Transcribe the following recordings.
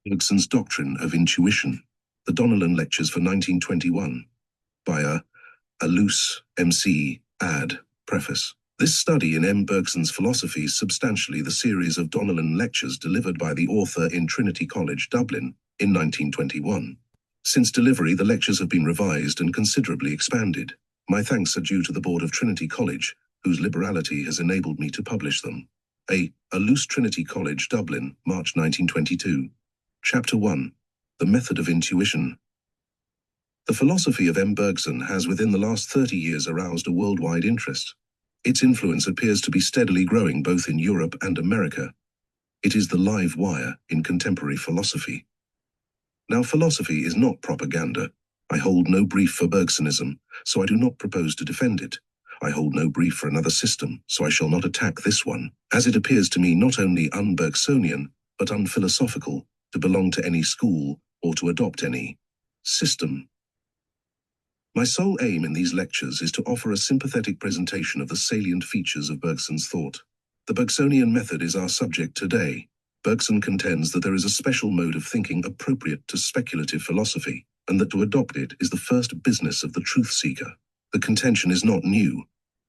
Bergson's Doctrine of Intuition, the Donnellan Lectures for 1921, by a Luce, MC, Ad, Preface. This study in M. Bergson's philosophy is substantially the series of Donnellan lectures delivered by the author in Trinity College, Dublin, in 1921. Since delivery, the lectures have been revised and considerably expanded. My thanks are due to the board of Trinity College, whose liberality has enabled me to publish them. A Luce, Trinity College, Dublin, March 1922. Chapter 1. The Method of Intuition. The philosophy of M. Bergson has within the last 30 years aroused a worldwide interest. Its influence appears to be steadily growing both in Europe and America. It is the live wire in contemporary philosophy. Now, philosophy is not propaganda. I hold no brief for Bergsonism, so I do not propose to defend it. I hold no brief for another system, so I shall not attack this one, as it appears to me not only un-Bergsonian, but unphilosophical, to belong to any school or to adopt any system. My sole aim in these lectures is to offer a sympathetic presentation of the salient features of Bergson's thought. The Bergsonian method is our subject today. Bergson contends that there is a special mode of thinking appropriate to speculative philosophy, and that to adopt it is the first business of the truth seeker. The contention is not new.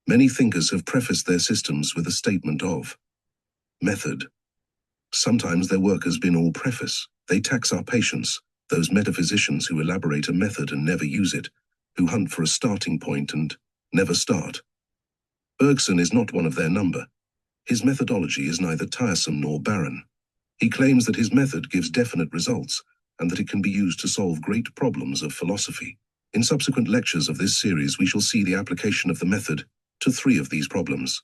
Many thinkers have prefaced their systems with a statement of method. Sometimes their work has been all preface. They tax our patience, those metaphysicians who elaborate a method and never use it, who hunt for a starting point and never start. Bergson is not one of their number. His methodology is neither tiresome nor barren. He claims that his method gives definite results, and that it can be used to solve great problems of philosophy. In subsequent lectures of this series, we shall see the application of the method to 3 of these problems.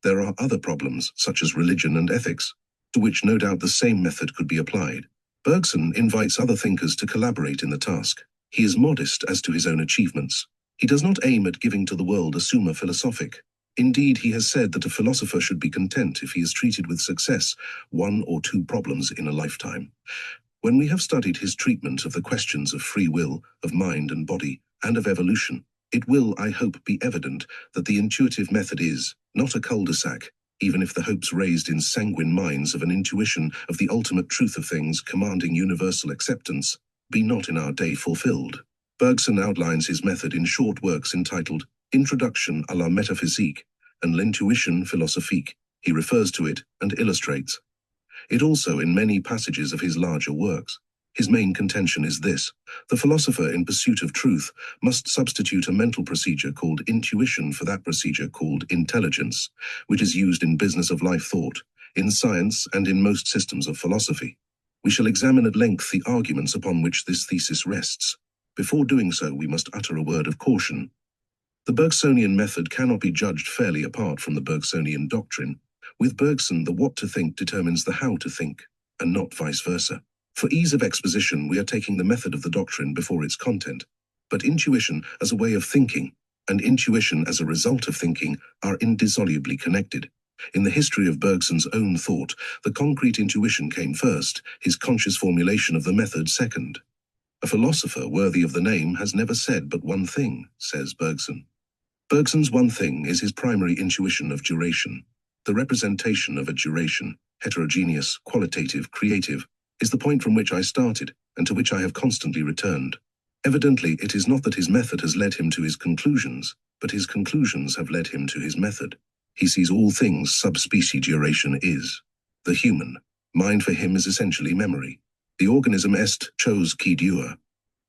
There are other problems, such as religion and ethics, to which no doubt the same method could be applied. Bergson invites other thinkers to collaborate in the task. He is modest as to his own achievements. He does not aim at giving to the world a summa philosophic. Indeed, he has said that a philosopher should be content if he is treated with success 1 or 2 problems in a lifetime. When we have studied his treatment of the questions of free will, of mind and body, and of evolution, it will, I hope, be evident that the intuitive method is not a cul-de-sac, even if the hopes raised in sanguine minds of an intuition of the ultimate truth of things commanding universal acceptance be not in our day fulfilled. Bergson outlines his method in short works entitled Introduction à la Métaphysique and L'intuition philosophique. He refers to it and illustrates it also in many passages of his larger works. His main contention is this: the philosopher in pursuit of truth must substitute a mental procedure called intuition for that procedure called intelligence, which is used in business of life thought, in science, and in most systems of philosophy. We shall examine at length the arguments upon which this thesis rests. Before doing so, we must utter a word of caution. The Bergsonian method cannot be judged fairly apart from the Bergsonian doctrine. With Bergson, the what to think determines the how to think, and not vice versa. For ease of exposition, we are taking the method of the doctrine before its content. But intuition as a way of thinking, and intuition as a result of thinking, are indissolubly connected. In the history of Bergson's own thought, the concrete intuition came first, his conscious formulation of the method second. A philosopher worthy of the name has never said but one thing, says Bergson. Bergson's one thing is his primary intuition of duration. The representation of a duration, heterogeneous, qualitative, creative, is the point from which I started, and to which I have constantly returned. Evidently, it is not that his method has led him to his conclusions, but his conclusions have led him to his method. He sees all things subspecie duration is. The human mind for him is essentially memory. The organism est chose qui dure.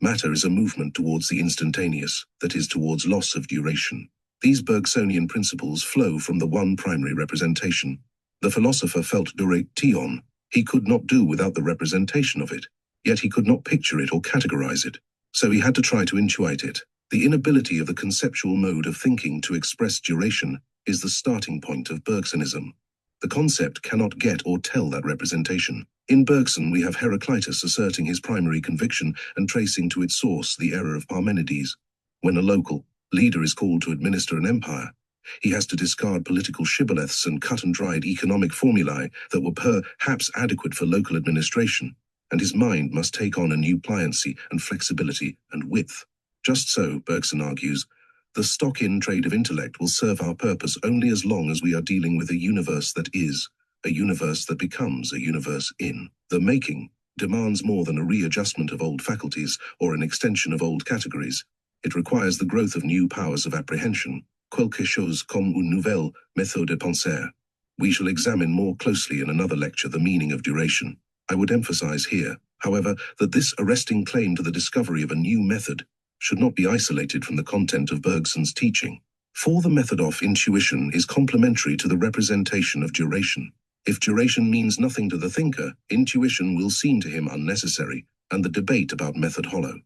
Matter is a movement towards the instantaneous, that is, towards loss of duration. These Bergsonian principles flow from the one primary representation. The philosopher felt duration. He could not do without the representation of it, yet he could not picture it or categorize it. So he had to try to intuit it. The inability of the conceptual mode of thinking to express duration is the starting point of Bergsonism. The concept cannot get or tell that representation. In Bergson, we have Heraclitus asserting his primary conviction and tracing to its source the error of Parmenides. When a local leader is called to administer an empire, he has to discard political shibboleths and cut-and-dried economic formulae that were perhaps adequate for local administration, and his mind must take on a new pliancy and flexibility and width. Just so, Bergson argues, the stock-in trade of intellect will serve our purpose only as long as we are dealing with a universe that is, a universe that becomes a universe in the making. demands more than a readjustment of old faculties or an extension of old categories. It requires the growth of new powers of apprehension, quelque chose comme une nouvelle méthode de penser. We shall examine more closely in another lecture the meaning of duration. I would emphasize here, however, that this arresting claim to the discovery of a new method should not be isolated from the content of Bergson's teaching. For the method of intuition is complementary to the representation of duration. If duration means nothing to the thinker, intuition will seem to him unnecessary, and the debate about method hollow.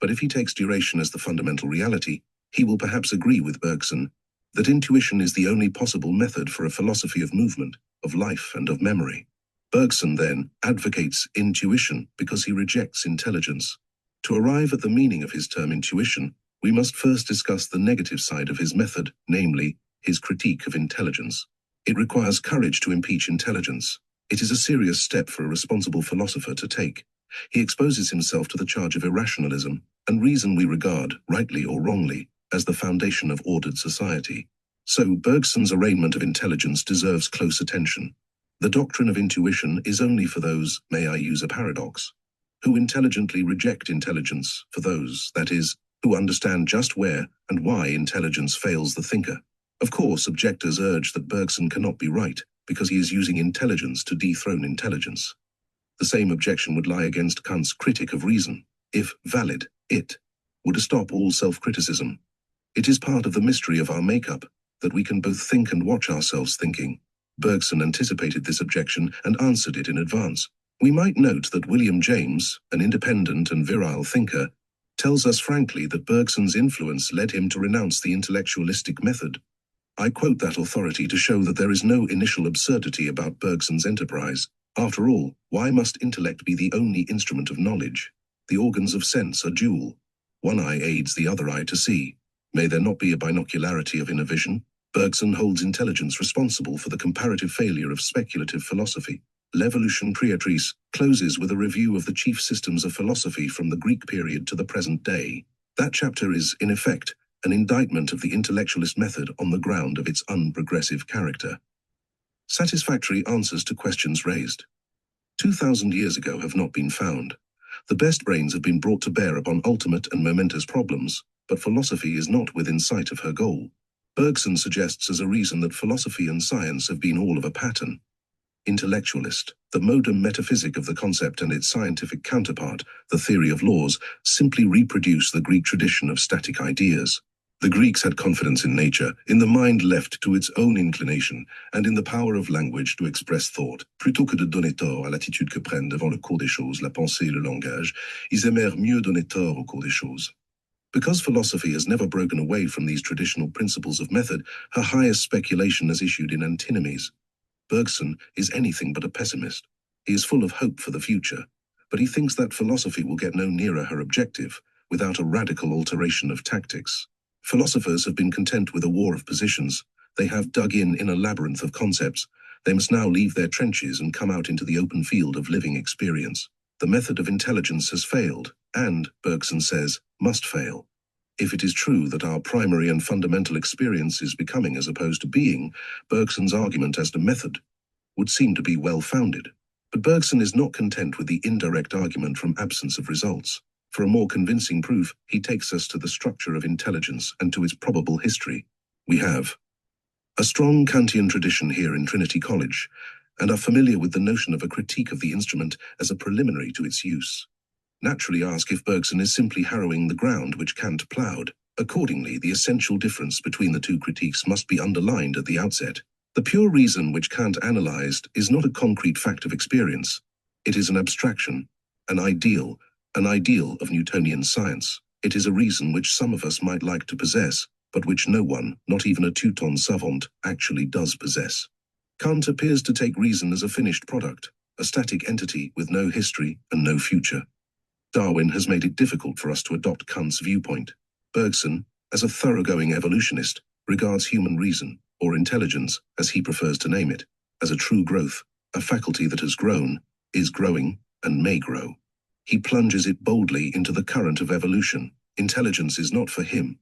But if he takes duration as the fundamental reality, he will perhaps agree with Bergson that intuition is the only possible method for a philosophy of movement, of life, and of memory. Bergson, then, advocates intuition because he rejects intelligence. To arrive at the meaning of his term intuition, we must first discuss the negative side of his method, namely, his critique of intelligence. It requires courage to impeach intelligence. It is a serious step for a responsible philosopher to take. He exposes himself to the charge of irrationalism, and reason we regard, rightly or wrongly, as the foundation of ordered society. So Bergson's arraignment of intelligence deserves close attention. The doctrine of intuition is only for those, may I use a paradox, who intelligently reject intelligence, for those, that is, who understand just where and why intelligence fails the thinker. Of course, objectors urge that Bergson cannot be right, because he is using intelligence to dethrone intelligence. The same objection would lie against Kant's critic of reason. If valid, it would stop all self-criticism. It is part of the mystery of our makeup that we can both think and watch ourselves thinking. Bergson anticipated this objection and answered it in advance. We might note that William James, an independent and virile thinker, tells us frankly that Bergson's influence led him to renounce the intellectualistic method. I quote that authority to show that there is no initial absurdity about Bergson's enterprise. After all, why must intellect be the only instrument of knowledge? The organs of sense are dual. One eye aids the other eye to see. May there not be a binocularity of inner vision? Bergson holds intelligence responsible for the comparative failure of speculative philosophy. L'Evolution Créatrice closes with a review of the chief systems of philosophy from the Greek period to the present day. That chapter is, in effect, an indictment of the intellectualist method on the ground of its unprogressive character. Satisfactory answers to questions raised 2,000 years ago have not been found. The best brains have been brought to bear upon ultimate and momentous problems, but philosophy is not within sight of her goal. Bergson suggests as a reason that philosophy and science have been all of a pattern. Intellectualist, the modern metaphysic of the concept and its scientific counterpart, the theory of laws, simply reproduce the Greek tradition of static ideas. The Greeks had confidence in nature, in the mind left to its own inclination, and in the power of language to express thought. Plutôt que de donner tort à l'attitude que prennent devant le cours des choses la pensée et le langage, ils aimèrent mieux donner tort au cours des choses. Because philosophy has never broken away from these traditional principles of method, her highest speculation has issued in antinomies. Bergson is anything but a pessimist. He is full of hope for the future, but he thinks that philosophy will get no nearer her objective without a radical alteration of tactics. Philosophers have been content with a war of positions. They have dug in a labyrinth of concepts. They must now leave their trenches and come out into the open field of living experience. The method of intelligence has failed, and, Bergson says, must fail. If it is true that our primary and fundamental experience is becoming as opposed to being, Bergson's argument as to method would seem to be well-founded. But Bergson is not content with the indirect argument from absence of results. For a more convincing proof, he takes us to the structure of intelligence and to its probable history. We have a strong Kantian tradition here in Trinity College, and are familiar with the notion of a critique of the instrument as a preliminary to its use. Naturally ask if Bergson is simply harrowing the ground which Kant ploughed. Accordingly, the essential difference between the two critiques must be underlined at the outset. The pure reason which Kant analyzed is not a concrete fact of experience. It is an abstraction, an ideal of Newtonian science. It is a reason which some of us might like to possess, but which no one, not even a Teuton savant, actually does possess. Kant appears to take reason as a finished product, a static entity with no history and no future. Darwin has made it difficult for us to adopt Kant's viewpoint. Bergson, as a thoroughgoing evolutionist, regards human reason, or intelligence, as he prefers to name it, as a true growth, a faculty that has grown, is growing, and may grow. He plunges it boldly into the current of evolution. Intelligence is not for him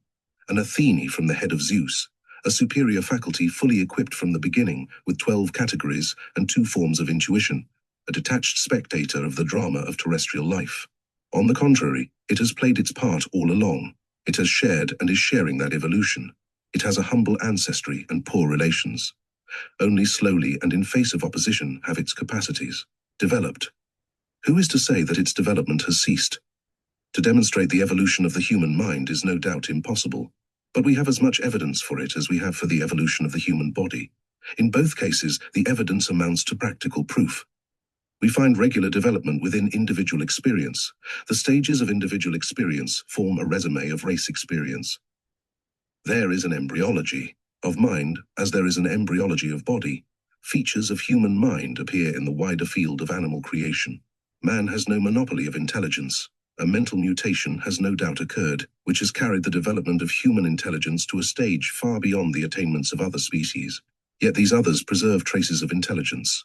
an Athene from the head of Zeus, a superior faculty fully equipped from the beginning with 12 categories and 2 forms of intuition, a detached spectator of the drama of terrestrial life. On the contrary, it has played its part all along. It has shared and is sharing that evolution. It has a humble ancestry and poor relations. Only slowly and in face of opposition have its capacities developed. Who is to say that its development has ceased? To demonstrate the evolution of the human mind is no doubt impossible, but we have as much evidence for it as we have for the evolution of the human body. In both cases, the evidence amounts to practical proof. We find regular development within individual experience. The stages of individual experience form a resume of race experience. There is an embryology of mind, as there is an embryology of body. Features of human mind appear in the wider field of animal creation. Man has no monopoly of intelligence. A mental mutation has no doubt occurred, which has carried the development of human intelligence to a stage far beyond the attainments of other species. Yet these others preserve traces of intelligence.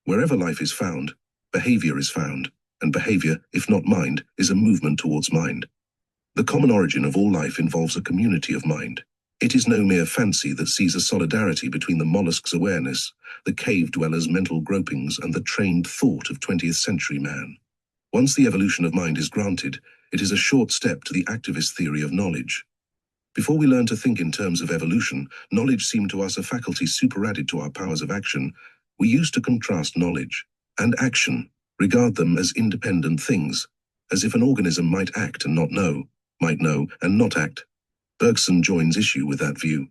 Wherever life is found, behavior is found, and behavior, if not mind, is a movement towards mind. The common origin of all life involves a community of mind. It is no mere fancy that sees a solidarity between the mollusk's awareness, the cave dweller's mental gropings, and the trained thought of 20th century man. Once the evolution of mind is granted, it is a short step to the activist theory of knowledge. Before we learn to think in terms of evolution, knowledge seemed to us a faculty superadded to our powers of action. We used to contrast knowledge and action, regard them as independent things, as if an organism might act and not know, might know and not act. Bergson joins issue with that view.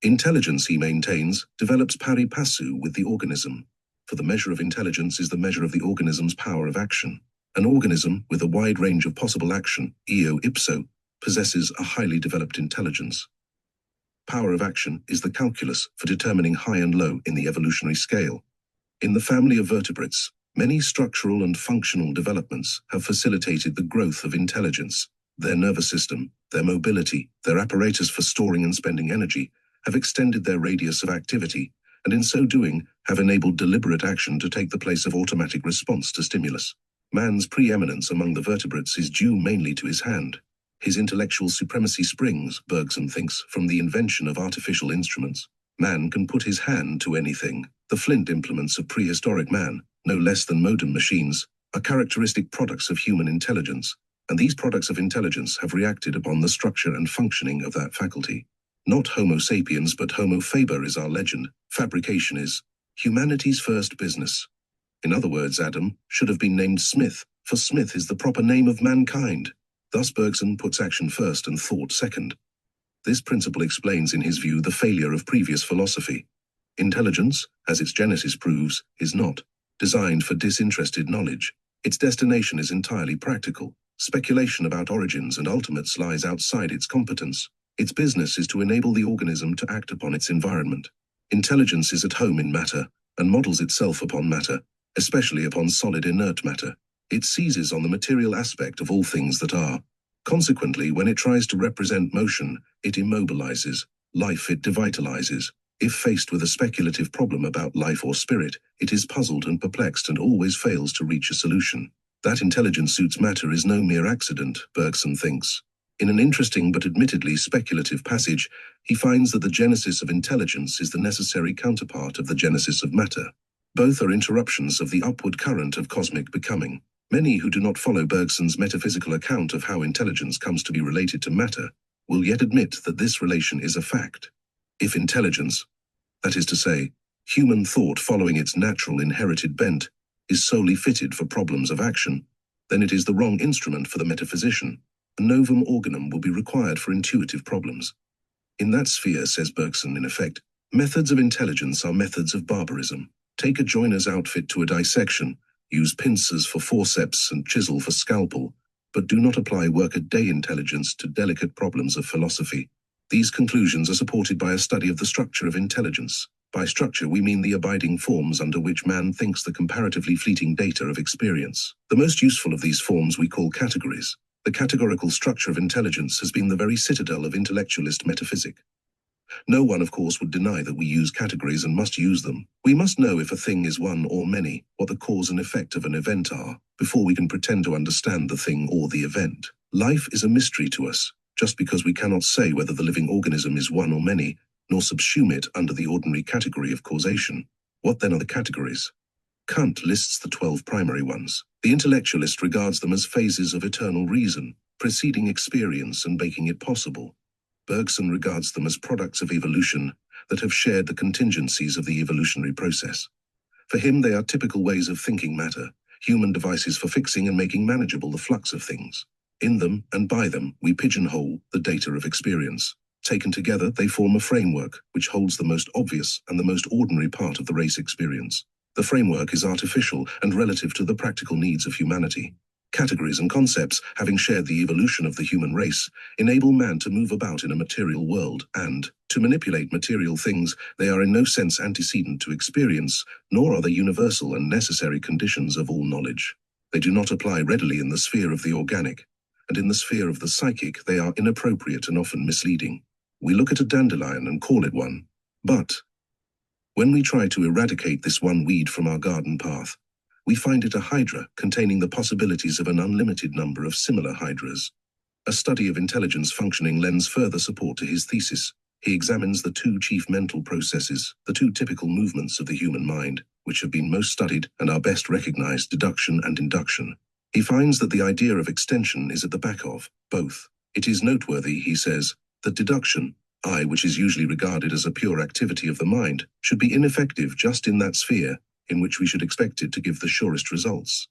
Intelligence, he maintains, develops pari passu with the organism, for the measure of intelligence is the measure of the organism's power of action. An organism with a wide range of possible action, eo ipso, possesses a highly developed intelligence. Power of action is the calculus for determining high and low in the evolutionary scale. In the family of vertebrates, many structural and functional developments have facilitated the growth of intelligence. Their nervous system, their mobility, their apparatus for storing and spending energy have extended their radius of activity, and in so doing have enabled deliberate action to take the place of automatic response to stimulus. Man's preeminence among the vertebrates is due mainly to his hand. His intellectual supremacy springs, Bergson thinks, from the invention of artificial instruments. Man can put his hand to anything. The flint implements of prehistoric man, no less than modern machines, are characteristic products of human intelligence, and these products of intelligence have reacted upon the structure and functioning of that faculty. Not Homo sapiens, but Homo faber is our legend. Fabrication is humanity's first business. In other words, Adam should have been named Smith, for Smith is the proper name of mankind. Thus Bergson puts action first and thought second. This principle explains in his view the failure of previous philosophy. Intelligence, as its genesis proves, is not designed for disinterested knowledge. Its destination is entirely practical. Speculation about origins and ultimates lies outside its competence. Its business is to enable the organism to act upon its environment. Intelligence is at home in matter, and models itself upon matter, especially upon solid inert matter. It seizes on the material aspect of all things that are. Consequently, when it tries to represent motion, it immobilizes. Life it devitalizes. If faced with a speculative problem about life or spirit, it is puzzled and perplexed and always fails to reach a solution. That intelligence suits matter is no mere accident, Bergson thinks. In an interesting but admittedly speculative passage, he finds that the genesis of intelligence is the necessary counterpart of the genesis of matter. Both are interruptions of the upward current of cosmic becoming. Many who do not follow Bergson's metaphysical account of how intelligence comes to be related to matter will yet admit that this relation is a fact. If intelligence, that is to say, human thought following its natural inherited bent, is solely fitted for problems of action, then it is the wrong instrument for the metaphysician. A novum organum will be required for intuitive problems. In that sphere, says Bergson in effect, methods of intelligence are methods of barbarism. Take a joiner's outfit to a dissection, use pincers for forceps and chisel for scalpel, but do not apply workaday intelligence to delicate problems of philosophy. These conclusions are supported by a study of the structure of intelligence. By structure we mean the abiding forms under which man thinks the comparatively fleeting data of experience. The most useful of these forms we call categories. The categorical structure of intelligence has been the very citadel of intellectualist metaphysic. No one, of course, would deny that we use categories and must use them. We must know if a thing is one or many, what the cause and effect of an event are, before we can pretend to understand the thing or the event. Life is a mystery to us, just because we cannot say whether the living organism is one or many, nor subsume it under the ordinary category of causation. What then are the categories? Kant lists the 12 primary ones. The intellectualist regards them as phases of eternal reason, preceding experience and making it possible. Bergson regards them as products of evolution that have shared the contingencies of the evolutionary process. For him, they are typical ways of thinking matter, human devices for fixing and making manageable the flux of things. In them and by them, we pigeonhole the data of experience. Taken together, they form a framework which holds the most obvious and the most ordinary part of the race experience. The framework is artificial and relative to the practical needs of humanity. Categories and concepts, having shared the evolution of the human race, enable man to move about in a material world and, to manipulate material things, they are in no sense antecedent to experience, nor are they universal and necessary conditions of all knowledge. They do not apply readily in the sphere of the organic, and in the sphere of the psychic they are inappropriate and often misleading. We look at a dandelion and call it one. But when we try to eradicate this one weed from our garden path, we find it a hydra containing the possibilities of an unlimited number of similar hydras. A study of intelligence functioning lends further support to his thesis. He examines the two chief mental processes, the two typical movements of the human mind, which have been most studied and are best recognized, deduction and induction. He finds that the idea of extension is at the back of both. It is noteworthy, he says, that deduction, which is usually regarded as a pure activity of the mind, should be ineffective just in that sphere in which we should expect it to give the surest results.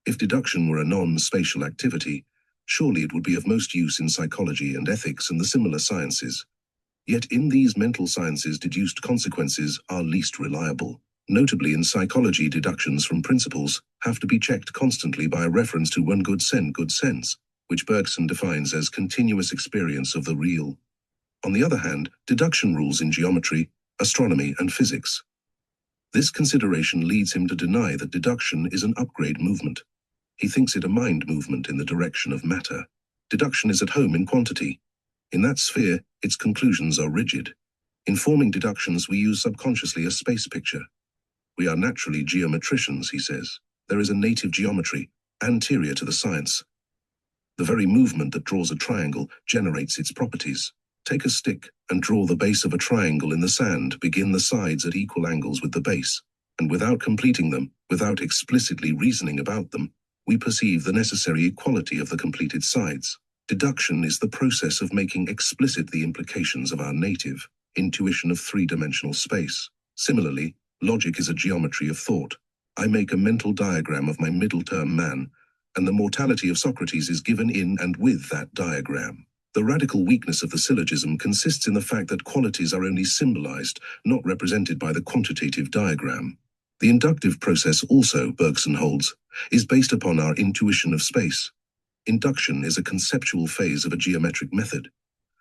If deduction were a non-spatial activity, surely it would be of most use in psychology and ethics and the similar sciences. Yet in these mental sciences, deduced consequences are least reliable. Notably in psychology, deductions from principles have to be checked constantly by a reference to one good sense, which Bergson defines as continuous experience of the real. On the other hand, deduction rules in geometry, astronomy, and physics. This consideration leads him to deny that deduction is an upgrade movement. He thinks it a mind movement in the direction of matter. Deduction is at home in quantity. In that sphere, its conclusions are rigid. In forming deductions, we use subconsciously a space picture. We are naturally geometricians, he says. There is a native geometry, anterior to the science. The very movement that draws a triangle generates its properties. Take a stick and draw the base of a triangle in the sand, begin the sides at equal angles with the base, and without completing them, without explicitly reasoning about them, we perceive the necessary equality of the completed sides. Deduction is the process of making explicit the implications of our native intuition of three-dimensional space. Similarly, logic is a geometry of thought. I make a mental diagram of my middle-term man, and the mortality of Socrates is given in and with that diagram. The radical weakness of the syllogism consists in the fact that qualities are only symbolized, not represented by the quantitative diagram. The inductive process also, Bergson holds, is based upon our intuition of space. Induction is a conceptual phase of a geometric method.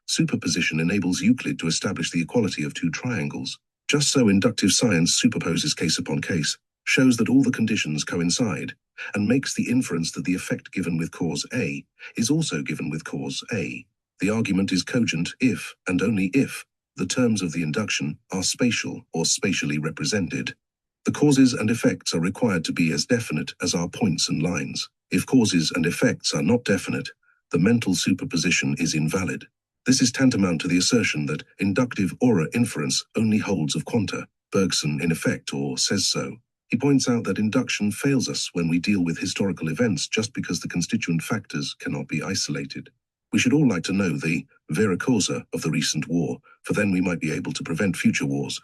Superposition enables Euclid to establish the equality of two triangles. Just so inductive science superposes case upon case, shows that all the conditions coincide, and makes the inference that the effect given with cause A is also given with cause A. The argument is cogent if, and only if, the terms of the induction are spatial or spatially represented. The causes and effects are required to be as definite as our points and lines. If causes and effects are not definite, the mental superposition is invalid. This is tantamount to the assertion that inductive aura inference only holds of quanta. Bergson, in effect, or says so. He points out that induction fails us when we deal with historical events just because the constituent factors cannot be isolated. We should all like to know the vera causa of the recent war, for then we might be able to prevent future wars.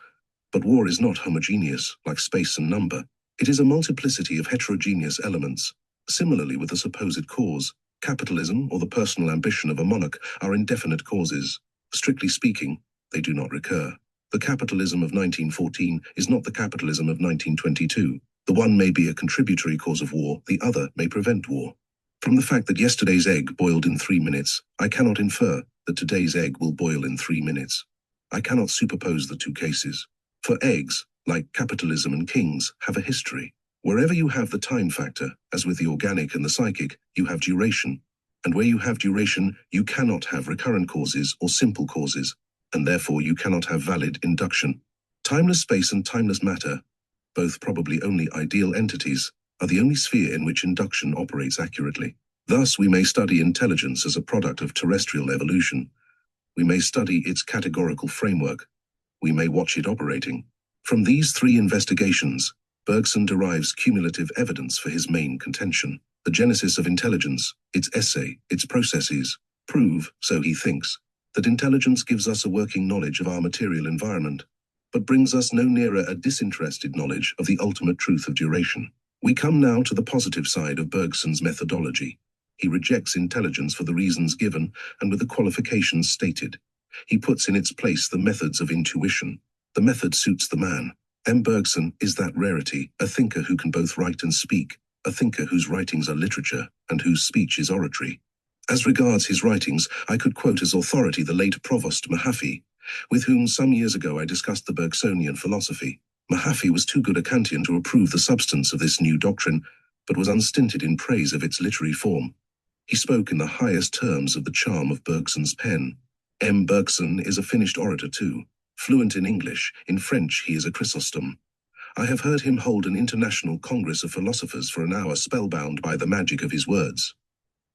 But war is not homogeneous, like space and number. It is a multiplicity of heterogeneous elements. Similarly with the supposed cause, capitalism or the personal ambition of a monarch are indefinite causes. Strictly speaking, they do not recur. The capitalism of 1914 is not the capitalism of 1922. The one may be a contributory cause of war, the other may prevent war. From the fact that yesterday's egg boiled in 3 minutes, I cannot infer that today's egg will boil in 3 minutes. I cannot superpose the two cases. For eggs, like capitalism and kings, have a history. Wherever you have the time factor, as with the organic and the psychic, you have duration. And where you have duration, you cannot have recurrent causes or simple causes, and therefore you cannot have valid induction. Timeless space and timeless matter, both probably only ideal entities, are the only sphere in which induction operates accurately. Thus, we may study intelligence as a product of terrestrial evolution. We may study its categorical framework. We may watch it operating. From these three investigations, Bergson derives cumulative evidence for his main contention. The genesis of intelligence, its essay, its processes, prove, so he thinks, that intelligence gives us a working knowledge of our material environment, but brings us no nearer a disinterested knowledge of the ultimate truth of duration. We come now to the positive side of Bergson's methodology. He rejects intelligence for the reasons given and with the qualifications stated. He puts in its place the methods of intuition. The method suits the man. M. Bergson is that rarity, a thinker who can both write and speak, a thinker whose writings are literature and whose speech is oratory. As regards his writings, I could quote as authority the late Provost Mahaffy, with whom some years ago I discussed the Bergsonian philosophy. Mahaffy was too good a Kantian to approve the substance of this new doctrine, but was unstinted in praise of its literary form. He spoke in the highest terms of the charm of Bergson's pen. M. Bergson is a finished orator too. Fluent in English, in French he is a Chrysostom. I have heard him hold an international congress of philosophers for an hour spellbound by the magic of his words.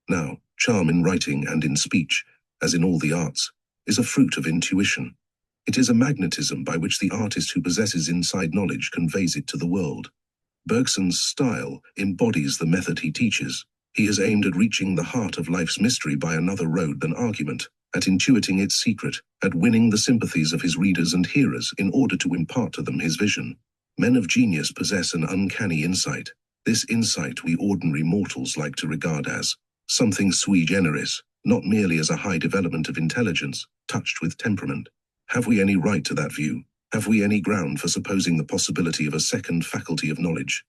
Now, charm in writing and in speech, as in all the arts, is a fruit of intuition. It is a magnetism by which the artist who possesses inside knowledge conveys it to the world. Bergson's style embodies the method he teaches. He has aimed at reaching the heart of life's mystery by another road than argument, at intuiting its secret, at winning the sympathies of his readers and hearers in order to impart to them his vision. Men of genius possess an uncanny insight. This insight we ordinary mortals like to regard as something sui generis, not merely as a high development of intelligence, touched with temperament. Have we any right to that view? Have we any ground for supposing the possibility of a second faculty of knowledge?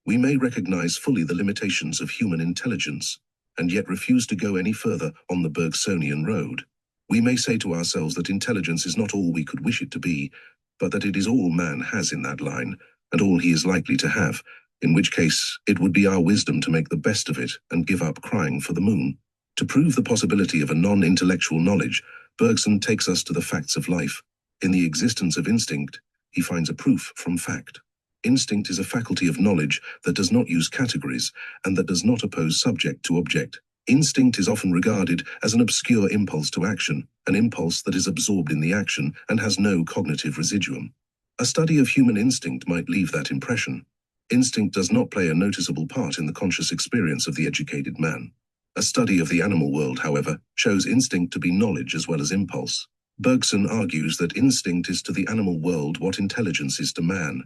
We may recognize fully the limitations of human intelligence, and yet refuse to go any further on the Bergsonian road. We may say to ourselves that intelligence is not all we could wish it to be, but that it is all man has in that line, and all he is likely to have, in which case it would be our wisdom to make the best of it and give up crying for the moon. To prove the possibility of a non-intellectual knowledge, Bergson takes us to the facts of life. In the existence of instinct, he finds a proof from fact. Instinct is a faculty of knowledge that does not use categories and that does not oppose subject to object. Instinct is often regarded as an obscure impulse to action, an impulse that is absorbed in the action and has no cognitive residuum. A study of human instinct might leave that impression. Instinct does not play a noticeable part in the conscious experience of the educated man. A study of the animal world, however, shows instinct to be knowledge as well as impulse. Bergson argues that instinct is to the animal world what intelligence is to man.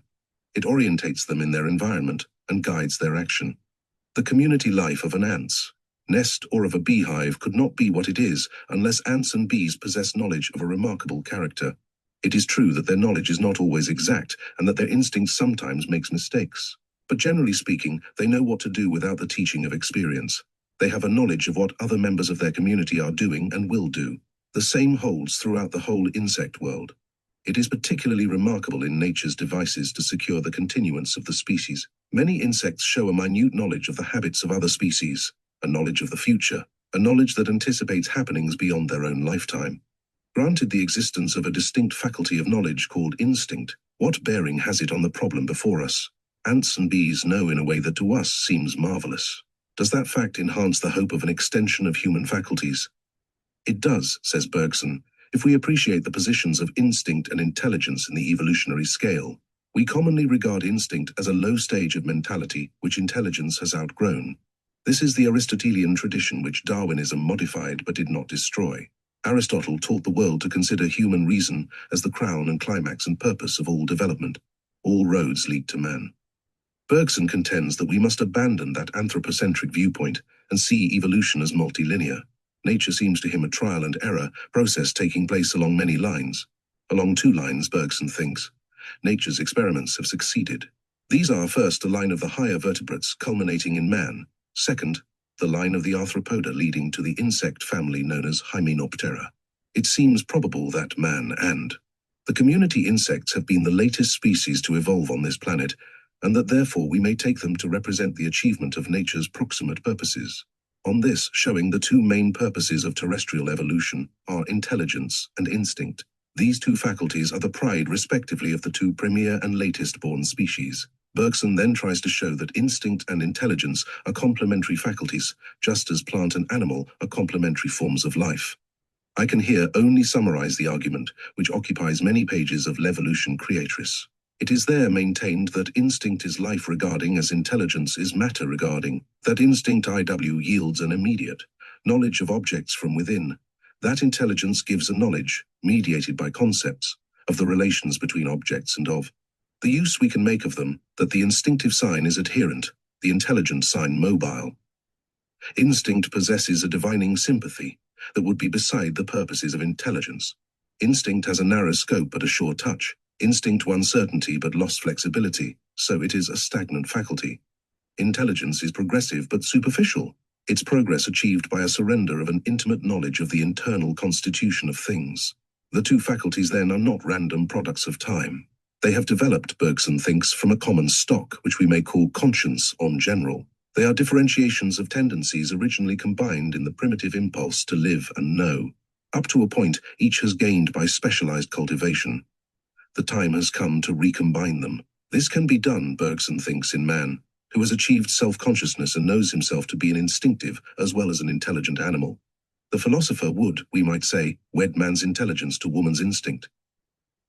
It orientates them in their environment and guides their action. The community life of an ant's nest or of a beehive could not be what it is unless ants and bees possess knowledge of a remarkable character. It is true that their knowledge is not always exact and that their instinct sometimes makes mistakes. But generally speaking, they know what to do without the teaching of experience. They have a knowledge of what other members of their community are doing and will do. The same holds throughout the whole insect world. It is particularly remarkable in nature's devices to secure the continuance of the species. Many insects show a minute knowledge of the habits of other species, a knowledge of the future, a knowledge that anticipates happenings beyond their own lifetime. Granted the existence of a distinct faculty of knowledge called instinct, what bearing has it on the problem before us? Ants and bees know in a way that to us seems marvelous. Does that fact enhance the hope of an extension of human faculties? It does, says Bergson, if we appreciate the positions of instinct and intelligence in the evolutionary scale. We commonly regard instinct as a low stage of mentality which intelligence has outgrown. This is the Aristotelian tradition which Darwinism modified but did not destroy. Aristotle taught the world to consider human reason as the crown and climax and purpose of all development. All roads lead to man. Bergson contends that we must abandon that anthropocentric viewpoint and see evolution as multilinear. Nature seems to him a trial and error process taking place along many lines. Along two lines, Bergson thinks. Nature's experiments have succeeded. These are first the line of the higher vertebrates culminating in man, second, the line of the arthropoda leading to the insect family known as Hymenoptera. It seems probable that man and the community insects have been the latest species to evolve on this planet, and that therefore we may take them to represent the achievement of nature's proximate purposes. On this, showing the two main purposes of terrestrial evolution are intelligence and instinct. These two faculties are the pride respectively of the two premier and latest born species. Bergson then tries to show that instinct and intelligence are complementary faculties, just as plant and animal are complementary forms of life. I can here only summarize the argument, which occupies many pages of L'Evolution Creatrice. It is there maintained that instinct is life regarding as intelligence is matter regarding, that instinct IW yields an immediate knowledge of objects from within, that intelligence gives a knowledge, mediated by concepts, of the relations between objects and of the use we can make of them, that the instinctive sign is adherent, the intelligent sign mobile. Instinct possesses a divining sympathy that would be beside the purposes of intelligence. Instinct has a narrow scope but a sure touch. Instinct won certainty but lost flexibility, so it is a stagnant faculty. Intelligence is progressive but superficial, its progress achieved by a surrender of an intimate knowledge of the internal constitution of things. The two faculties then are not random products of time. They have developed, Bergson thinks, from a common stock, which we may call conscience en general. They are differentiations of tendencies originally combined in the primitive impulse to live and know. Up to a point, each has gained by specialized cultivation. The time has come to recombine them. This can be done, Bergson thinks, in man, who has achieved self-consciousness and knows himself to be an instinctive as well as an intelligent animal. The philosopher would, we might say, wed man's intelligence to woman's instinct.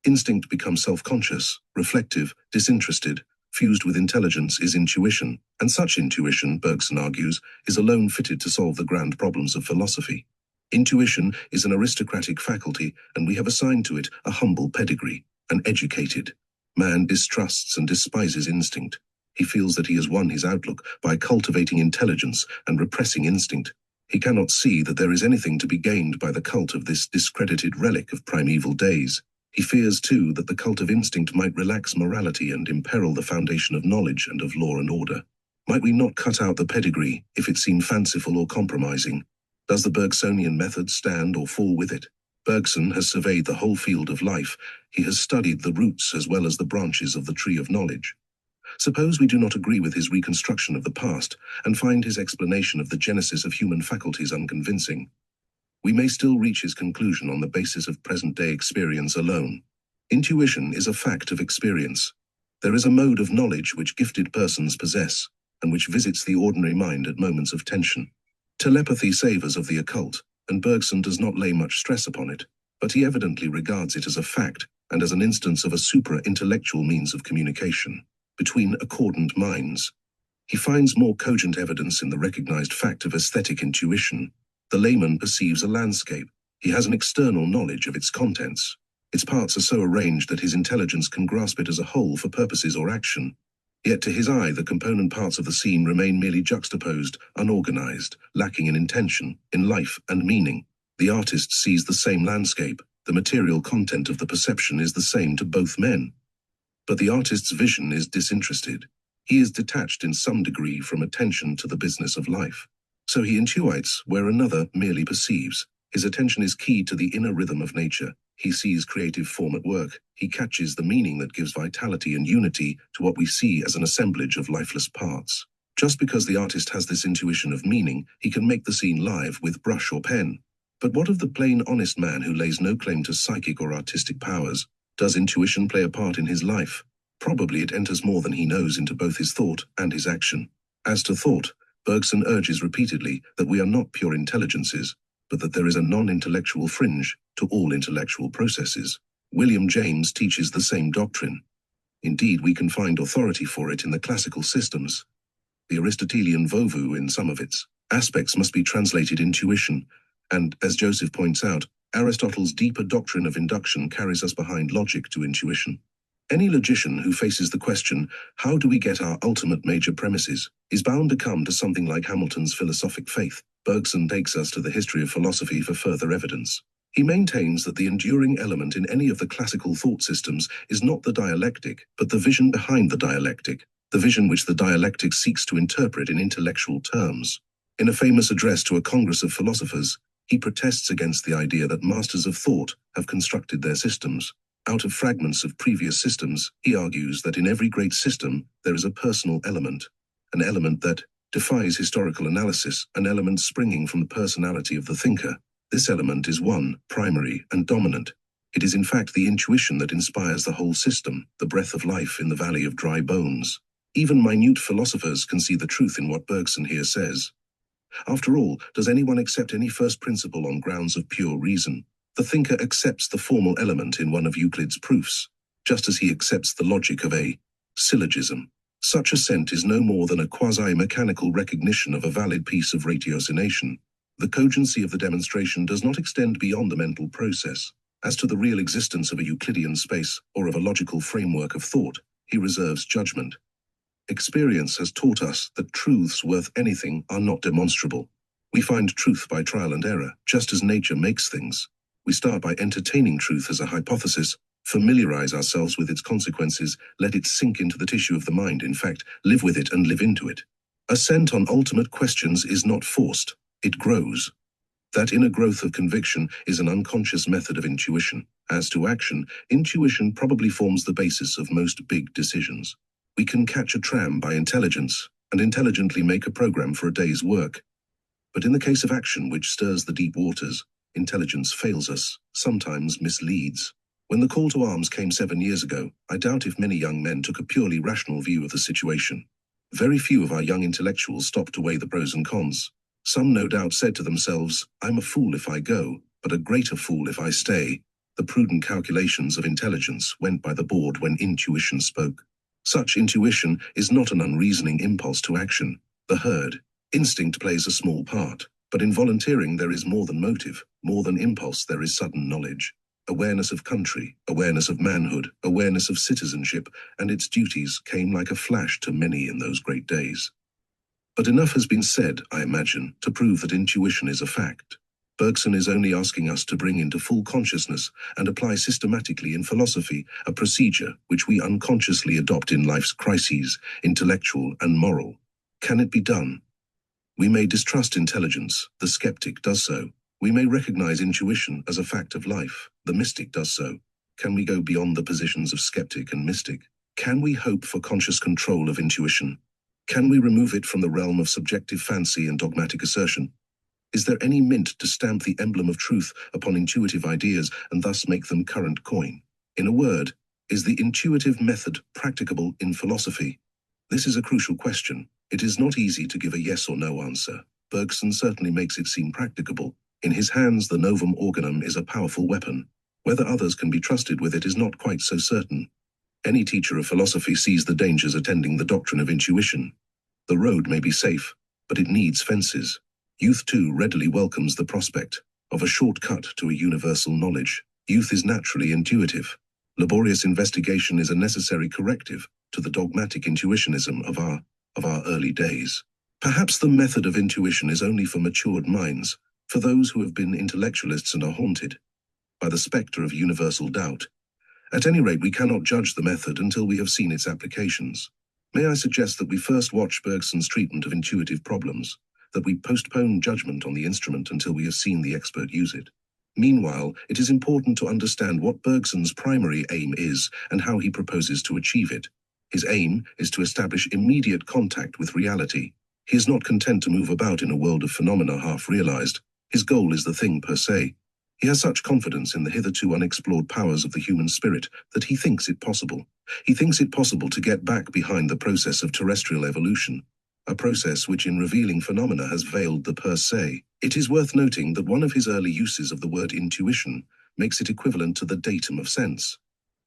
Instinct becomes self-conscious, reflective, disinterested. Fused with intelligence is intuition, and such intuition, Bergson argues, is alone fitted to solve the grand problems of philosophy. Intuition is an aristocratic faculty, and we have assigned to it a humble pedigree, an educated. Man distrusts and despises instinct. He feels that he has won his outlook by cultivating intelligence and repressing instinct. He cannot see that there is anything to be gained by the cult of this discredited relic of primeval days. He fears, too, that the cult of instinct might relax morality and imperil the foundation of knowledge and of law and order. Might we not cut out the pedigree if it seem fanciful or compromising? Does the Bergsonian method stand or fall with it? Bergson has surveyed the whole field of life. He has studied the roots as well as the branches of the tree of knowledge. Suppose we do not agree with his reconstruction of the past and find his explanation of the genesis of human faculties unconvincing. We may still reach his conclusion on the basis of present-day experience alone. Intuition is a fact of experience. There is a mode of knowledge which gifted persons possess, and which visits the ordinary mind at moments of tension. Telepathy savors of the occult, and Bergson does not lay much stress upon it, but he evidently regards it as a fact and as an instance of a supra-intellectual means of communication between accordant minds. He finds more cogent evidence in the recognized fact of aesthetic intuition. The layman perceives a landscape. He has an external knowledge of its contents. Its parts are so arranged that his intelligence can grasp it as a whole for purposes or action. Yet to his eye, the component parts of the scene remain merely juxtaposed, unorganized, lacking in intention, in life and meaning. The artist sees the same landscape. The material content of the perception is the same to both men. But the artist's vision is disinterested. He is detached in some degree from attention to the business of life. So he intuits where another merely perceives. His attention is keyed to the inner rhythm of nature. He sees creative form at work. He catches the meaning that gives vitality and unity to what we see as an assemblage of lifeless parts. Just because the artist has this intuition of meaning, he can make the scene live with brush or pen. But what of the plain honest man who lays no claim to psychic or artistic powers? Does intuition play a part in his life? Probably it enters more than he knows into both his thought and his action. As to thought, Bergson urges repeatedly that we are not pure intelligences, but that there is a non-intellectual fringe to all intellectual processes. William James teaches the same doctrine. Indeed, we can find authority for it in the classical systems. The Aristotelian vovu in some of its aspects must be translated intuition, and, as Joseph points out, Aristotle's deeper doctrine of induction carries us behind logic to intuition. Any logician who faces the question, how do we get our ultimate major premises, is bound to come to something like Hamilton's philosophic faith. Bergson takes us to the history of philosophy for further evidence. He maintains that the enduring element in any of the classical thought systems is not the dialectic, but the vision behind the dialectic, the vision which the dialectic seeks to interpret in intellectual terms. In a famous address to a congress of philosophers, he protests against the idea that masters of thought have constructed their systems. Out of fragments of previous systems, he argues that in every great system there is a personal element, an element that defies historical analysis, an element springing from the personality of the thinker. This element is one, primary and dominant. It is in fact the intuition that inspires the whole system, the breath of life in the valley of dry bones. Even minute philosophers can see the truth in what Bergson here says. After all, does anyone accept any first principle on grounds of pure reason? The thinker accepts the formal element in one of Euclid's proofs. just as he accepts the logic of a syllogism. Such assent is no more than a quasi-mechanical recognition of a valid piece of ratiocination. The cogency of the demonstration does not extend beyond the mental process. As to the real existence of a Euclidean space or of a logical framework of thought, he reserves judgment. Experience has taught us that truths worth anything are not demonstrable. We find truth by trial and error, just as nature makes things. We start by entertaining truth as a hypothesis, familiarize ourselves with its consequences, let it sink into the tissue of the mind, in fact, live with it and live into it. Assent on ultimate questions is not forced, it grows. That inner growth of conviction is an unconscious method of intuition. As to action, intuition probably forms the basis of most big decisions. We can catch a tram by intelligence, and intelligently make a program for a day's work. But in the case of action which stirs the deep waters, intelligence fails us, sometimes misleads. When the call to arms came 7 years ago, I doubt if many young men took a purely rational view of the situation. Very few of our young intellectuals stopped to weigh the pros and cons. Some no doubt said to themselves, I'm a fool if I go, but a greater fool if I stay. The prudent calculations of intelligence went by the board when intuition spoke. Such intuition is not an unreasoning impulse to action. The herd instinct plays a small part, but in volunteering there is more than motive, more than impulse, there is sudden knowledge. Awareness of country, awareness of manhood, awareness of citizenship, and its duties came like a flash to many in those great days. But enough has been said, I imagine, to prove that intuition is a fact. Bergson is only asking us to bring into full consciousness and apply systematically in philosophy a procedure which we unconsciously adopt in life's crises, intellectual and moral. Can it be done? We may distrust intelligence, the skeptic does so. We may recognize intuition as a fact of life, the mystic does so. Can we go beyond the positions of skeptic and mystic? Can we hope for conscious control of intuition? Can we remove it from the realm of subjective fancy and dogmatic assertion? Is there any mint to stamp the emblem of truth upon intuitive ideas and thus make them current coin? In a word, is the intuitive method practicable in philosophy? This is a crucial question. It is not easy to give a yes or no answer. Bergson certainly makes it seem practicable. In his hands, the novum organum is a powerful weapon. Whether others can be trusted with it is not quite so certain. Any teacher of philosophy sees the dangers attending the doctrine of intuition. The road may be safe, but it needs fences. Youth too readily welcomes the prospect of a shortcut to a universal knowledge. Youth is naturally intuitive. Laborious investigation is a necessary corrective to the dogmatic intuitionism of our early days. Perhaps the method of intuition is only for matured minds, for those who have been intellectualists and are haunted by the spectre of universal doubt. At any rate, we cannot judge the method until we have seen its applications. May I suggest that we first watch Bergson's treatment of intuitive problems, that we postpone judgment on the instrument until we have seen the expert use it. Meanwhile, it is important to understand what Bergson's primary aim is and how he proposes to achieve it. His aim is to establish immediate contact with reality. He is not content to move about in a world of phenomena half realized. His goal is the thing per se. He has such confidence in the hitherto unexplored powers of the human spirit that he thinks it possible. He thinks it possible to get back behind the process of terrestrial evolution, a process which in revealing phenomena has veiled the per se. It is worth noting that one of his early uses of the word intuition makes it equivalent to the datum of sense.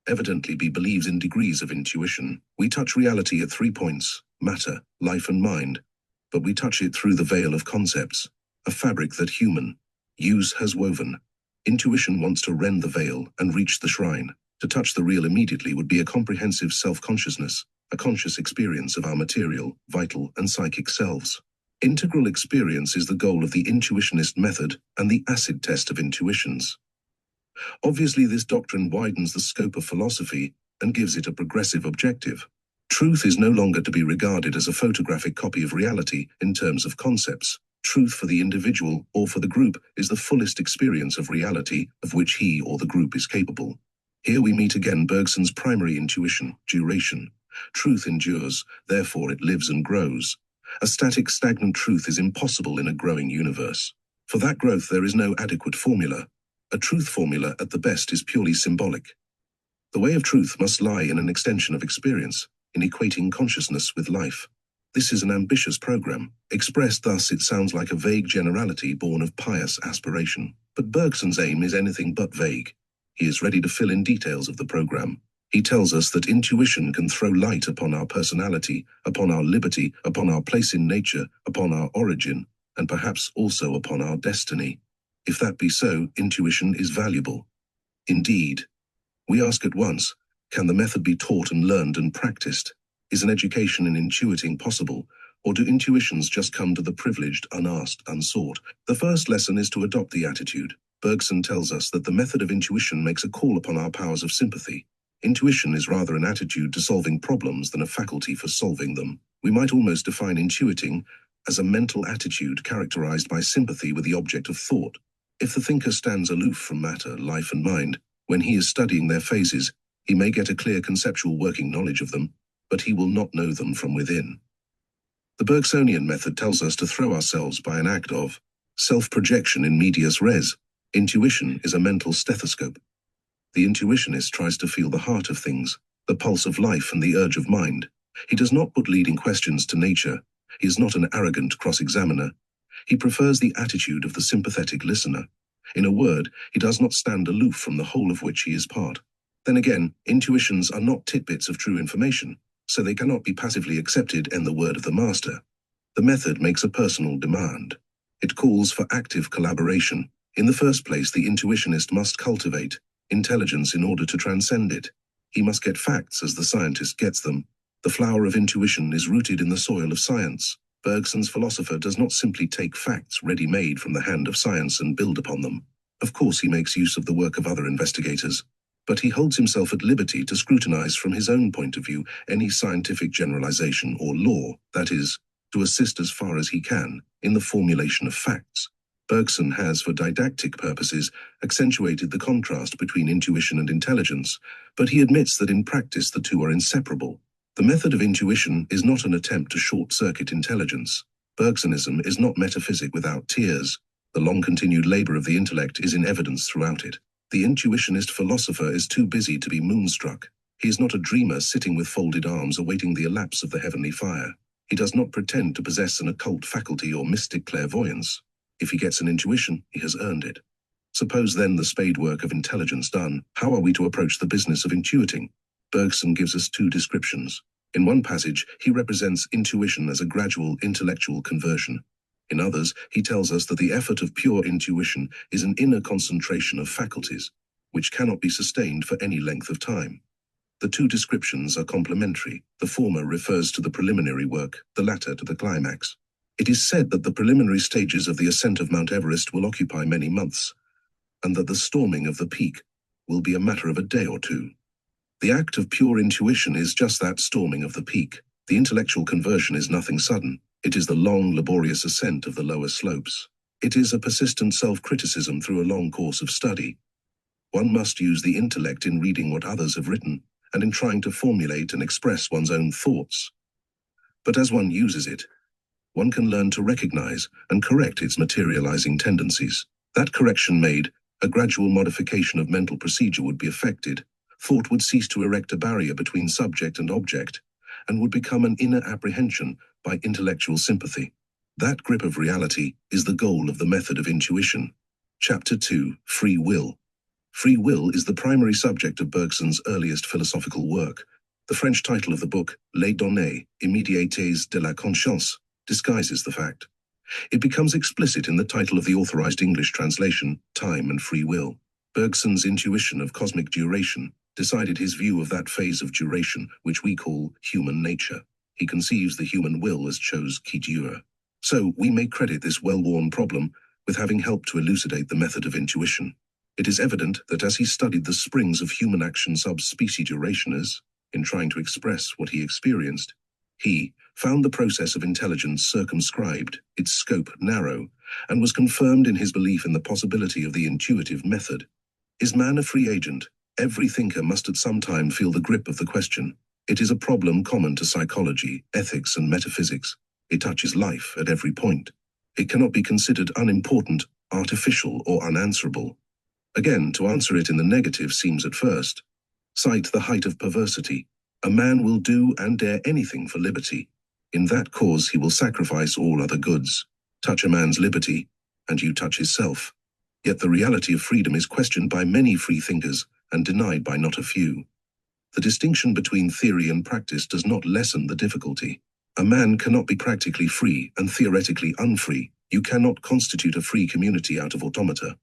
Evidently, he believes in degrees of intuition. We touch reality at 3 points, matter, life and mind, but we touch it through the veil of concepts, a fabric that human use has woven. Intuition wants to rend the veil and reach the shrine. To touch the real immediately would be a comprehensive self-consciousness, a conscious experience of our material, vital, and psychic selves. Integral experience is the goal of the intuitionist method and the acid test of intuitions. Obviously, this doctrine widens the scope of philosophy and gives it a progressive objective. Truth is no longer to be regarded as a photographic copy of reality in terms of concepts. Truth for the individual or for the group is the fullest experience of reality of which he or the group is capable. Here we meet again Bergson's primary intuition, duration. Truth endures, therefore it lives and grows. A static, stagnant truth is impossible in a growing universe. For that growth there is no adequate formula. A truth formula at the best is purely symbolic. The way of truth must lie in an extension of experience, in equating consciousness with life. This is an ambitious program. Expressed thus, it sounds like a vague generality born of pious aspiration. But Bergson's aim is anything but vague. He is ready to fill in details of the program. He tells us that intuition can throw light upon our personality, upon our liberty, upon our place in nature, upon our origin, and perhaps also upon our destiny. If that be so, intuition is valuable. Indeed. We ask at once, can the method be taught and learned and practiced? Is an education in intuiting possible, or do intuitions just come to the privileged, unasked, unsought? The first lesson is to adopt the attitude. Bergson tells us that the method of intuition makes a call upon our powers of sympathy. Intuition is rather an attitude to solving problems than a faculty for solving them. We might almost define intuiting as a mental attitude characterized by sympathy with the object of thought. If the thinker stands aloof from matter, life and mind, when he is studying their phases, he may get a clear conceptual working knowledge of them, but he will not know them from within. The Bergsonian method tells us to throw ourselves by an act of self-projection in medias res. Intuition is a mental stethoscope. The intuitionist tries to feel the heart of things, the pulse of life and the urge of mind. He does not put leading questions to nature. He is not an arrogant cross-examiner. He prefers the attitude of the sympathetic listener. In a word, he does not stand aloof from the whole of which he is part. Then again, intuitions are not tidbits of true information, so they cannot be passively accepted in the word of the master. The method makes a personal demand. It calls for active collaboration. In the first place, the intuitionist must cultivate intelligence in order to transcend it. He must get facts as the scientist gets them. The flower of intuition is rooted in the soil of science. Bergson's philosopher does not simply take facts ready-made from the hand of science and build upon them. Of course, he makes use of the work of other investigators, but he holds himself at liberty to scrutinize from his own point of view any scientific generalization or law, that is, to assist as far as he can in the formulation of facts. Bergson has, for didactic purposes, accentuated the contrast between intuition and intelligence, but he admits that in practice the two are inseparable. The method of intuition is not an attempt to short-circuit intelligence. Bergsonism is not metaphysic without tears. The long-continued labor of the intellect is in evidence throughout it. The intuitionist philosopher is too busy to be moonstruck. He is not a dreamer sitting with folded arms awaiting the elapse of the heavenly fire. He does not pretend to possess an occult faculty or mystic clairvoyance. If he gets an intuition, he has earned it. Suppose then the spade work of intelligence done, how are we to approach the business of intuiting? Bergson gives us two descriptions. In one passage, he represents intuition as a gradual intellectual conversion. In others, he tells us that the effort of pure intuition is an inner concentration of faculties, which cannot be sustained for any length of time. The two descriptions are complementary. The former refers to the preliminary work, the latter to the climax. It is said that the preliminary stages of the ascent of Mount Everest will occupy many months, and that the storming of the peak will be a matter of a day or two. The act of pure intuition is just that storming of the peak. The intellectual conversion is nothing sudden. It is the long, laborious ascent of the lower slopes. It is a persistent self-criticism through a long course of study. One must use the intellect in reading what others have written, and in trying to formulate and express one's own thoughts. But as one uses it, one can learn to recognize and correct its materializing tendencies. That correction made, a gradual modification of mental procedure would be effected. Thought would cease to erect a barrier between subject and object, and would become an inner apprehension by intellectual sympathy. That grip of reality is the goal of the method of intuition. Chapter 2, Free Will. Free will is the primary subject of Bergson's earliest philosophical work. The French title of the book, Les données immédiates de la conscience, disguises the fact. It becomes explicit in the title of the authorized English translation, Time and Free Will. Bergson's intuition of cosmic duration decided his view of that phase of duration which we call human nature. He conceives the human will as chose qui dure. So we may credit this well-worn problem with having helped to elucidate the method of intuition. It is evident that as he studied the springs of human action sub specie durationis, in trying to express what he experienced, he found the process of intelligence circumscribed, its scope narrow, and was confirmed in his belief in the possibility of the intuitive method. Is man a free agent? Every thinker must at some time feel the grip of the question. It is a problem common to psychology, ethics, and metaphysics. It touches life at every point. It cannot be considered unimportant, artificial, or unanswerable. Again, to answer it in the negative seems at first. Cite the height of perversity. A man will do and dare anything for liberty. In that cause he will sacrifice all other goods. Touch a man's liberty, and you touch his self. Yet the reality of freedom is questioned by many free thinkers and denied by not a few. The distinction between theory and practice does not lessen the difficulty. A man cannot be practically free and theoretically unfree. You cannot constitute a free community out of automata.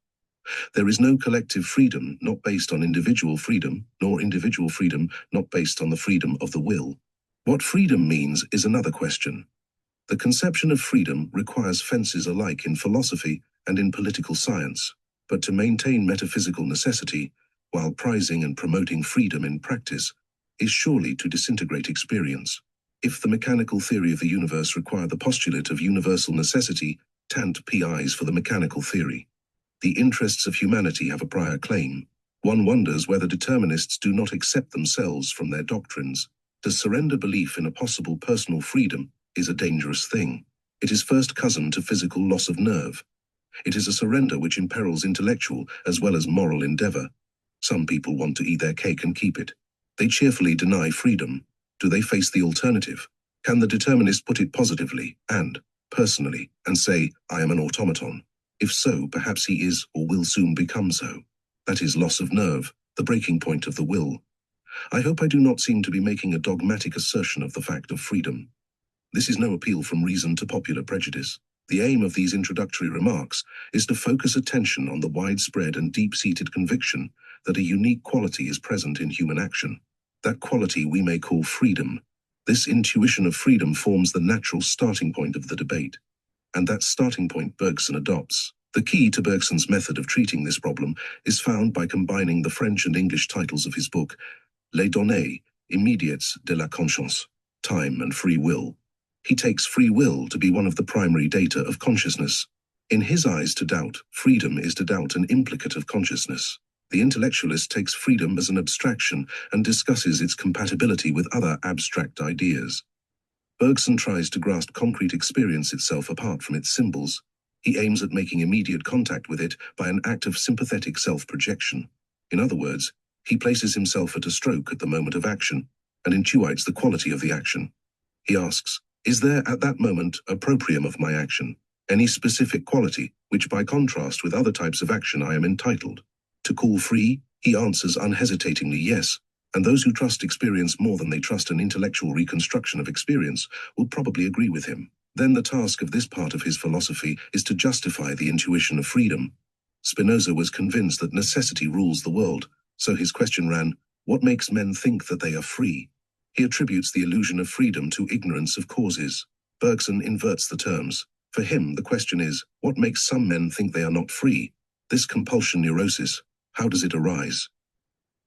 There is no collective freedom not based on individual freedom, nor individual freedom not based on the freedom of the will. What freedom means is another question. The conception of freedom requires fences alike in philosophy and in political science, but to maintain metaphysical necessity, while prizing and promoting freedom in practice, is surely to disintegrate experience. If the mechanical theory of the universe require the postulate of universal necessity, tant pis for the mechanical theory. The interests of humanity have a prior claim. One wonders whether determinists do not accept themselves from their doctrines. To surrender belief in a possible personal freedom is a dangerous thing. It is first cousin to physical loss of nerve. It is a surrender which imperils intellectual as well as moral endeavor. Some people want to eat their cake and keep it. They cheerfully deny freedom. Do they face the alternative? Can the determinist put it positively and personally and say, I am an automaton? If so, perhaps he is or will soon become so. That is loss of nerve, the breaking point of the will. I hope I do not seem to be making a dogmatic assertion of the fact of freedom. This is no appeal from reason to popular prejudice. The aim of these introductory remarks is to focus attention on the widespread and deep-seated conviction that a unique quality is present in human action. That quality we may call freedom. This intuition of freedom forms the natural starting point of the debate. And that starting point Bergson adopts. The key to Bergson's method of treating this problem is found by combining the French and English titles of his book, Les données immédiates de la conscience, Time and Free Will. He takes free will to be one of the primary data of consciousness. In his eyes, to doubt freedom is to doubt an implicate of consciousness. The intellectualist takes freedom as an abstraction and discusses its compatibility with other abstract ideas. Bergson tries to grasp concrete experience itself apart from its symbols. He aims at making immediate contact with it by an act of sympathetic self-projection. In other words, he places himself at a stroke at the moment of action and intuites the quality of the action. He asks, is there at that moment a proprium of my action, any specific quality, which by contrast with other types of action I am entitled to call free? He answers unhesitatingly yes, and those who trust experience more than they trust an intellectual reconstruction of experience will probably agree with him. Then the task of this part of his philosophy is to justify the intuition of freedom. Spinoza was convinced that necessity rules the world, so his question ran, what makes men think that they are free? He attributes the illusion of freedom to ignorance of causes. Bergson inverts the terms. For him, the question is, what makes some men think they are not free? This compulsion neurosis, how does it arise?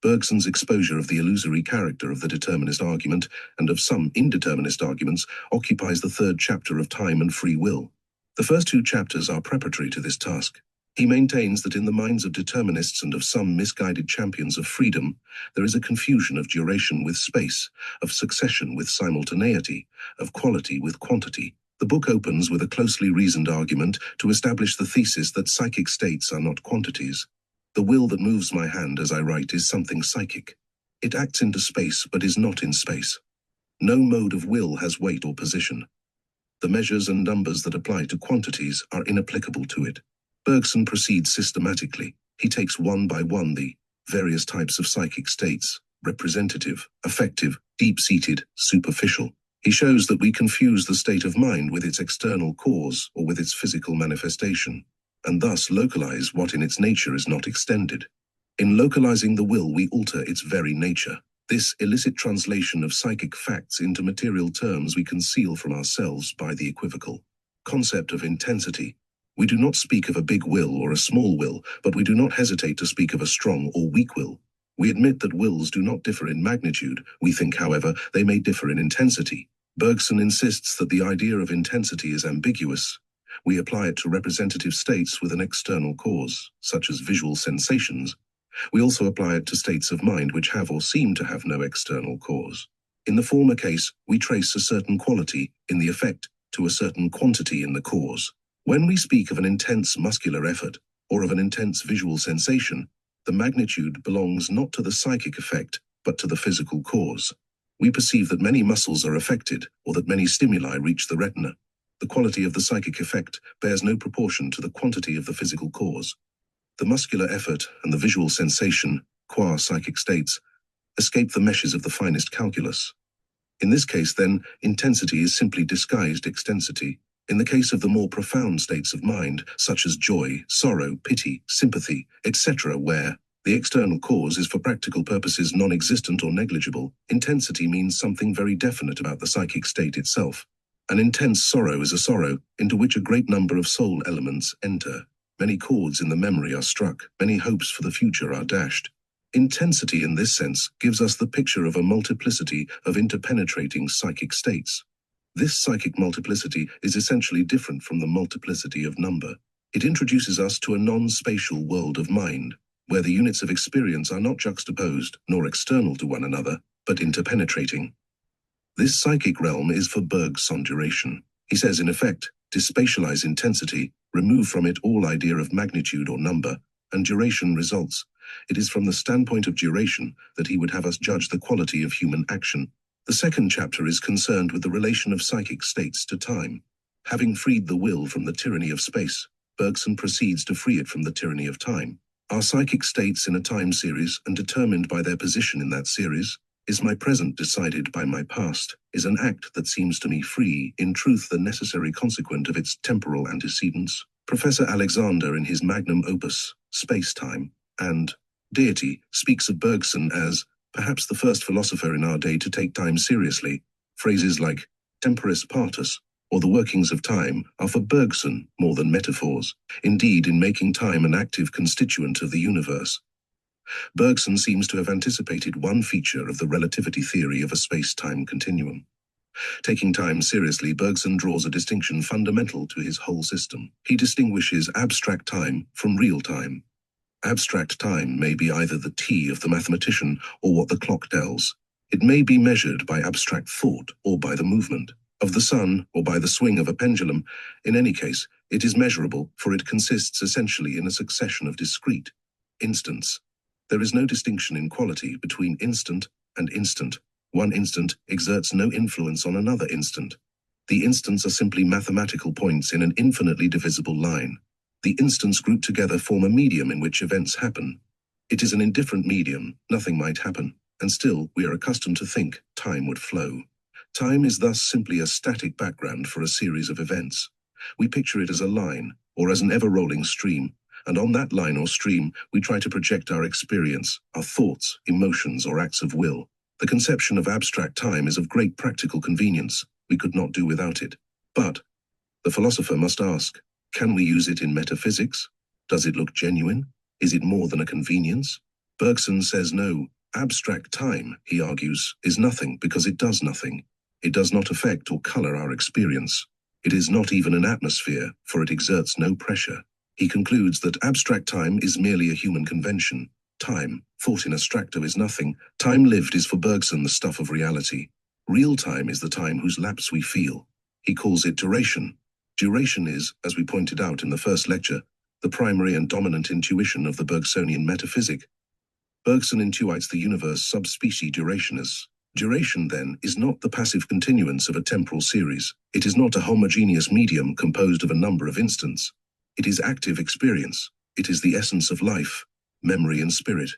Bergson's exposure of the illusory character of the determinist argument and of some indeterminist arguments occupies the third chapter of Time and Free Will. The first two chapters are preparatory to this task. He maintains that in the minds of determinists and of some misguided champions of freedom, there is a confusion of duration with space, of succession with simultaneity, of quality with quantity. The book opens with a closely reasoned argument to establish the thesis that psychic states are not quantities. The will that moves my hand as I write is something psychic. It acts into space but is not in space. No mode of will has weight or position. The measures and numbers that apply to quantities are inapplicable to it. Bergson proceeds systematically. He takes one by one the various types of psychic states, representative, affective, deep-seated, superficial. He shows that we confuse the state of mind with its external cause or with its physical manifestation, and thus localize what in its nature is not extended. In localizing the will, we alter its very nature. This illicit translation of psychic facts into material terms we conceal from ourselves by the equivocal concept of intensity. We do not speak of a big will or a small will, but we do not hesitate to speak of a strong or weak will. We admit that wills do not differ in magnitude. We think, however, they may differ in intensity. Bergson insists that the idea of intensity is ambiguous. We apply it to representative states with an external cause, such as visual sensations. We also apply it to states of mind which have or seem to have no external cause. In the former case, we trace a certain quality in the effect to a certain quantity in the cause. When we speak of an intense muscular effort or of an intense visual sensation, the magnitude belongs not to the psychic effect, but to the physical cause. We perceive that many muscles are affected or that many stimuli reach the retina. The quality of the psychic effect bears no proportion to the quantity of the physical cause. The muscular effort and the visual sensation, qua psychic states, escape the meshes of the finest calculus. In this case, then, intensity is simply disguised extensity. In the case of the more profound states of mind, such as joy, sorrow, pity, sympathy, etc., where the external cause is for practical purposes non-existent or negligible, intensity means something very definite about the psychic state itself. An intense sorrow is a sorrow into which a great number of soul elements enter. Many chords in the memory are struck, many hopes for the future are dashed. Intensity in this sense gives us the picture of a multiplicity of interpenetrating psychic states. This psychic multiplicity is essentially different from the multiplicity of number. It introduces us to a non-spatial world of mind, where the units of experience are not juxtaposed nor external to one another, but interpenetrating. This psychic realm is for Bergson duration. He says, in effect, despatialize intensity, remove from it all idea of magnitude or number, and duration results. It is from the standpoint of duration that he would have us judge the quality of human action. The second chapter is concerned with the relation of psychic states to time. Having freed the will from the tyranny of space, Bergson proceeds to free it from the tyranny of time. Are psychic states in a time series and determined by their position in that series? Is my present decided by my past? Is an act that seems to me free, in truth, the necessary consequent of its temporal antecedents? Professor Alexander, in his magnum opus, Space-Time and Deity, speaks of Bergson as perhaps the first philosopher in our day to take time seriously. Phrases like temporis partus or the workings of time are for Bergson more than metaphors. Indeed, in making time an active constituent of the universe, Bergson seems to have anticipated one feature of the relativity theory of a space-time continuum. Taking time seriously, Bergson draws a distinction fundamental to his whole system. He distinguishes abstract time from real time. Abstract time may be either the T of the mathematician or what the clock tells. It may be measured by abstract thought or by the movement of the sun or by the swing of a pendulum. In any case, it is measurable, for it consists essentially in a succession of discrete instants. There is no distinction in quality between instant and instant. One instant exerts no influence on another instant. The instants are simply mathematical points in an infinitely divisible line. The instants grouped together form a medium in which events happen. It is an indifferent medium, nothing might happen, and still we are accustomed to think time would flow. Time is thus simply a static background for a series of events. We picture it as a line, or as an ever-rolling stream, and on that line or stream we try to project our experience, our thoughts, emotions, or acts of will. The conception of abstract time is of great practical convenience. We could not do without it. But the philosopher must ask, can we use it in metaphysics? Does it look genuine? Is it more than a convenience? Bergson says no. Abstract time, he argues, is nothing because it does nothing. It does not affect or color our experience. It is not even an atmosphere, for it exerts no pressure. He concludes that abstract time is merely a human convention. Time, thought in abstracto, is nothing. Time lived is for Bergson the stuff of reality. Real time is the time whose lapse we feel. He calls it duration. Duration is, as we pointed out in the first lecture, the primary and dominant intuition of the Bergsonian metaphysic. Bergson intuits the universe sub specie durationis. Duration, then, is not the passive continuance of a temporal series. It is not a homogeneous medium composed of a number of instants. It is active experience. It is the essence of life, memory and spirit.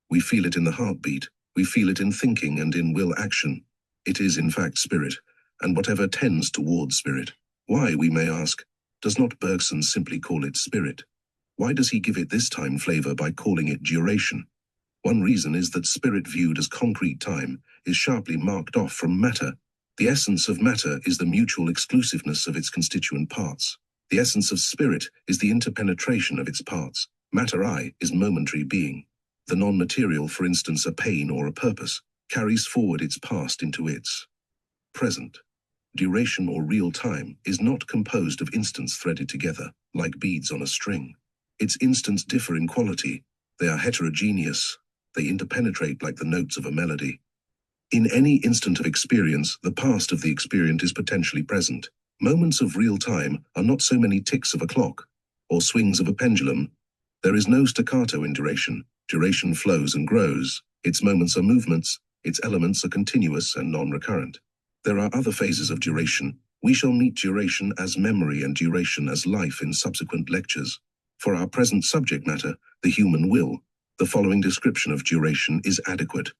We feel it in the heartbeat. We feel it in thinking and in will action. It is, in fact, spirit, and whatever tends towards spirit. Why, we may ask, does not Bergson simply call it spirit? Why does he give it this time flavor by calling it duration? One reason is that spirit viewed as concrete time is sharply marked off from matter. The essence of matter is the mutual exclusiveness of its constituent parts. The essence of spirit is the interpenetration of its parts. Matter I is momentary being. The non-material, for instance, a pain or a purpose, carries forward its past into its present. Duration or real time is not composed of instants threaded together, like beads on a string. Its instants differ in quality. They are heterogeneous. They interpenetrate like the notes of a melody. In any instant of experience, the past of the experient is potentially present. Moments of real time are not so many ticks of a clock or swings of a pendulum. There is no staccato in duration. Duration flows and grows. Its moments are movements. Its elements are continuous and non-recurrent. There are other phases of duration. We shall meet duration as memory and duration as life in subsequent lectures. For our present subject matter, the human will, the following description of duration is adequate.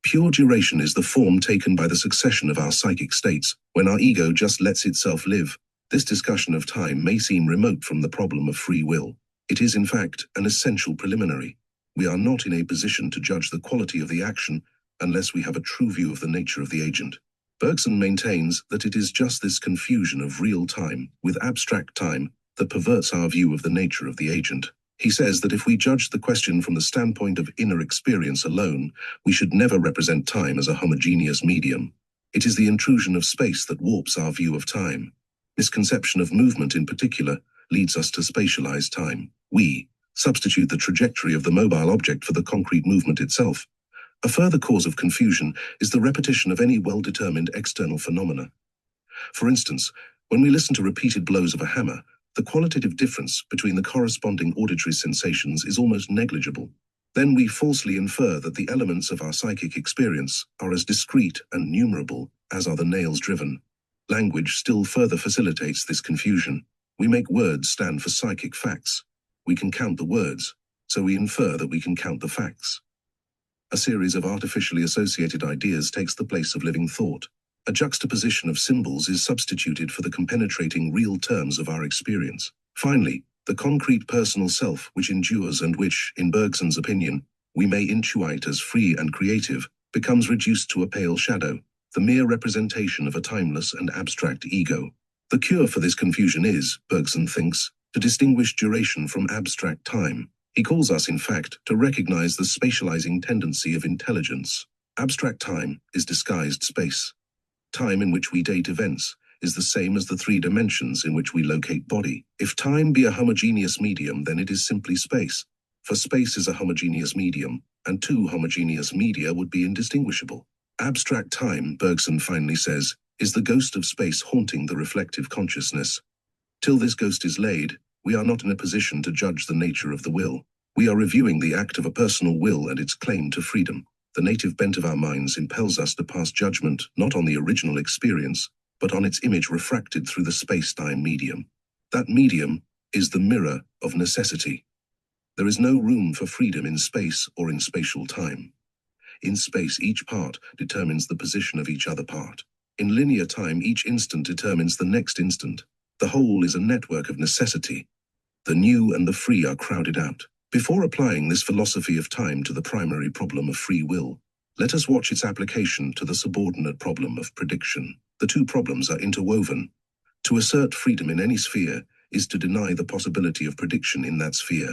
Pure duration is the form taken by the succession of our psychic states, when our ego just lets itself live. This discussion of time may seem remote from the problem of free will. It is, in fact, an essential preliminary. We are not in a position to judge the quality of the action unless we have a true view of the nature of the agent. Bergson maintains that it is just this confusion of real time with abstract time that perverts our view of the nature of the agent. He says that if we judge the question from the standpoint of inner experience alone, we should never represent time as a homogeneous medium. It is the intrusion of space that warps our view of time. Misconception of movement in particular leads us to spatialize time. We substitute the trajectory of the mobile object for the concrete movement itself. A further cause of confusion is the repetition of any well-determined external phenomena. For instance, when we listen to repeated blows of a hammer, the qualitative difference between the corresponding auditory sensations is almost negligible. Then we falsely infer that the elements of our psychic experience are as discrete and numerable as are the nails driven. Language still further facilitates this confusion. We make words stand for psychic facts. We can count the words, so we infer that we can count the facts. A series of artificially associated ideas takes the place of living thought. A juxtaposition of symbols is substituted for the compenetrating real terms of our experience. Finally, the concrete personal self which endures and which, in Bergson's opinion, we may intuit as free and creative, becomes reduced to a pale shadow, the mere representation of a timeless and abstract ego. The cure for this confusion is, Bergson thinks, to distinguish duration from abstract time. He calls us, in fact, to recognize the spatializing tendency of intelligence. Abstract time is disguised space. Time in which we date events is the same as the three dimensions in which we locate body. If time be a homogeneous medium, then it is simply space. For space is a homogeneous medium, and two homogeneous media would be indistinguishable. Abstract time, Bergson finally says, is the ghost of space haunting the reflective consciousness. Till this ghost is laid, we are not in a position to judge the nature of the will. We are reviewing the act of a personal will and its claim to freedom. The native bent of our minds impels us to pass judgment not on the original experience, but on its image refracted through the space-time medium. That medium is the mirror of necessity. There is no room for freedom in space or in spatial time. In space, each part determines the position of each other part. In linear time, each instant determines the next instant. The whole is a network of necessity. The new and the free are crowded out. Before applying this philosophy of time to the primary problem of free will, let us watch its application to the subordinate problem of prediction. The two problems are interwoven. To assert freedom in any sphere is to deny the possibility of prediction in that sphere.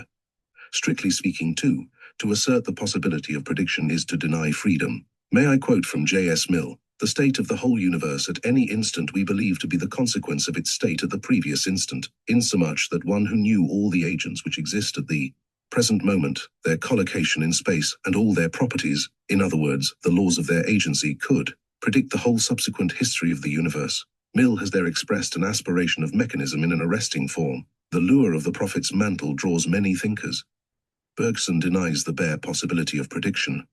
Strictly speaking, too, to assert the possibility of prediction is to deny freedom. May I quote from J.S. Mill? The state of the whole universe at any instant we believe to be the consequence of its state at the previous instant, insomuch that one who knew all the agents which exist at the present moment, their collocation in space, and all their properties, in other words, the laws of their agency, could predict the whole subsequent history of the universe. Mill has there expressed an aspiration of mechanism in an arresting form. The lure of the prophet's mantle draws many thinkers. Bergson denies the bare possibility of prediction.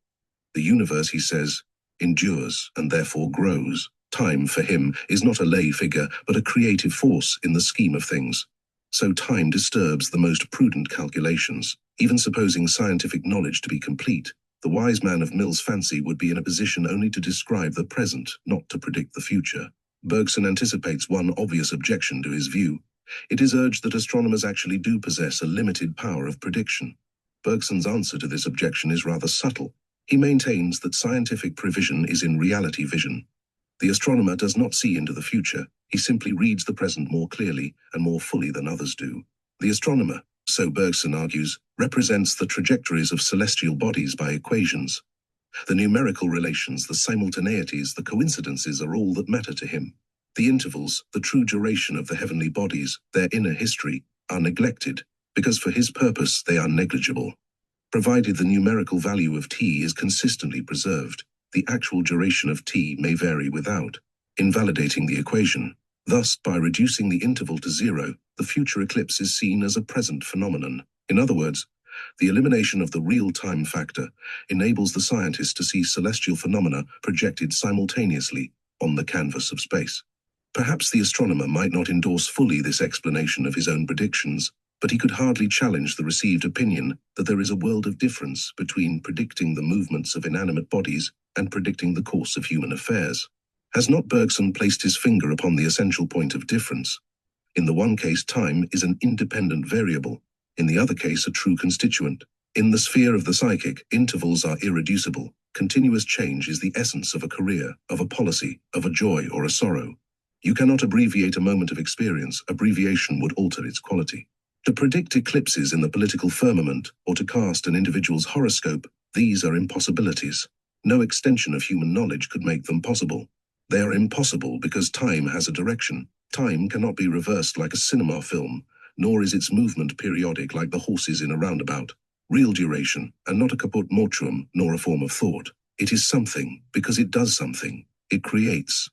The universe, he says, endures and therefore grows. Time, for him, is not a lay figure, but a creative force in the scheme of things. So time disturbs the most prudent calculations. Even supposing scientific knowledge to be complete, the wise man of Mill's fancy would be in a position only to describe the present, not to predict the future. Bergson anticipates one obvious objection to his view. It is urged that astronomers actually do possess a limited power of prediction. Bergson's answer to this objection is rather subtle. He maintains that scientific prevision is in reality vision. The astronomer does not see into the future, he simply reads the present more clearly and more fully than others do. The astronomer, so Bergson argues, represents the trajectories of celestial bodies by equations. The numerical relations, the simultaneities, the coincidences are all that matter to him. The intervals, the true duration of the heavenly bodies, their inner history, are neglected, because for his purpose they are negligible. Provided the numerical value of t is consistently preserved, the actual duration of t may vary without invalidating the equation. Thus, by reducing the interval to zero, the future eclipse is seen as a present phenomenon. In other words, the elimination of the real-time factor enables the scientist to see celestial phenomena projected simultaneously on the canvas of space. Perhaps the astronomer might not endorse fully this explanation of his own predictions, but he could hardly challenge the received opinion that there is a world of difference between predicting the movements of inanimate bodies and predicting the course of human affairs. Has not Bergson placed his finger upon the essential point of difference? In the one case, time is an independent variable. In the other case, a true constituent. In the sphere of the psychic, intervals are irreducible. Continuous change is the essence of a career, of a policy, of a joy or a sorrow. You cannot abbreviate a moment of experience. Abbreviation would alter its quality. To predict eclipses in the political firmament, or to cast an individual's horoscope, these are impossibilities. No extension of human knowledge could make them possible. They are impossible because time has a direction. Time cannot be reversed like a cinema film, nor is its movement periodic like the horses in a roundabout. Real duration, and not a caput mortuum, nor a form of thought. It is something, because it does something. It creates.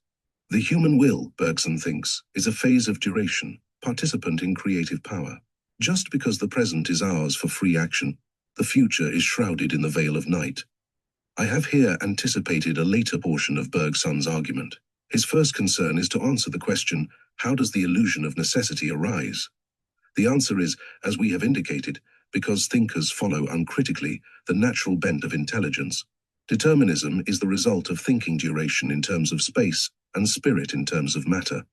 The human will, Bergson thinks, is a phase of duration, participant in creative power. Just because the present is ours for free action, the future is shrouded in the veil of night. I have here anticipated a later portion of Bergson's argument. His first concern is to answer the question, how does the illusion of necessity arise? The answer is, as we have indicated, because thinkers follow uncritically the natural bent of intelligence. Determinism is the result of thinking duration in terms of space and spirit in terms of matter.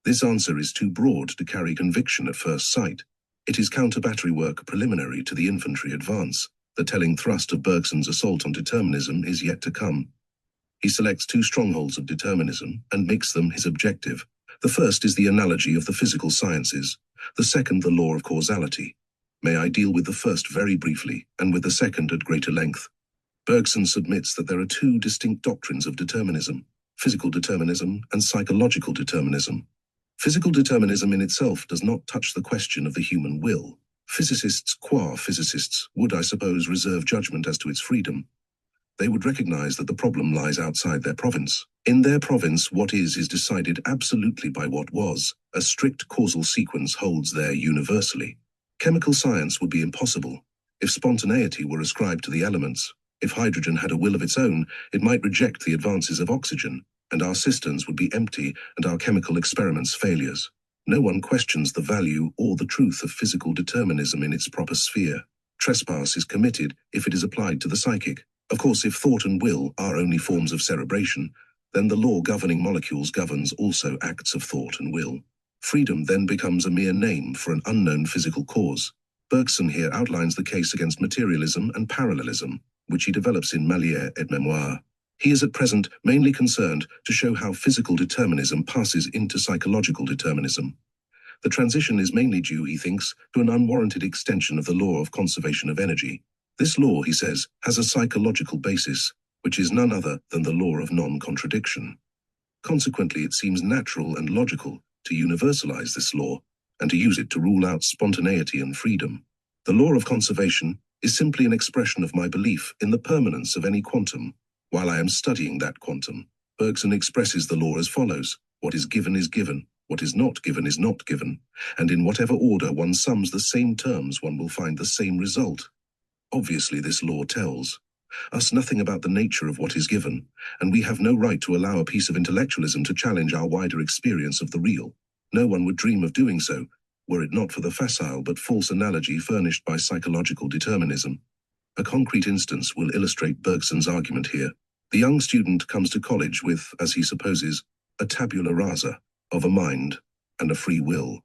This answer is too broad to carry conviction at first sight. It is counter-battery work preliminary to the infantry advance. The telling thrust of Bergson's assault on determinism is yet to come. He selects two strongholds of determinism and makes them his objective. The first is the analogy of the physical sciences, the second the law of causality. May I deal with the first very briefly, and with the second at greater length. Bergson submits that there are two distinct doctrines of determinism, physical determinism and psychological determinism. Physical determinism in itself does not touch the question of the human will. Physicists, qua physicists, would, I suppose, reserve judgment as to its freedom. They would recognize that the problem lies outside their province. In their province, what is decided absolutely by what was. A strict causal sequence holds there universally. Chemical science would be impossible. If spontaneity were ascribed to the elements, if hydrogen had a will of its own, it might reject the advances of oxygen, and our cisterns would be empty and our chemical experiments failures. No one questions the value or the truth of physical determinism in its proper sphere. Trespass is committed if it is applied to the psychic. Of course, if thought and will are only forms of cerebration, then the law governing molecules governs also acts of thought and will. Freedom then becomes a mere name for an unknown physical cause. Bergson here outlines the case against materialism and parallelism, which he develops in Malière et Mémoire. He is at present mainly concerned to show how physical determinism passes into psychological determinism. The transition is mainly due, he thinks, to an unwarranted extension of the law of conservation of energy. This law, he says, has a psychological basis, which is none other than the law of non-contradiction. Consequently, it seems natural and logical to universalize this law and to use it to rule out spontaneity and freedom. The law of conservation is simply an expression of my belief in the permanence of any quantum. While I am studying that quantum, Bergson expresses the law as follows: what is given, what is not given, and in whatever order one sums the same terms, one will find the same result. Obviously, this law tells us nothing about the nature of what is given, and we have no right to allow a piece of intellectualism to challenge our wider experience of the real. No one would dream of doing so, were it not for the facile but false analogy furnished by psychological determinism. A concrete instance will illustrate Bergson's argument here. The young student comes to college with, as he supposes, a tabula rasa of a mind and a free will.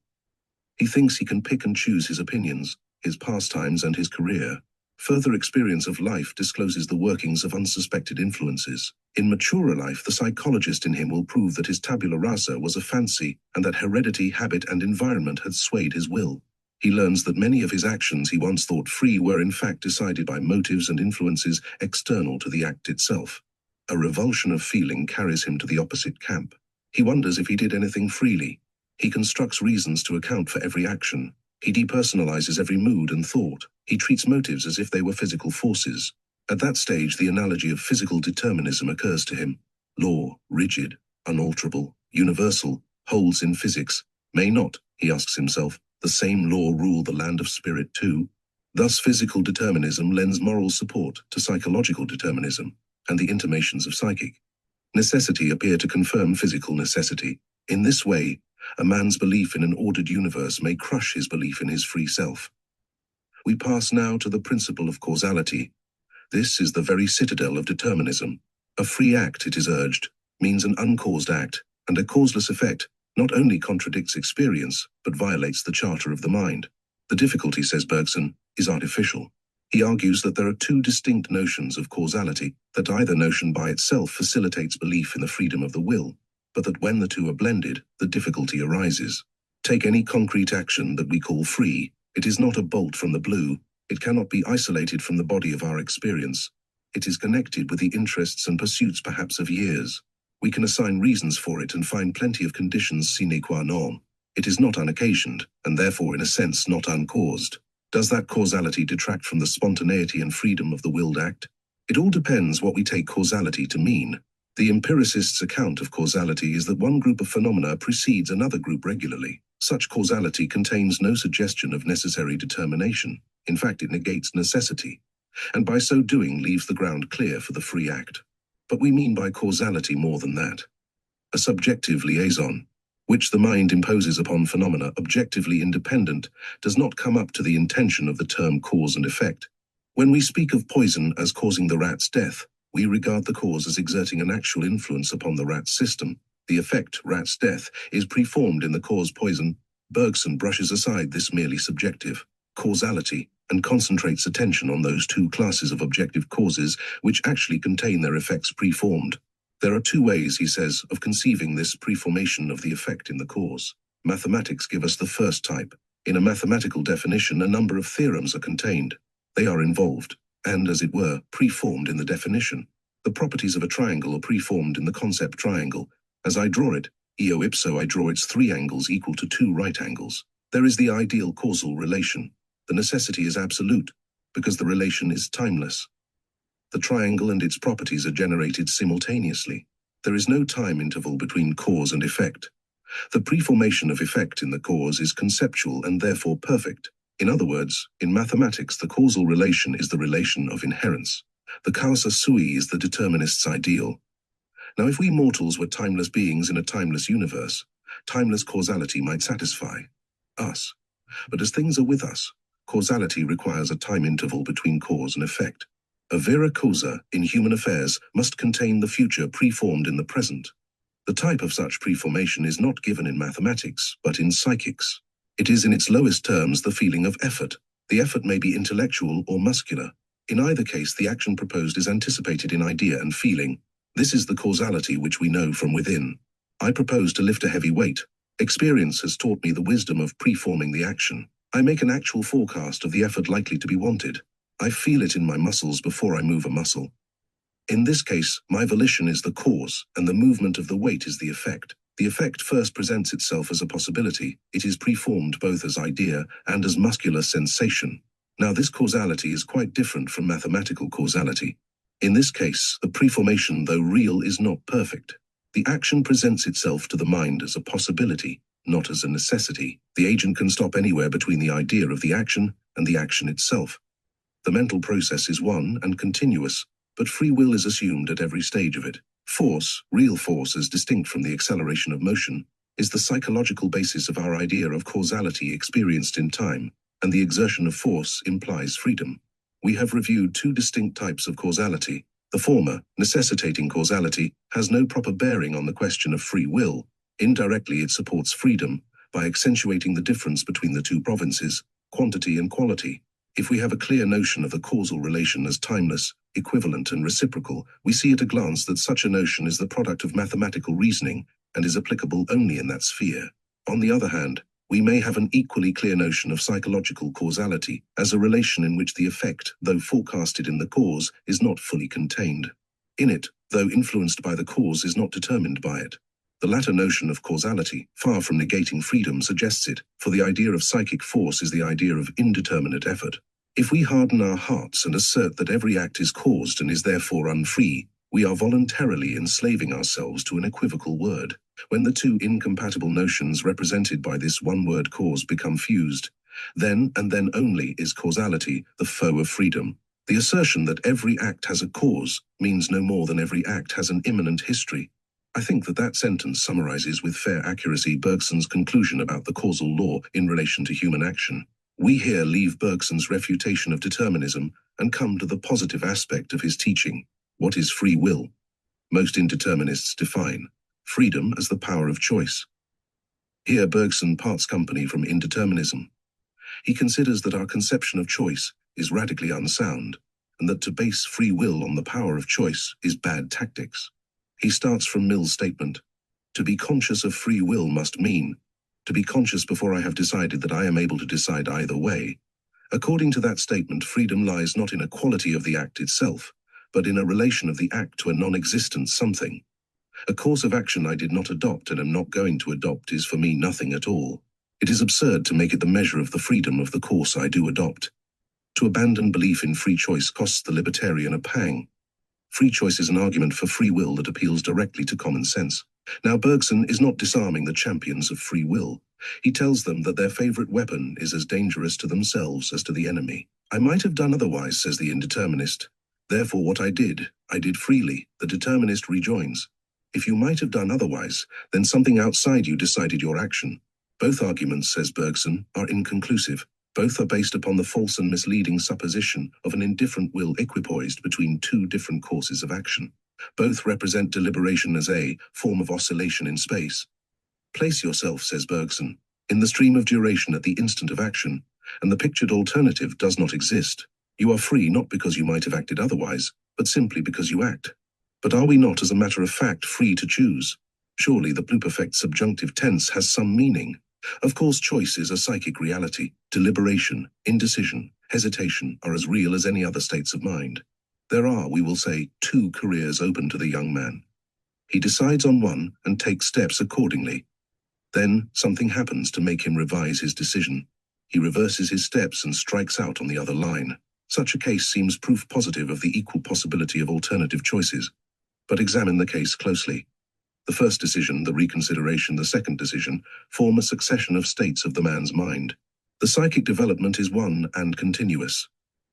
He thinks he can pick and choose his opinions, his pastimes, and his career. Further experience of life discloses the workings of unsuspected influences. In maturer life, the psychologist in him will prove that his tabula rasa was a fancy and that heredity, habit, and environment had swayed his will. He learns that many of his actions he once thought free were in fact decided by motives and influences external to the act itself. A revulsion of feeling carries him to the opposite camp. He wonders if he did anything freely. He constructs reasons to account for every action. He depersonalizes every mood and thought. He treats motives as if they were physical forces. At that stage, the analogy of physical determinism occurs to him. Law, rigid, unalterable, universal, holds in physics. May not, he asks himself, the same law rule the land of spirit too? Thus, physical determinism lends moral support to psychological determinism and the intimations of psychic necessity appear to confirm physical necessity. In this way, a man's belief in an ordered universe may crush his belief in his free self. We pass now to the principle of causality. This is the very citadel of determinism. A free act, it is urged, means an uncaused act, and a causeless effect not only contradicts experience, but violates the charter of the mind. The difficulty, says Bergson, is artificial. He argues that there are two distinct notions of causality, that either notion by itself facilitates belief in the freedom of the will, but that when the two are blended, the difficulty arises. Take any concrete action that we call free. It is not a bolt from the blue. It cannot be isolated from the body of our experience. It is connected with the interests and pursuits perhaps of years. We can assign reasons for it and find plenty of conditions sine qua non. It is not unoccasioned, and therefore in a sense not uncaused. Does that causality detract from the spontaneity and freedom of the willed act? It all depends what we take causality to mean. The empiricist's account of causality is that one group of phenomena precedes another group regularly. Such causality contains no suggestion of necessary determination. In fact, it negates necessity, and by so doing leaves the ground clear for the free act. But we mean by causality more than that. A subjective liaison, which the mind imposes upon phenomena objectively independent, does not come up to the intention of the term cause and effect. When we speak of poison as causing the rat's death, we regard the cause as exerting an actual influence upon the rat's system. The effect, rat's death, is preformed in the cause poison. Bergson brushes aside this merely subjective causality and concentrates attention on those two classes of objective causes which actually contain their effects preformed. There are two ways, he says, of conceiving this preformation of the effect in the cause. Mathematics give us the first type. In a mathematical definition, a number of theorems are contained. They are involved, and, as it were, preformed in the definition. The properties of a triangle are preformed in the concept triangle. As I draw it, eo ipso I draw its three angles equal to two right angles. There is the ideal causal relation. The necessity is absolute, because the relation is timeless. The triangle and its properties are generated simultaneously. There is no time interval between cause and effect. The preformation of effect in the cause is conceptual and therefore perfect. In other words, in mathematics, the causal relation is the relation of inherence. The causa sui is the determinist's ideal. Now, if we mortals were timeless beings in a timeless universe, timeless causality might satisfy us. But as things are with us, causality requires a time interval between cause and effect. A vera causa in human affairs must contain the future preformed in the present. The type of such preformation is not given in mathematics, but in psychics. It is in its lowest terms the feeling of effort. The effort may be intellectual or muscular. In either case, the action proposed is anticipated in idea and feeling. This is the causality which we know from within. I propose to lift a heavy weight. Experience has taught me the wisdom of preforming the action. I make an actual forecast of the effort likely to be wanted. I feel it in my muscles before I move a muscle. In this case, my volition is the cause, and the movement of the weight is the effect. The effect first presents itself as a possibility. It is preformed both as idea and as muscular sensation. Now, this causality is quite different from mathematical causality. In this case, the preformation, though real, is not perfect. The action presents itself to the mind as a possibility, not as a necessity. The agent can stop anywhere between the idea of the action and the action itself. The mental process is one and continuous, but free will is assumed at every stage of it. Force, real force as distinct from the acceleration of motion, is the psychological basis of our idea of causality experienced in time, and the exertion of force implies freedom. We have reviewed two distinct types of causality. The former, necessitating causality, has no proper bearing on the question of free will. Indirectly, it supports freedom by accentuating the difference between the two provinces, quantity and quality. If we have a clear notion of the causal relation as timeless, equivalent, and reciprocal, we see at a glance that such a notion is the product of mathematical reasoning and is applicable only in that sphere. On the other hand, we may have an equally clear notion of psychological causality as a relation in which the effect, though forecasted in the cause, is not fully contained. In it, though influenced by the cause, is not determined by it. The latter notion of causality, far from negating freedom, suggests it, for the idea of psychic force is the idea of indeterminate effort. If we harden our hearts and assert that every act is caused and is therefore unfree, we are voluntarily enslaving ourselves to an equivocal word. When the two incompatible notions represented by this one-word cause become fused, then and then only is causality the foe of freedom. The assertion that every act has a cause means no more than every act has an imminent history. I think that sentence summarizes with fair accuracy Bergson's conclusion about the causal law in relation to human action. We here leave Bergson's refutation of determinism and come to the positive aspect of his teaching. What is free will? Most indeterminists define freedom as the power of choice. Here Bergson parts company from indeterminism. He considers that our conception of choice is radically unsound, and that to base free will on the power of choice is bad tactics. He starts from Mill's statement, "To be conscious of free will must mean, to be conscious before I have decided that I am able to decide either way." According to that statement, freedom lies not in a quality of the act itself, but in a relation of the act to a non-existent something. A course of action I did not adopt and am not going to adopt is for me nothing at all. It is absurd to make it the measure of the freedom of the course I do adopt. To abandon belief in free choice costs the libertarian a pang. Free choice is an argument for free will that appeals directly to common sense. Now, Bergson is not disarming the champions of free will. He tells them that their favorite weapon is as dangerous to themselves as to the enemy. "I might have done otherwise," says the indeterminist. "Therefore what I did freely," the determinist rejoins. "If you might have done otherwise, then something outside you decided your action." Both arguments, says Bergson, are inconclusive. Both are based upon the false and misleading supposition of an indifferent will equipoised between two different courses of action. Both represent deliberation as a form of oscillation in space. Place yourself, says Bergson, in the stream of duration at the instant of action, and the pictured alternative does not exist. You are free not because you might have acted otherwise, but simply because you act. But are we not, as a matter of fact, free to choose? Surely the pluperfect subjunctive tense has some meaning. Of course, choice is a psychic reality. Deliberation, indecision, hesitation are as real as any other states of mind. There are, we will say, two careers open to the young man. He decides on one and takes steps accordingly. Then something happens to make him revise his decision. He reverses his steps and strikes out on the other line. Such a case seems proof positive of the equal possibility of alternative choices. But examine the case closely. The first decision, the reconsideration, the second decision, form a succession of states of the man's mind. The psychic development is one and continuous.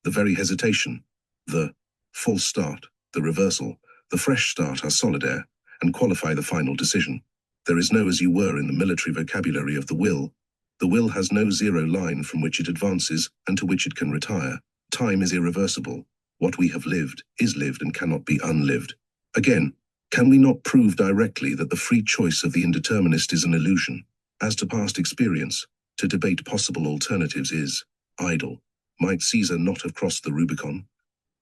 The very hesitation, the false start, the reversal, the fresh start are solidaire and qualify the final decision. There is no as you were in the military vocabulary of the will. The will has no zero line from which it advances and to which it can retire. Time is irreversible. What we have lived is lived and cannot be unlived. Again, can we not prove directly that the free choice of the indeterminist is an illusion? As to past experience, to debate possible alternatives is idle. Might Caesar not have crossed the Rubicon?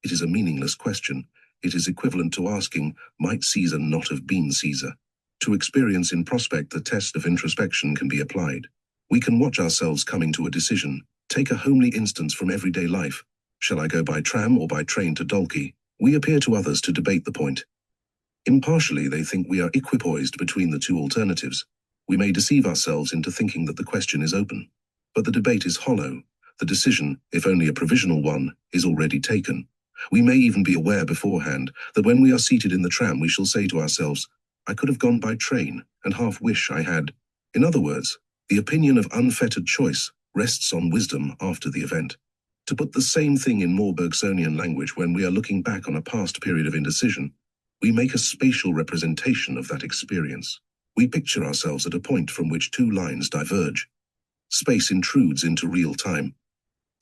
It is a meaningless question. It is equivalent to asking, might Caesar not have been Caesar? To experience in prospect, the test of introspection can be applied. We can watch ourselves coming to a decision. Take a homely instance from everyday life. Shall I go by tram or by train to Dalkey? We appear to others to debate the point. Impartially, they think we are equipoised between the two alternatives. We may deceive ourselves into thinking that the question is open. But the debate is hollow. The decision, if only a provisional one, is already taken. We may even be aware beforehand that when we are seated in the tram we shall say to ourselves, I could have gone by train, and half wish I had. In other words, the opinion of unfettered choice rests on wisdom after the event. To put the same thing in more Bergsonian language, when we are looking back on a past period of indecision, we make a spatial representation of that experience. We picture ourselves at a point from which two lines diverge. Space intrudes into real time.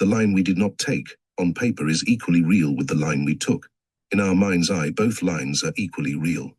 The line we did not take, on paper, is equally real with the line we took. In our mind's eye, both lines are equally real.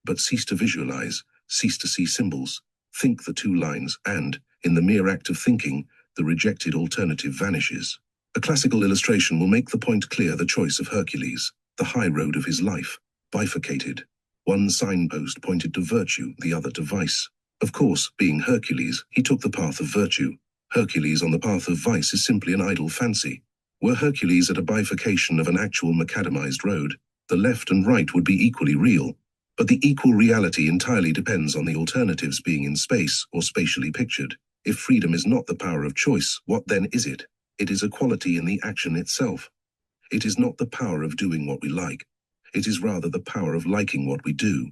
But cease to visualize, cease to see symbols, think the two lines, and, in the mere act of thinking, the rejected alternative vanishes. A classical illustration will make the point clear: the choice of Hercules, the high road of his life, bifurcated. One signpost pointed to virtue, the other to vice. Of course, being Hercules, he took the path of virtue. Hercules on the path of vice is simply an idle fancy. Were Hercules at a bifurcation of an actual macadamized road, the left and right would be equally real. But the equal reality entirely depends on the alternatives being in space or spatially pictured. If freedom is not the power of choice, what then is it? It is a quality in the action itself. It is not the power of doing what we like. It is rather the power of liking what we do.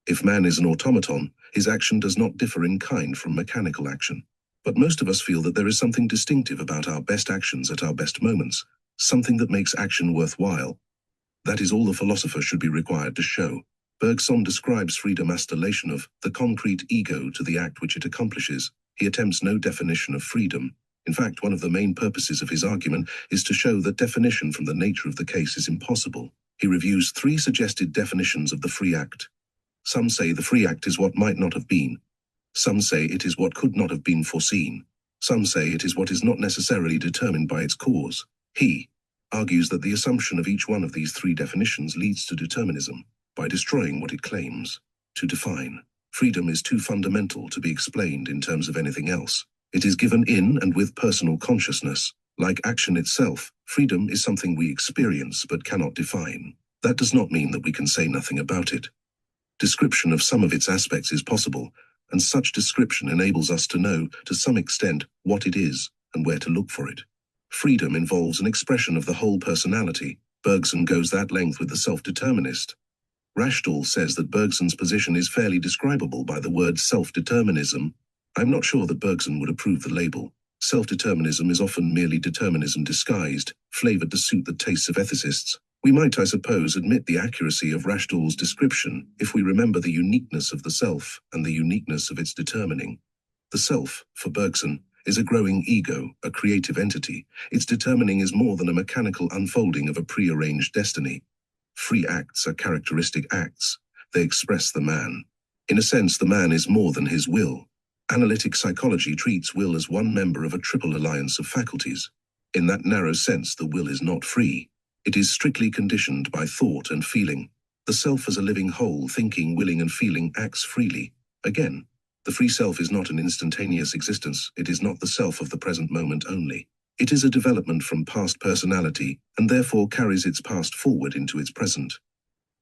If man is an automaton, his action does not differ in kind from mechanical action. But most of us feel that there is something distinctive about our best actions at our best moments, something that makes action worthwhile. That is all the philosopher should be required to show. Bergson describes freedom as relation of the concrete ego to the act which it accomplishes. He attempts no definition of freedom. In fact, one of the main purposes of his argument is to show that definition from the nature of the case is impossible. He reviews 3 suggested definitions of the free act. Some say the free act is what might not have been. Some say it is what could not have been foreseen. Some say it is what is not necessarily determined by its cause. He argues that the assumption of each one of these 3 definitions leads to determinism, by destroying what it claims to define. Freedom is too fundamental to be explained in terms of anything else. It is given in and with personal consciousness. Like action itself, freedom is something we experience but cannot define. That does not mean that we can say nothing about it. Description of some of its aspects is possible, and such description enables us to know, to some extent, what it is and where to look for it. Freedom involves an expression of the whole personality. Bergson goes that length with the self-determinist. Rashdall says that Bergson's position is fairly describable by the word self-determinism. I'm not sure that Bergson would approve the label. Self-determinism is often merely determinism disguised, flavored to suit the tastes of ethicists. We might, I suppose, admit the accuracy of Rashdall's description if we remember the uniqueness of the self and the uniqueness of its determining. The self, for Bergson, is a growing ego, a creative entity. Its determining is more than a mechanical unfolding of a prearranged destiny. Free acts are characteristic acts. They express the man. In a sense, the man is more than his will. Analytic psychology treats will as one member of a triple alliance of faculties. In that narrow sense, the will is not free. It is strictly conditioned by thought and feeling. The self as a living whole, thinking, willing, and feeling, acts freely. Again, the free self is not an instantaneous existence. It is not the self of the present moment only. It is a development from past personality, and therefore carries its past forward into its present.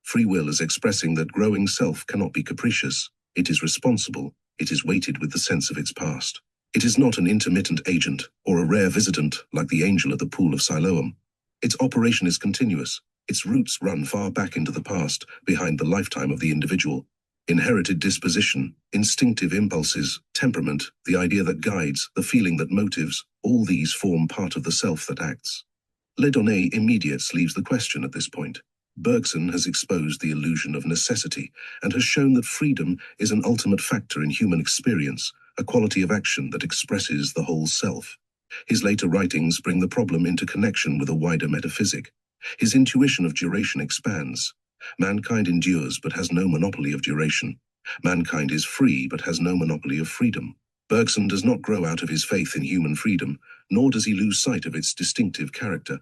Free will is expressing that growing self cannot be capricious. It is responsible. It is weighted with the sense of its past. It is not an intermittent agent, or a rare visitant like the angel at the pool of Siloam. Its operation is continuous. Its roots run far back into the past, behind the lifetime of the individual. Inherited disposition, instinctive impulses, temperament, the idea that guides, the feeling that motives, all these form part of the self that acts. Les données immédiates leaves the question at this point. Bergson has exposed the illusion of necessity and has shown that freedom is an ultimate factor in human experience, a quality of action that expresses the whole self. His later writings bring the problem into connection with a wider metaphysic. His intuition of duration expands. Mankind endures but has no monopoly of duration. Mankind is free but has no monopoly of freedom. Bergson does not grow out of his faith in human freedom, nor does he lose sight of its distinctive character.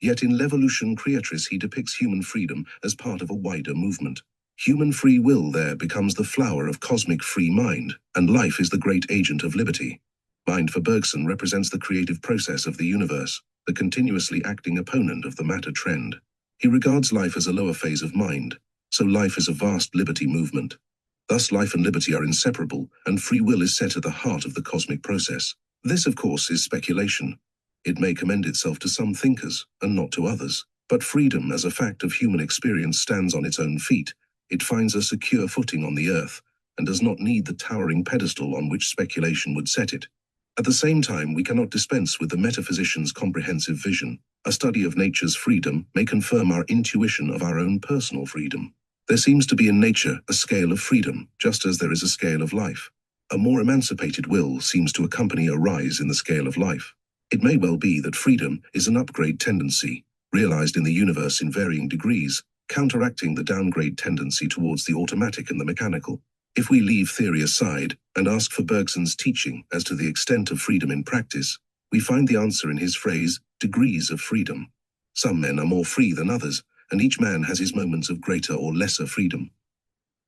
Yet in L'Evolution Creatrice he depicts human freedom as part of a wider movement. Human free will there becomes the flower of cosmic free mind, and life is the great agent of liberty. Mind for Bergson represents the creative process of the universe, the continuously acting opponent of the matter trend. He regards life as a lower phase of mind, so life is a vast liberty movement. Thus life and liberty are inseparable, and free will is set at the heart of the cosmic process. This, of course, is speculation. It may commend itself to some thinkers, and not to others, but freedom as a fact of human experience stands on its own feet. It finds a secure footing on the earth, and does not need the towering pedestal on which speculation would set it. At the same time, we cannot dispense with the metaphysician's comprehensive vision. A study of nature's freedom may confirm our intuition of our own personal freedom. There seems to be in nature a scale of freedom, just as there is a scale of life. A more emancipated will seems to accompany a rise in the scale of life. It may well be that freedom is an upgrade tendency, realized in the universe in varying degrees, counteracting the downgrade tendency towards the automatic and the mechanical. If we leave theory aside and ask for Bergson's teaching as to the extent of freedom in practice, we find the answer in his phrase, degrees of freedom. Some men are more free than others, and each man has his moments of greater or lesser freedom.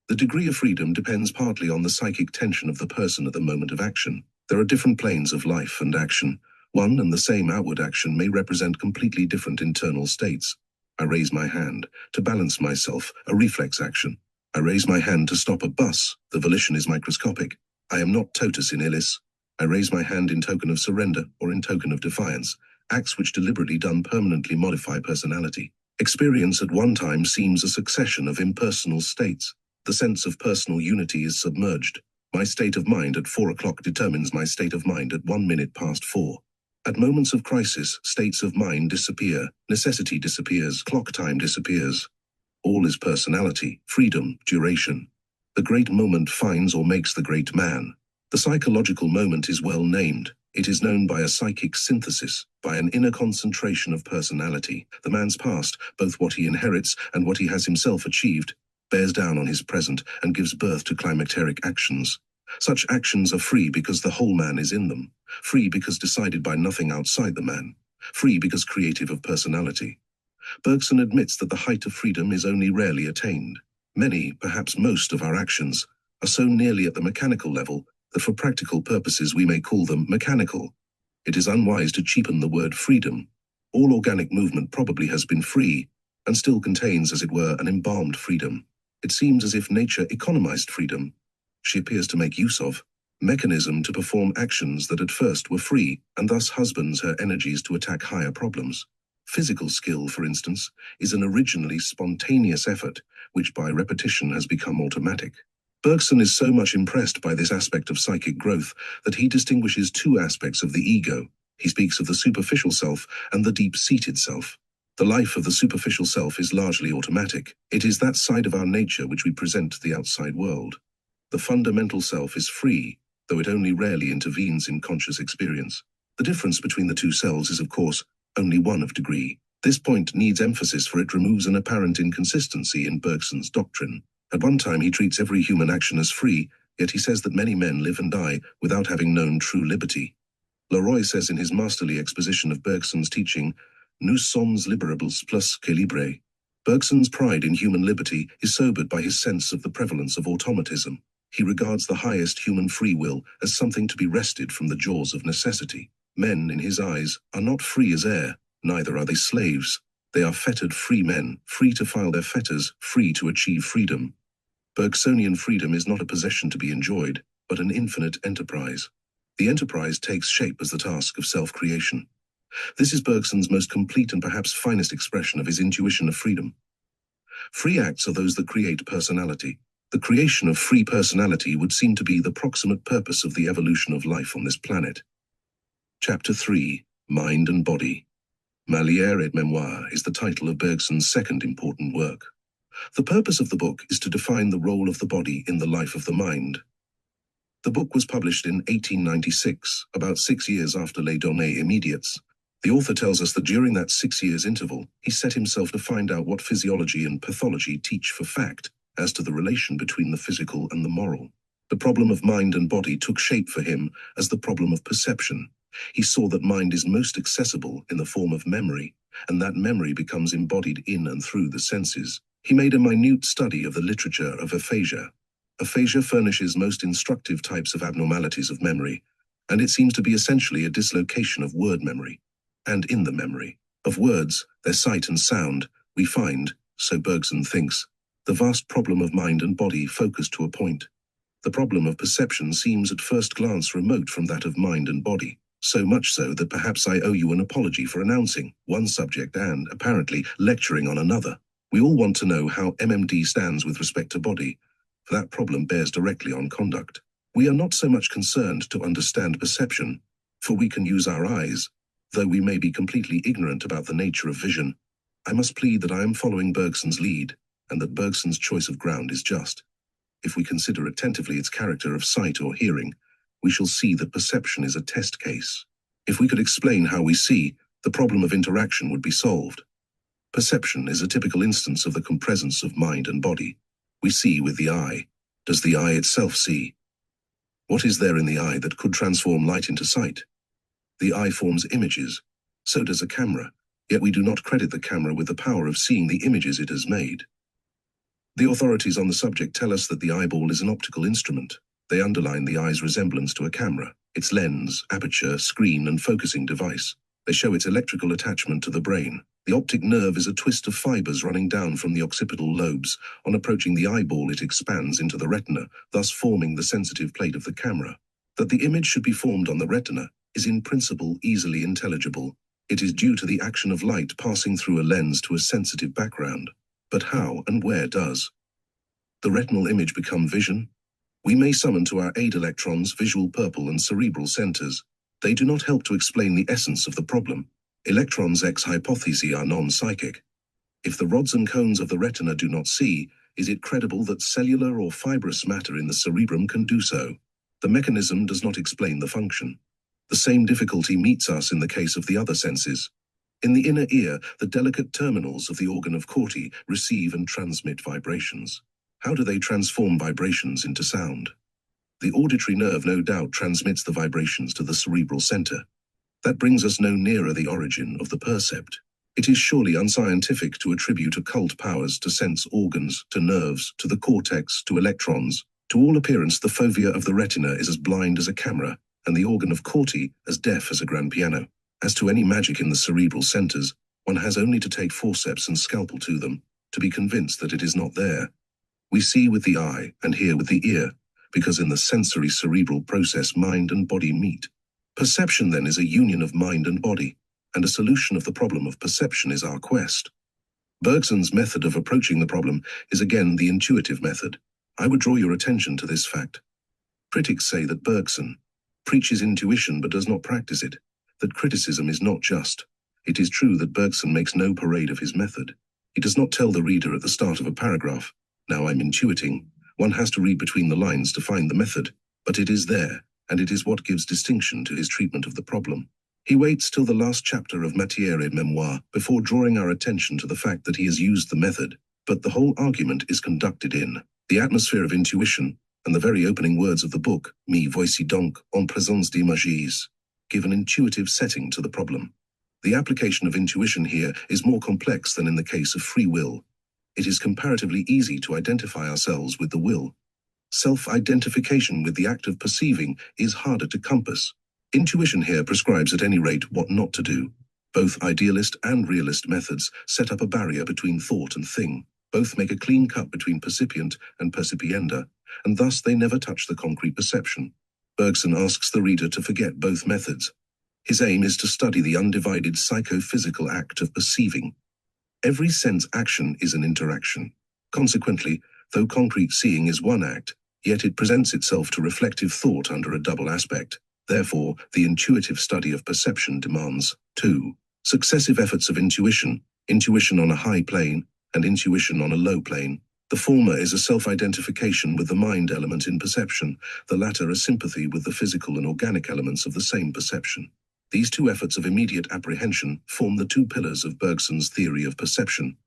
The degree of freedom depends partly on the psychic tension of the person at the moment of action. There are different planes of life and action. One and the same outward action may represent completely different internal states. I raise my hand to balance myself, a reflex action. I raise my hand to stop a bus, the volition is microscopic. I am not totus in illis. I raise my hand in token of surrender or in token of defiance, acts which deliberately done permanently modify personality. Experience at one time seems a succession of impersonal states. The sense of personal unity is submerged. My state of mind at 4 o'clock determines my state of mind at 1 minute past 4. At moments of crisis, states of mind disappear, necessity disappears, clock time disappears. All is personality, freedom, duration. The great moment finds or makes the great man. The psychological moment is well named. It is known by a psychic synthesis, by an inner concentration of personality. The man's past, both what he inherits and what he has himself achieved, bears down on his present and gives birth to climacteric actions. Such actions are free because the whole man is in them, free because decided by nothing outside the man, free because creative of personality. Bergson admits that the height of freedom is only rarely attained. Many, perhaps most, of our actions are so nearly at the mechanical level that for practical purposes we may call them mechanical. It is unwise to cheapen the word freedom. All organic movement probably has been free, and still contains, as it were, an embalmed freedom. It seems as if nature economized freedom. She appears to make use of mechanism to perform actions that at first were free, and thus husbands her energies to attack higher problems. Physical skill, for instance, is an originally spontaneous effort, which by repetition has become automatic. Bergson is so much impressed by this aspect of psychic growth that he distinguishes two aspects of the ego. He speaks of the superficial self and the deep-seated self. The life of the superficial self is largely automatic. It is that side of our nature which we present to the outside world. The fundamental self is free, though it only rarely intervenes in conscious experience. The difference between the two selves is, of course, only one of degree. This point needs emphasis, for it removes an apparent inconsistency in Bergson's doctrine. At one time he treats every human action as free, yet he says that many men live and die without having known true liberty. Leroy says in his masterly exposition of Bergson's teaching, Nous sommes liberables plus que libres. Bergson's pride in human liberty is sobered by his sense of the prevalence of automatism. He regards the highest human free will as something to be wrested from the jaws of necessity. Men, in his eyes, are not free as air, neither are they slaves. They are fettered free men, free to file their fetters, free to achieve freedom. Bergsonian freedom is not a possession to be enjoyed, but an infinite enterprise. The enterprise takes shape as the task of self-creation. This is Bergson's most complete and perhaps finest expression of his intuition of freedom. Free acts are those that create personality. The creation of free personality would seem to be the proximate purpose of the evolution of life on this planet. Chapter 3. Mind and Body. Malière et Mémoire is the title of Bergson's second important work. The purpose of the book is to define the role of the body in the life of the mind. The book was published in 1896, about 6 years after Les Données Immédiates. The author tells us that during that 6 years interval, he set himself to find out what physiology and pathology teach for fact as to the relation between the physical and the moral. The problem of mind and body took shape for him as the problem of perception. He saw that mind is most accessible in the form of memory, and that memory becomes embodied in and through the senses. He made a minute study of the literature of aphasia. Aphasia furnishes most instructive types of abnormalities of memory, and it seems to be essentially a dislocation of word memory. And in the memory of words, their sight and sound, we find, so Bergson thinks, the vast problem of mind and body focused to a point. The problem of perception seems at first glance remote from that of mind and body, so much so that perhaps I owe you an apology for announcing one subject and, apparently, lecturing on another. We all want to know how MMD stands with respect to body, for that problem bears directly on conduct. We are not so much concerned to understand perception, for we can use our eyes, though we may be completely ignorant about the nature of vision. I must plead that I am following Bergson's lead, and that Bergson's choice of ground is just. If we consider attentively its character of sight or hearing, we shall see that perception is a test case. If we could explain how we see, the problem of interaction would be solved. Perception is a typical instance of the compresence of mind and body. We see with the eye. Does the eye itself see? What is there in the eye that could transform light into sight? The eye forms images. So does a camera, yet we do not credit the camera with the power of seeing the images it has made. The authorities on the subject tell us that the eyeball is an optical instrument. They underline the eye's resemblance to a camera, its lens, aperture, screen, and focusing device. They show its electrical attachment to the brain. The optic nerve is a twist of fibers running down from the occipital lobes. On approaching the eyeball, it expands into the retina, thus forming the sensitive plate of the camera. That the image should be formed on the retina is in principle easily intelligible. It is due to the action of light passing through a lens to a sensitive background. But how and where does the retinal image become vision? We may summon to our aid electrons, visual purple, and cerebral centers. They do not help to explain the essence of the problem. Electrons ex hypothesi are non-psychic. If the rods and cones of the retina do not see, is it credible that cellular or fibrous matter in the cerebrum can do so? The mechanism does not explain the function. The same difficulty meets us in the case of the other senses. In the inner ear, the delicate terminals of the organ of Corti receive and transmit vibrations. How do they transform vibrations into sound? The auditory nerve no doubt transmits the vibrations to the cerebral center. That brings us no nearer the origin of the percept. It is surely unscientific to attribute occult powers to sense organs, to nerves, to the cortex, to electrons. To all appearance, the fovea of the retina is as blind as a camera, and the organ of Corti as deaf as a grand piano. As to any magic in the cerebral centers, one has only to take forceps and scalpel to them to be convinced that it is not there. We see with the eye and hear with the ear, because in the sensory cerebral process mind and body meet. Perception then is a union of mind and body, and a solution of the problem of perception is our quest. Bergson's method of approaching the problem is again the intuitive method. I would draw your attention to this fact. Critics say that Bergson preaches intuition but does not practice it, that criticism is not just. It is true that Bergson makes no parade of his method. He does not tell the reader at the start of a paragraph, "Now I'm intuiting." One has to read between the lines to find the method, but it is there, and it is what gives distinction to his treatment of the problem. He waits till the last chapter of Matière Memoire before drawing our attention to the fact that he has used the method, but the whole argument is conducted in the atmosphere of intuition, and the very opening words of the book, "Me voici donc en présence d'images," give an intuitive setting to the problem. The application of intuition here is more complex than in the case of free will. It is comparatively easy to identify ourselves with the will. Self-identification with the act of perceiving is harder to compass. Intuition here prescribes at any rate what not to do. Both idealist and realist methods set up a barrier between thought and thing. Both make a clean cut between percipient and percipienda, and thus they never touch the concrete perception. Bergson asks the reader to forget both methods. His aim is to study the undivided psychophysical act of perceiving. Every sense action is an interaction. Consequently, though concrete seeing is one act, yet it presents itself to reflective thought under a double aspect. Therefore, the intuitive study of perception demands 2 successive efforts of intuition, intuition on a high plane and intuition on a low plane. The former is a self-identification with the mind element in perception, the latter a sympathy with the physical and organic elements of the same perception. These 2 efforts of immediate apprehension form the 2 pillars of Bergson's theory of perception.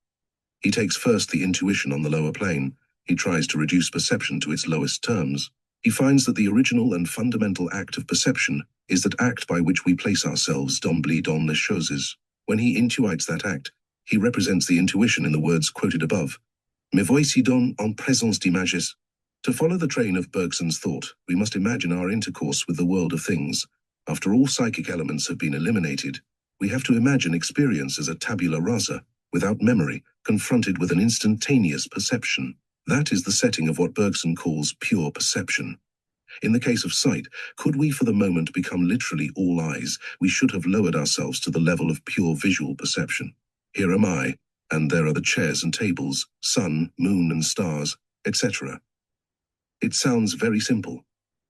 He takes first the intuition on the lower plane. He tries to reduce perception to its lowest terms. He finds that the original and fundamental act of perception is that act by which we place ourselves d'emblée dans les choses. When he intuites that act, he represents the intuition in the words quoted above. Me voici donc en présence d'images. To follow the train of Bergson's thought, we must imagine our intercourse with the world of things. After all psychic elements have been eliminated, we have to imagine experience as a tabula rasa, without memory, confronted with an instantaneous perception. That is the setting of what Bergson calls pure perception. In the case of sight, could we for the moment become literally all eyes, we should have lowered ourselves to the level of pure visual perception. Here am I, and there are the chairs and tables, sun, moon and stars, etc. It sounds very simple.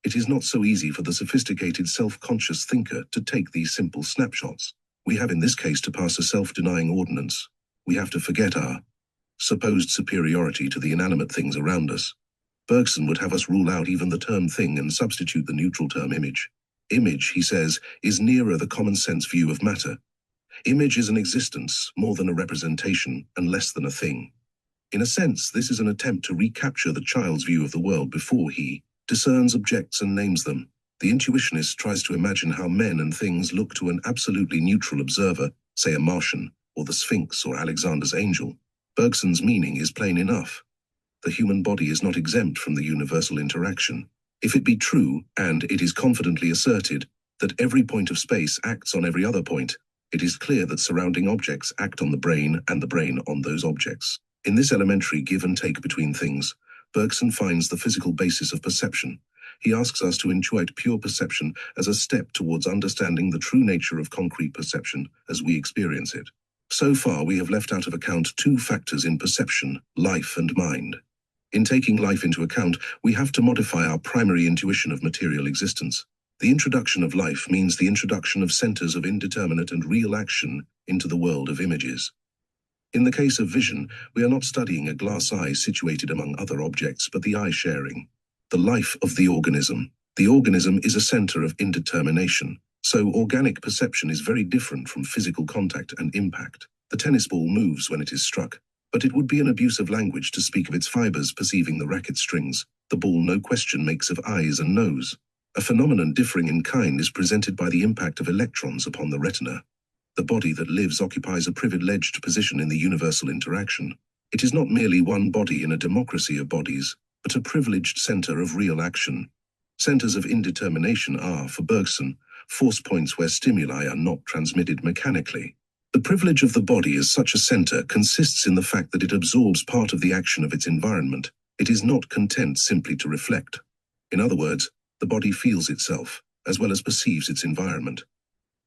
It is not so easy for the sophisticated self-conscious thinker to take these simple snapshots. We have in this case to pass a self-denying ordinance. We have to forget our supposed superiority to the inanimate things around us. Bergson would have us rule out even the term thing and substitute the neutral term image. Image, he says, is nearer the common sense view of matter. Image is an existence, more than a representation, and less than a thing. In a sense, this is an attempt to recapture the child's view of the world before he discerns objects and names them. The intuitionist tries to imagine how men and things look to an absolutely neutral observer, say a Martian, or the Sphinx or Alexander's angel. Bergson's meaning is plain enough. The human body is not exempt from the universal interaction. If it be true, and it is confidently asserted, that every point of space acts on every other point, it is clear that surrounding objects act on the brain and the brain on those objects. In this elementary give and take between things, Bergson finds the physical basis of perception. He asks us to intuit pure perception as a step towards understanding the true nature of concrete perception as we experience it. So far, we have left out of account 2 factors in perception, life and mind. In taking life into account, we have to modify our primary intuition of material existence. The introduction of life means the introduction of centers of indeterminate and real action into the world of images. In the case of vision, we are not studying a glass eye situated among other objects, but the eye sharing the life of the organism. The organism is a center of indetermination. So organic perception is very different from physical contact and impact. The tennis ball moves when it is struck, but it would be an abuse of language to speak of its fibers perceiving the racket strings. The ball, no question, makes of eyes and nose. A phenomenon differing in kind is presented by the impact of electrons upon the retina. The body that lives occupies a privileged position in the universal interaction. It is not merely one body in a democracy of bodies, but a privileged center of real action. Centers of indetermination are, for Bergson, force points where stimuli are not transmitted mechanically. The privilege of the body as such a center consists in the fact that it absorbs part of the action of its environment. It is not content simply to reflect. In other words, the body feels itself, as well as perceives its environment.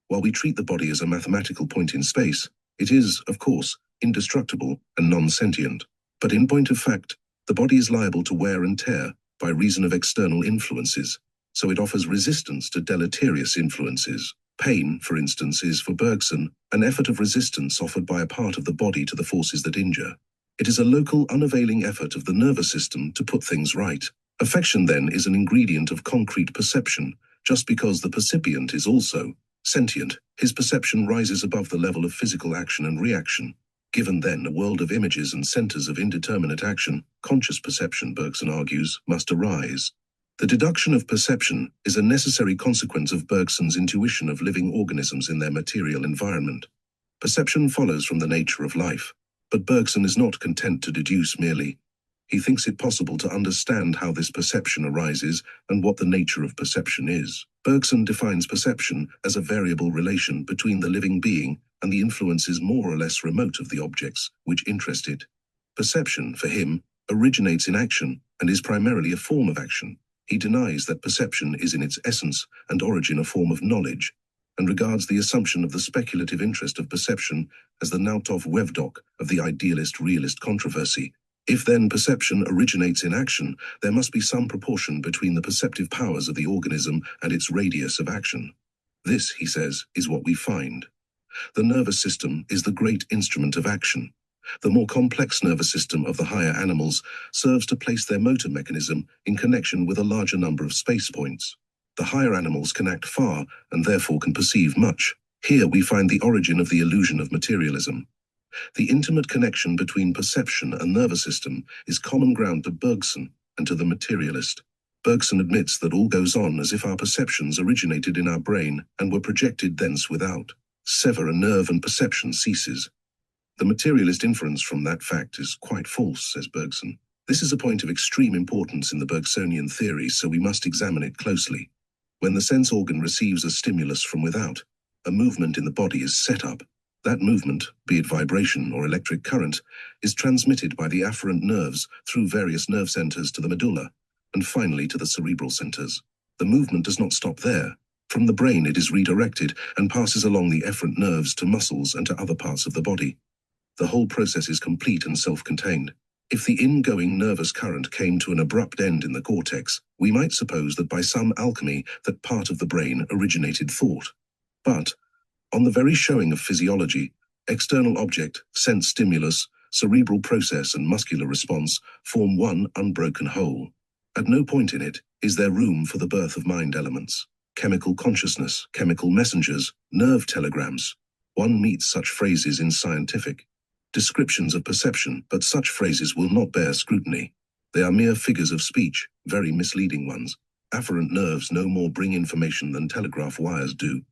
While we treat the body as a mathematical point in space, it is, of course, indestructible and non-sentient. But in point of fact, the body is liable to wear and tear by reason of external influences, so it offers resistance to deleterious influences. Pain, for instance, is, for Bergson, an effort of resistance offered by a part of the body to the forces that injure. It is a local, unavailing effort of the nervous system to put things right. Affection, then, is an ingredient of concrete perception, just because the percipient is also sentient. His perception rises above the level of physical action and reaction. Given, then, a world of images and centers of indeterminate action, conscious perception, Bergson argues, must arise. The deduction of perception is a necessary consequence of Bergson's intuition of living organisms in their material environment. Perception follows from the nature of life, but Bergson is not content to deduce merely. He thinks it possible to understand how this perception arises and what the nature of perception is. Bergson defines perception as a variable relation between the living being and the influences more or less remote of the objects which interest it. Perception, for him, originates in action and is primarily a form of action. He denies that perception is in its essence and origin a form of knowledge, and regards the assumption of the speculative interest of perception as the Nautov-Wevdok of the idealist-realist controversy. If then perception originates in action, there must be some proportion between the perceptive powers of the organism and its radius of action. This, he says, is what we find. The nervous system is the great instrument of action. The more complex nervous system of the higher animals serves to place their motor mechanism in connection with a larger number of space points. The higher animals can act far and therefore can perceive much. Here we find the origin of the illusion of materialism. The intimate connection between perception and nervous system is common ground to Bergson and to the materialist. Bergson admits that all goes on as if our perceptions originated in our brain and were projected thence without. Sever a nerve and perception ceases. The materialist inference from that fact is quite false, says Bergson. This is a point of extreme importance in the Bergsonian theory, so we must examine it closely. When the sense organ receives a stimulus from without, a movement in the body is set up. That movement, be it vibration or electric current, is transmitted by the afferent nerves through various nerve centers to the medulla, and finally to the cerebral centers. The movement does not stop there. From the brain it is redirected and passes along the efferent nerves to muscles and to other parts of the body. The whole process is complete and self-contained. If the ingoing nervous current came to an abrupt end in the cortex, we might suppose that by some alchemy that part of the brain originated thought. But, on the very showing of physiology, external object, sense stimulus, cerebral process and muscular response form one unbroken whole. At no point in it is there room for the birth of mind elements, chemical consciousness, chemical messengers, nerve telegrams. One meets such phrases in scientific descriptions of perception, but such phrases will not bear scrutiny. They are mere figures of speech, very misleading ones. Afferent nerves no more bring information than telegraph wires do.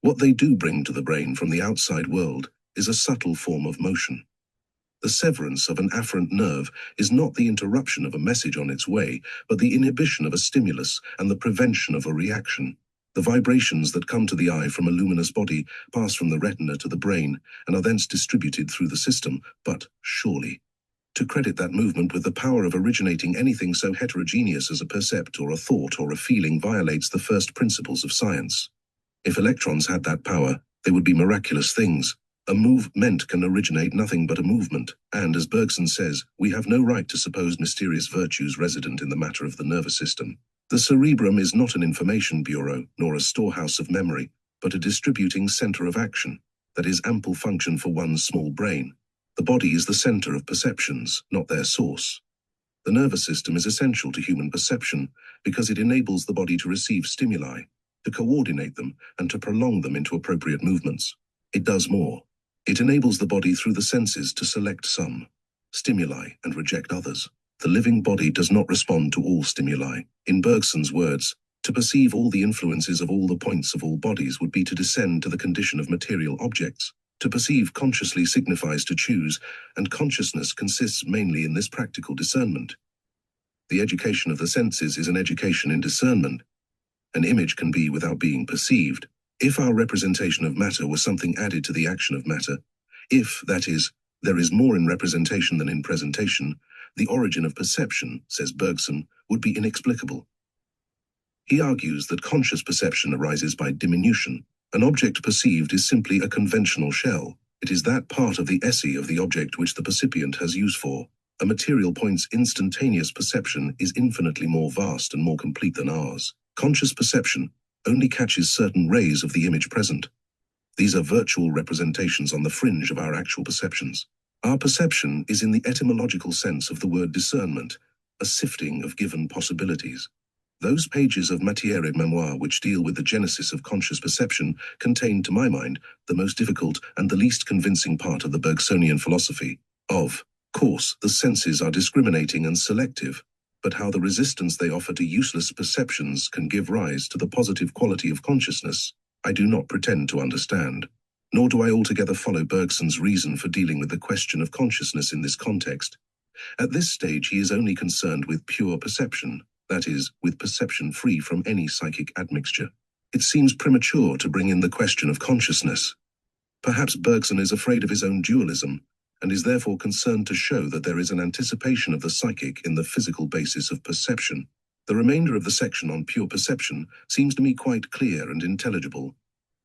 What they do bring to the brain from the outside world is a subtle form of motion. The severance of an afferent nerve is not the interruption of a message on its way, but the inhibition of a stimulus and the prevention of a reaction. The vibrations that come to the eye from a luminous body pass from the retina to the brain and are thence distributed through the system, but surely. To credit that movement with the power of originating anything so heterogeneous as a percept or a thought or a feeling violates the first principles of science. If electrons had that power, they would be miraculous things. A movement can originate nothing but a movement, and as Bergson says, we have no right to suppose mysterious virtues resident in the matter of the nervous system. The cerebrum is not an information bureau, nor a storehouse of memory, but a distributing center of action, that is ample function for one's small brain. The body is the center of perceptions, not their source. The nervous system is essential to human perception because it enables the body to receive stimuli. to coordinate them, and to prolong them into appropriate movements. It does more. It enables the body through the senses to select some stimuli and reject others. The living body does not respond to all stimuli. In Bergson's words, to perceive all the influences of all the points of all bodies would be to descend to the condition of material objects. To perceive consciously signifies to choose, and consciousness consists mainly in this practical discernment. The education of the senses is an education in discernment. An image can be without being perceived. If our representation of matter were something added to the action of matter, if, that is, there is more in representation than in presentation, the origin of perception, says Bergson, would be inexplicable. He argues that conscious perception arises by diminution. An object perceived is simply a conventional shell. It is that part of the esse of the object which the percipient has use for. A material point's instantaneous perception is infinitely more vast and more complete than ours. Conscious perception only catches certain rays of the image present. These are virtual representations on the fringe of our actual perceptions. Our perception is in the etymological sense of the word discernment, a sifting of given possibilities. Those pages of Matière et Mémoire which deal with the genesis of conscious perception contain, to my mind, the most difficult and the least convincing part of the Bergsonian philosophy. Of course, the senses are discriminating and selective, but how the resistance they offer to useless perceptions can give rise to the positive quality of consciousness, I do not pretend to understand. Nor do I altogether follow Bergson's reason for dealing with the question of consciousness in this context. At this stage he is only concerned with pure perception, that is, with perception free from any psychic admixture. It seems premature to bring in the question of consciousness. Perhaps Bergson is afraid of his own dualism, and is therefore concerned to show that there is an anticipation of the psychic in the physical basis of perception. The remainder of the section on pure perception seems to me quite clear and intelligible.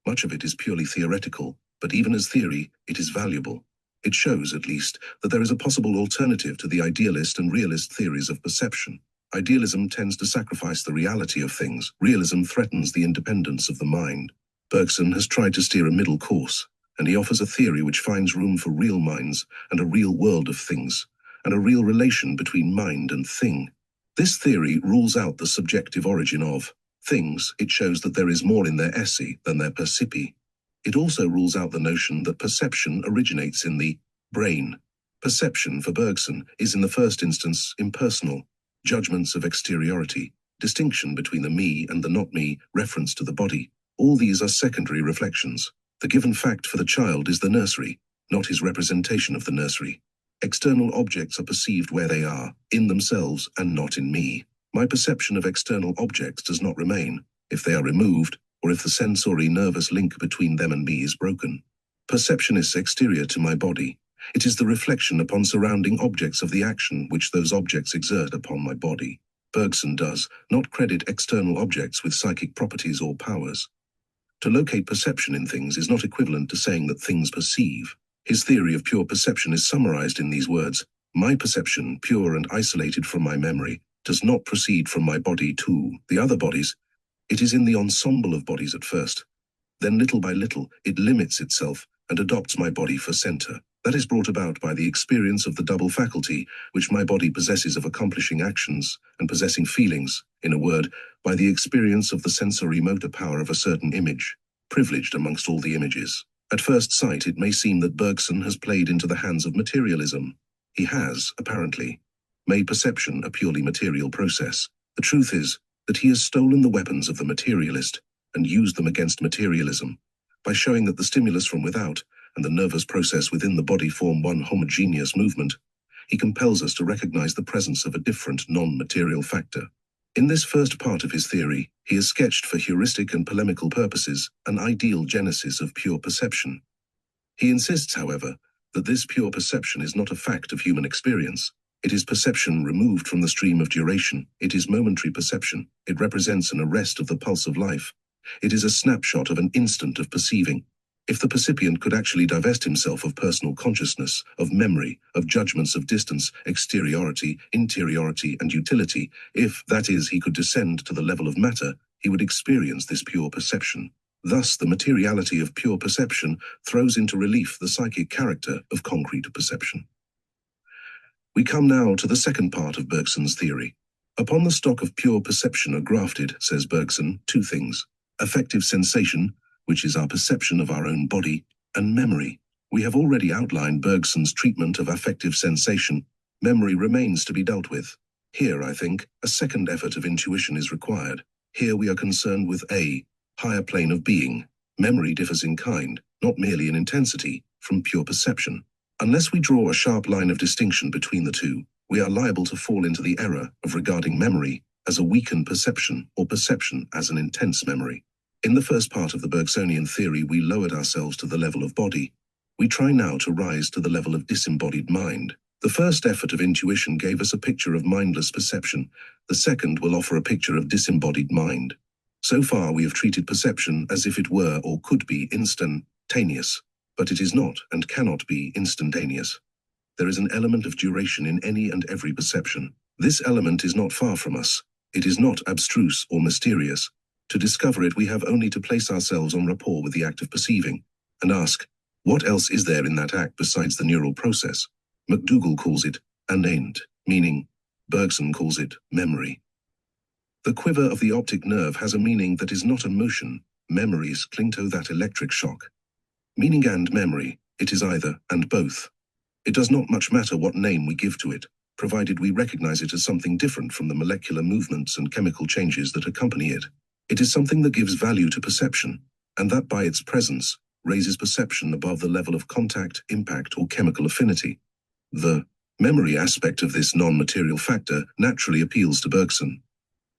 Much of it is purely theoretical, but even as theory, it is valuable. It shows, at least, that there is a possible alternative to the idealist and realist theories of perception. Idealism tends to sacrifice the reality of things. Realism threatens the independence of the mind. Bergson has tried to steer a middle course, and he offers a theory which finds room for real minds and a real world of things, and a real relation between mind and thing. This theory rules out the subjective origin of things. It shows that there is more in their esse than their percipi. It also rules out the notion that perception originates in the brain. Perception, for Bergson, is in the first instance impersonal. Judgments of exteriority, distinction between the me and the not me, reference to the body, all these are secondary reflections. The given fact for the child is the nursery, not his representation of the nursery. External objects are perceived where they are, in themselves and not in me. My perception of external objects does not remain, if they are removed, or if the sensory nervous link between them and me is broken. Perception is exterior to my body. It is the reflection upon surrounding objects of the action which those objects exert upon my body. Bergson does not credit external objects with psychic properties or powers. To locate perception in things is not equivalent to saying that things perceive. His theory of pure perception is summarized in these words: my perception, pure and isolated from my memory, does not proceed from my body to the other bodies. It is in the ensemble of bodies at first. Then little by little, it limits itself and adopts my body for center. That is brought about by the experience of the double faculty which my body possesses of accomplishing actions and possessing feelings, in a word, by the experience of the sensory motor power of a certain image, privileged amongst all the images. At first sight it may seem that Bergson has played into the hands of materialism. He has, apparently, made perception a purely material process. The truth is that he has stolen the weapons of the materialist and used them against materialism, by showing that the stimulus from without and the nervous process within the body form one homogeneous movement. He compels us to recognize the presence of a different non-material factor. In this first part of his theory, he has sketched for heuristic and polemical purposes an ideal genesis of pure perception. He insists, however, that this pure perception is not a fact of human experience. It is perception removed from the stream of duration. It is momentary perception. It represents an arrest of the pulse of life. It is a snapshot of an instant of perceiving. If the percipient could actually divest himself of personal consciousness, of memory, of judgments of distance, exteriority, interiority, and utility, if, that is, he could descend to the level of matter, he would experience this pure perception. Thus, the materiality of pure perception throws into relief the psychic character of concrete perception. We come now to the second part of Bergson's theory. Upon the stock of pure perception are grafted, says Bergson, two things: affective sensation, which is our perception of our own body, and memory. We have already outlined Bergson's treatment of affective sensation. Memory remains to be dealt with. Here, I think, a second effort of intuition is required. Here we are concerned with a higher plane of being. Memory differs in kind, not merely in intensity, from pure perception. Unless we draw a sharp line of distinction between the two, we are liable to fall into the error of regarding memory as a weakened perception or perception as an intense memory. In the first part of the Bergsonian theory, we lowered ourselves to the level of body. We try now to rise to the level of disembodied mind. The first effort of intuition gave us a picture of mindless perception. The second will offer a picture of disembodied mind. So far, we have treated perception as if it were or could be instantaneous, but it is not and cannot be instantaneous. There is an element of duration in any and every perception. This element is not far from us. It is not abstruse or mysterious. To discover it, we have only to place ourselves en rapport with the act of perceiving and ask, what else is there in that act besides the neural process? McDougall calls it an ain't, meaning. Bergson calls it memory. The quiver of the optic nerve has a meaning that is not a motion. Memories cling to that electric shock. Meaning and memory, it is either and both. It does not much matter what name we give to it, provided we recognize it as something different from the molecular movements and chemical changes that accompany it. It is something that gives value to perception, and that by its presence raises perception above the level of contact, impact, or chemical affinity. The memory aspect of this non-material factor naturally appeals to Bergson.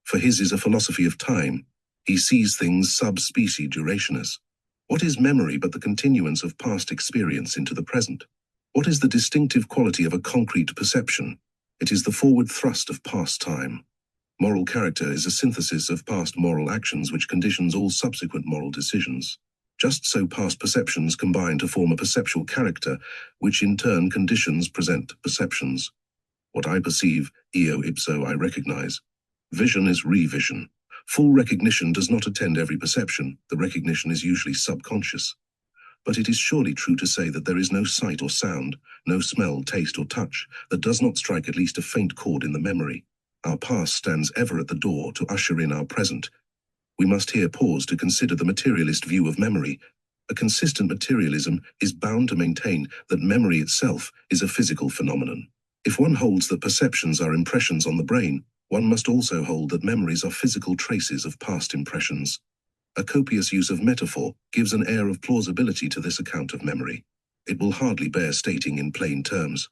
For his is a philosophy of time. He sees things sub-specie durationis. What is memory but the continuance of past experience into the present? What is the distinctive quality of a concrete perception? It is the forward thrust of past time. Moral character is a synthesis of past moral actions which conditions all subsequent moral decisions. Just so past perceptions combine to form a perceptual character, which in turn conditions present perceptions. What I perceive, eo ipso I recognize. Vision is revision. Full recognition does not attend every perception. The recognition is usually subconscious. But it is surely true to say that there is no sight or sound, no smell, taste, or touch that does not strike at least a faint chord in the memory. Our past stands ever at the door to usher in our present. We must here pause to consider the materialist view of memory. A consistent materialism is bound to maintain that memory itself is a physical phenomenon. If one holds that perceptions are impressions on the brain, one must also hold that memories are physical traces of past impressions. A copious use of metaphor gives an air of plausibility to this account of memory. It will hardly bear stating in plain terms.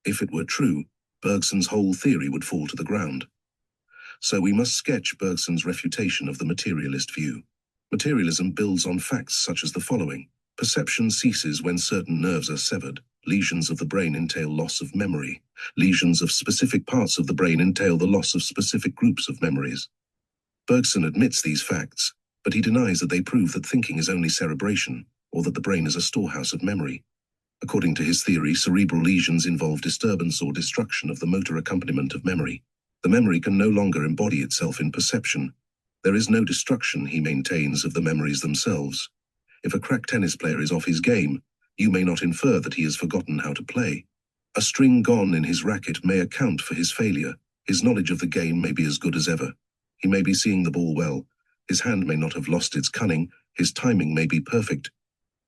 If it were true, Bergson's whole theory would fall to the ground. So we must sketch Bergson's refutation of the materialist view. Materialism builds on facts such as the following. Perception ceases when certain nerves are severed. Lesions of the brain entail loss of memory. Lesions of specific parts of the brain entail the loss of specific groups of memories. Bergson admits these facts, but he denies that they prove that thinking is only cerebration, or that the brain is a storehouse of memory. According to his theory, cerebral lesions involve disturbance or destruction of the motor accompaniment of memory. The memory can no longer embody itself in perception. There is no destruction, he maintains, of the memories themselves. If a crack tennis player is off his game, you may not infer that he has forgotten how to play. A string gone in his racket may account for his failure. His knowledge of the game may be as good as ever. He may be seeing the ball well. His hand may not have lost its cunning. His timing may be perfect.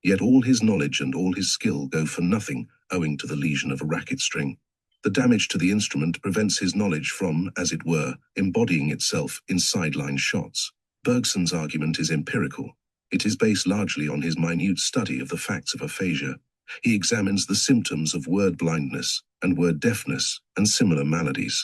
Yet all his knowledge and all his skill go for nothing owing to the lesion of a racket string. The damage to the instrument prevents his knowledge from, as it were, embodying itself in sideline shots. Bergson's argument is empirical. It is based largely on his minute study of the facts of aphasia. He examines the symptoms of word blindness and word deafness and similar maladies.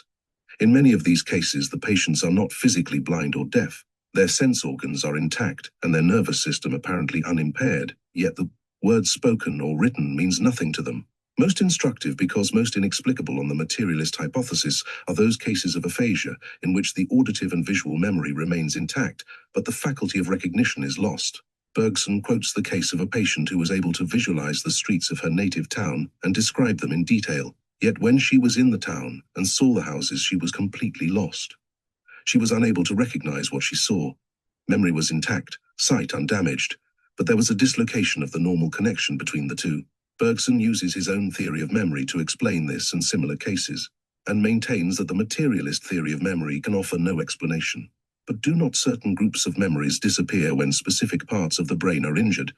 In many of these cases, the patients are not physically blind or deaf. Their sense organs are intact and their nervous system apparently unimpaired, yet the word spoken or written means nothing to them. Most instructive because most inexplicable on the materialist hypothesis are those cases of aphasia in which the auditive and visual memory remains intact, but the faculty of recognition is lost. Bergson quotes the case of a patient who was able to visualize the streets of her native town and describe them in detail, yet when she was in the town and saw the houses, she was completely lost. She was unable to recognize what she saw. Memory was intact, sight undamaged, but there was a dislocation of the normal connection between the two. Bergson uses his own theory of memory to explain this and similar cases, and maintains that the materialist theory of memory can offer no explanation. But do not certain groups of memories disappear when specific parts of the brain are injured?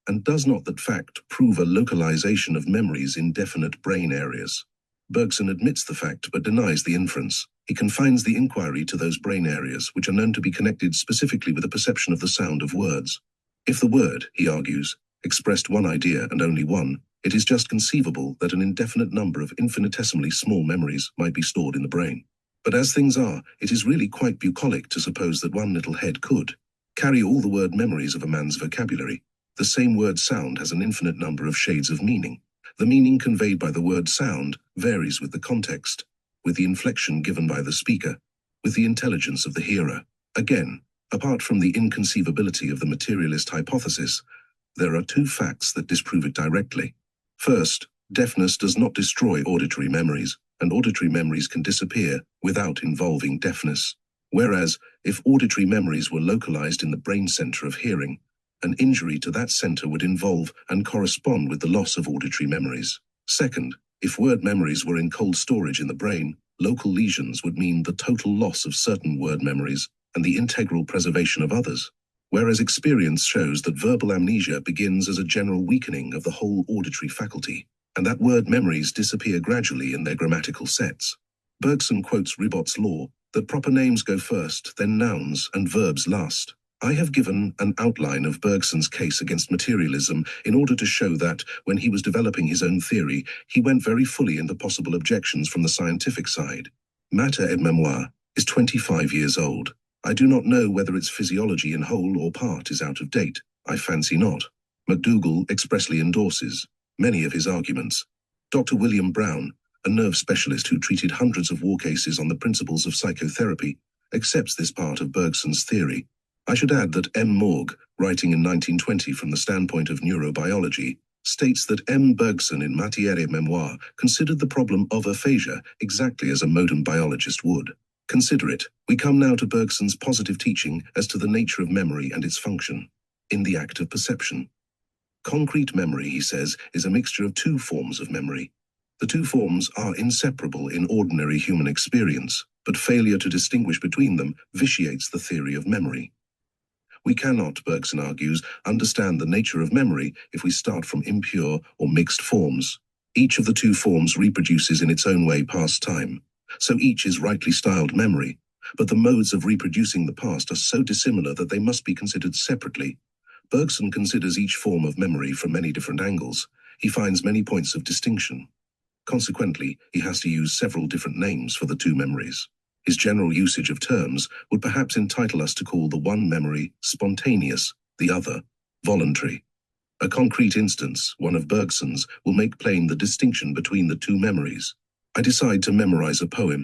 And does not that fact prove a localization of memories in definite brain areas? Bergson admits the fact but denies the inference. He confines the inquiry to those brain areas which are known to be connected specifically with the perception of the sound of words. If the word, he argues, expressed one idea and only one, it is just conceivable that an indefinite number of infinitesimally small memories might be stored in the brain. But as things are, it is really quite bucolic to suppose that one little head could carry all the word memories of a man's vocabulary. The same word sound has an infinite number of shades of meaning. The meaning conveyed by the word sound varies with the context, with the inflection given by the speaker, with the intelligence of the hearer. Again, apart from the inconceivability of the materialist hypothesis, there are two facts that disprove it directly. First, deafness does not destroy auditory memories, and auditory memories can disappear without involving deafness. Whereas, if auditory memories were localized in the brain center of hearing, an injury to that center would involve and correspond with the loss of auditory memories. Second, if word memories were in cold storage in the brain, local lesions would mean the total loss of certain word memories and the integral preservation of others. Whereas experience shows that verbal amnesia begins as a general weakening of the whole auditory faculty, and that word memories disappear gradually in their grammatical sets. Bergson quotes Ribot's law that proper names go first, then nouns, and verbs last. I have given an outline of Bergson's case against materialism in order to show that, when he was developing his own theory, he went very fully into possible objections from the scientific side. Matter et Mémoire is 25 years old. I do not know whether its physiology in whole or part is out of date. I fancy not. McDougall expressly endorses many of his arguments. Dr. William Brown, a nerve specialist who treated hundreds of war cases on the principles of psychotherapy, accepts this part of Bergson's theory. I should add that M. Morg, writing in 1920 from the standpoint of neurobiology, states that M. Bergson in Matière et Mémoire considered the problem of aphasia exactly as a modern biologist would. Consider it. We come now to Bergson's positive teaching as to the nature of memory and its function in the act of perception. Concrete memory, he says, is a mixture of two forms of memory. The two forms are inseparable in ordinary human experience, but failure to distinguish between them vitiates the theory of memory. We cannot, Bergson argues, understand the nature of memory if we start from impure or mixed forms. Each of the two forms reproduces in its own way past time, so each is rightly styled memory, but the modes of reproducing the past are so dissimilar that they must be considered separately. Bergson considers each form of memory from many different angles. He finds many points of distinction. Consequently, he has to use several different names for the two memories. His general usage of terms would perhaps entitle us to call the one memory spontaneous, the other voluntary. A concrete instance, one of Bergson's, will make plain the distinction between the two memories. I decide to memorize a poem.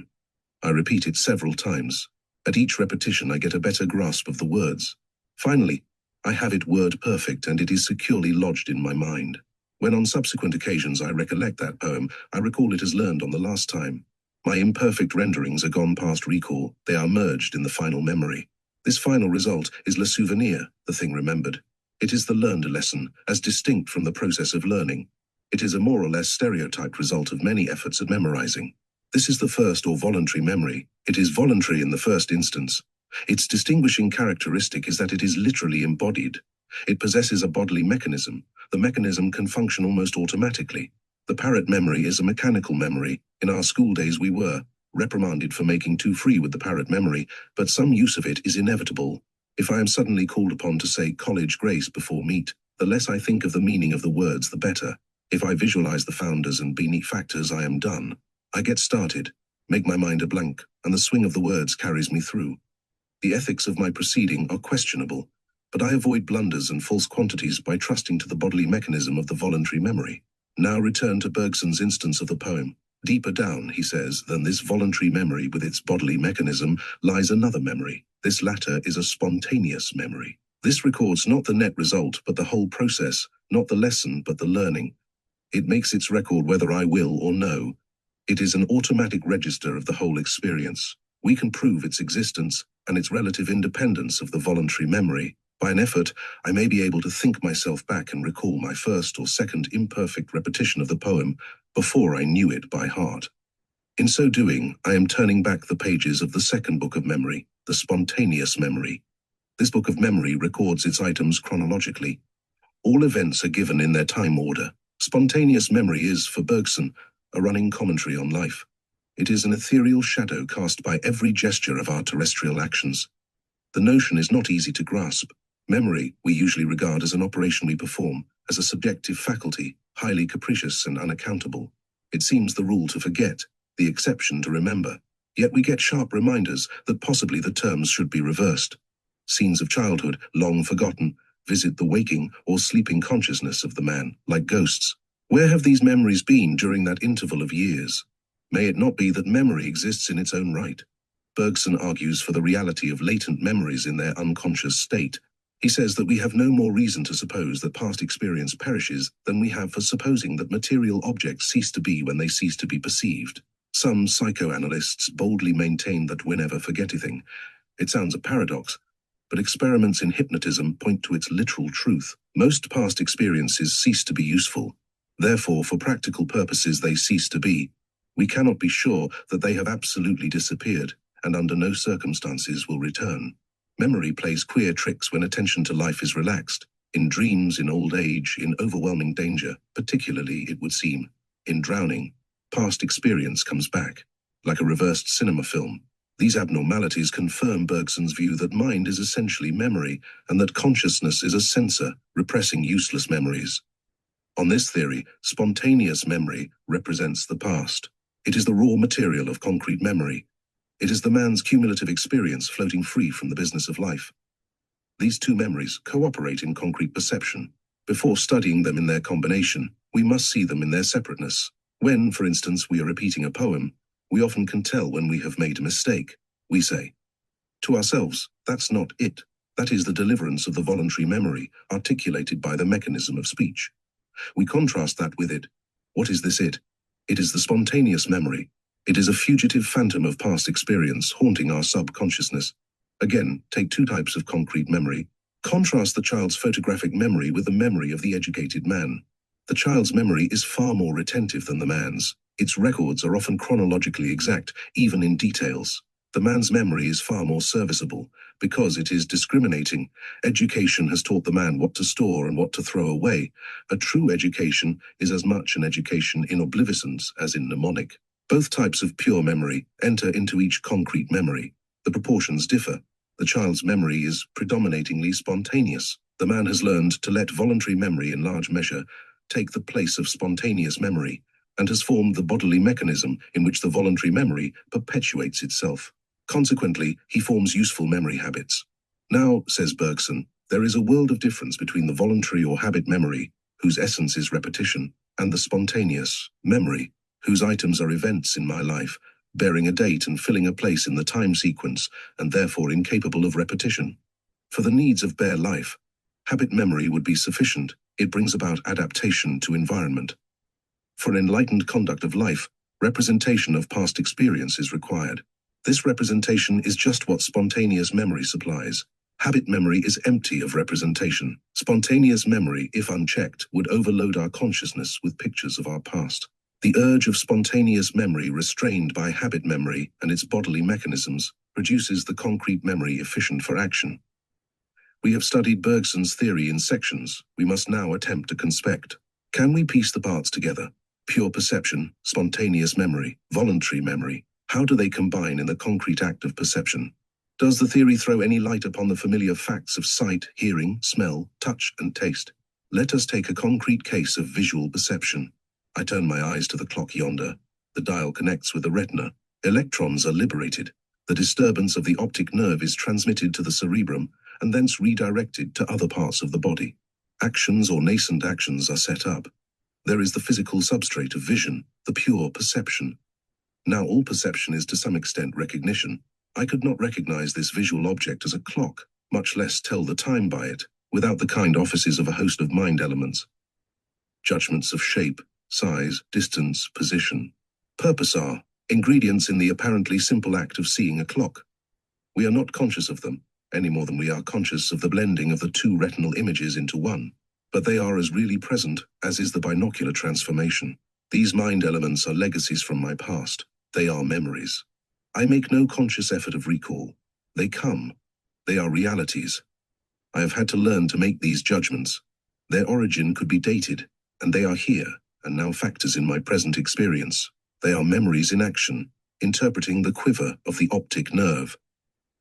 I repeat it several times. At each repetition, I get a better grasp of the words. Finally, I have it word perfect and it is securely lodged in my mind. When on subsequent occasions I recollect that poem, I recall it as learned on the last time. My imperfect renderings are gone past recall. They are merged in the final memory. This final result is le souvenir, the thing remembered. It is the learned lesson, as distinct from the process of learning. It is a more or less stereotyped result of many efforts at memorizing. This is the first or voluntary memory. It is voluntary in the first instance. Its distinguishing characteristic is that it is literally embodied. It possesses a bodily mechanism. The mechanism can function almost automatically. The parrot memory is a mechanical memory. In our school days we were reprimanded for making too free with the parrot memory, but some use of it is inevitable. If I am suddenly called upon to say college grace before meat, the less I think of the meaning of the words, the better. If I visualize the founders and benefactors, I am done. I get started, make my mind a blank, and the swing of the words carries me through. The ethics of my proceeding are questionable, but I avoid blunders and false quantities by trusting to the bodily mechanism of the voluntary memory. Now return to Bergson's instance of the poem. Deeper down, he says, than this voluntary memory with its bodily mechanism lies another memory. This latter is a spontaneous memory. This records not the net result, but the whole process, not the lesson, but the learning. It makes its record whether I will or no. It is an automatic register of the whole experience. We can prove its existence and its relative independence of the voluntary memory. By an effort, I may be able to think myself back and recall my first or second imperfect repetition of the poem before I knew it by heart. In so doing, I am turning back the pages of the second book of memory, the spontaneous memory. This book of memory records its items chronologically. All events are given in their time order. Spontaneous memory is, for Bergson, a running commentary on life. It is an ethereal shadow cast by every gesture of our terrestrial actions. The notion is not easy to grasp. Memory we usually regard as an operation we perform, as a subjective faculty, highly capricious and unaccountable. It seems the rule to forget, the exception to remember. Yet we get sharp reminders that possibly the terms should be reversed. Scenes of childhood, long forgotten, visit the waking or sleeping consciousness of the man, like ghosts. Where have these memories been during that interval of years? May it not be that memory exists in its own right? Bergson argues for the reality of latent memories in their unconscious state. He says that we have no more reason to suppose that past experience perishes than we have for supposing that material objects cease to be when they cease to be perceived. Some psychoanalysts boldly maintain that we never forget a thing. It sounds a paradox, but experiments in hypnotism point to its literal truth. Most past experiences cease to be useful. Therefore, for practical purposes, they cease to be. We cannot be sure that they have absolutely disappeared, and under no circumstances will return. Memory plays queer tricks when attention to life is relaxed. In dreams, in old age, in overwhelming danger, particularly, it would seem. In drowning, past experience comes back, like a reversed cinema film. These abnormalities confirm Bergson's view that mind is essentially memory, and that consciousness is a censor, repressing useless memories. On this theory, spontaneous memory represents the past. It is the raw material of concrete memory. It is the man's cumulative experience floating free from the business of life. These two memories cooperate in concrete perception. Before studying them in their combination, we must see them in their separateness. When, for instance, we are repeating a poem, we often can tell when we have made a mistake. We say to ourselves, that's not it. That is the deliverance of the voluntary memory, articulated by the mechanism of speech. We contrast that with it. What is this it? It is the spontaneous memory. It is a fugitive phantom of past experience haunting our subconsciousness. Again, take two types of concrete memory. Contrast the child's photographic memory with the memory of the educated man. The child's memory is far more retentive than the man's. Its records are often chronologically exact, even in details. The man's memory is far more serviceable, because it is discriminating. Education has taught the man what to store and what to throw away. A true education is as much an education in obliviscence as in mnemonic. Both types of pure memory enter into each concrete memory. The proportions differ. The child's memory is predominatingly spontaneous. The man has learned to let voluntary memory in large measure take the place of spontaneous memory, and has formed the bodily mechanism in which the voluntary memory perpetuates itself. Consequently, he forms useful memory habits. Now, says Bergson, there is a world of difference between the voluntary or habit memory, whose essence is repetition, and the spontaneous memory, whose items are events in my life, bearing a date and filling a place in the time sequence, and therefore incapable of repetition. For the needs of bare life, habit memory would be sufficient. It brings about adaptation to environment. For enlightened conduct of life, representation of past experience is required. This representation is just what spontaneous memory supplies. Habit memory is empty of representation. Spontaneous memory, if unchecked, would overload our consciousness with pictures of our past. The urge of spontaneous memory restrained by habit memory and its bodily mechanisms produces the concrete memory efficient for action. We have studied Bergson's theory in sections. We must now attempt to conspect. Can we piece the parts together? Pure perception, spontaneous memory, voluntary memory. How do they combine in the concrete act of perception? Does the theory throw any light upon the familiar facts of sight, hearing, smell, touch, and taste? Let us take a concrete case of visual perception. I turn my eyes to the clock yonder. The dial connects with the retina. Electrons are liberated. The disturbance of the optic nerve is transmitted to the cerebrum and thence redirected to other parts of the body. Actions or nascent actions are set up. There is the physical substrate of vision, the pure perception. Now all perception is to some extent recognition. I could not recognize this visual object as a clock, much less tell the time by it, without the kind offices of a host of mind elements. Judgments of shape, size, distance, position. Purpose are ingredients in the apparently simple act of seeing a clock. We are not conscious of them, any more than we are conscious of the blending of the two retinal images into one. But they are as really present as is the binocular transformation. These mind elements are legacies from my past. They are memories. I make no conscious effort of recall. They come. They are realities. I have had to learn to make these judgments. Their origin could be dated, and they are here, and now factors in my present experience. They are memories in action, interpreting the quiver of the optic nerve.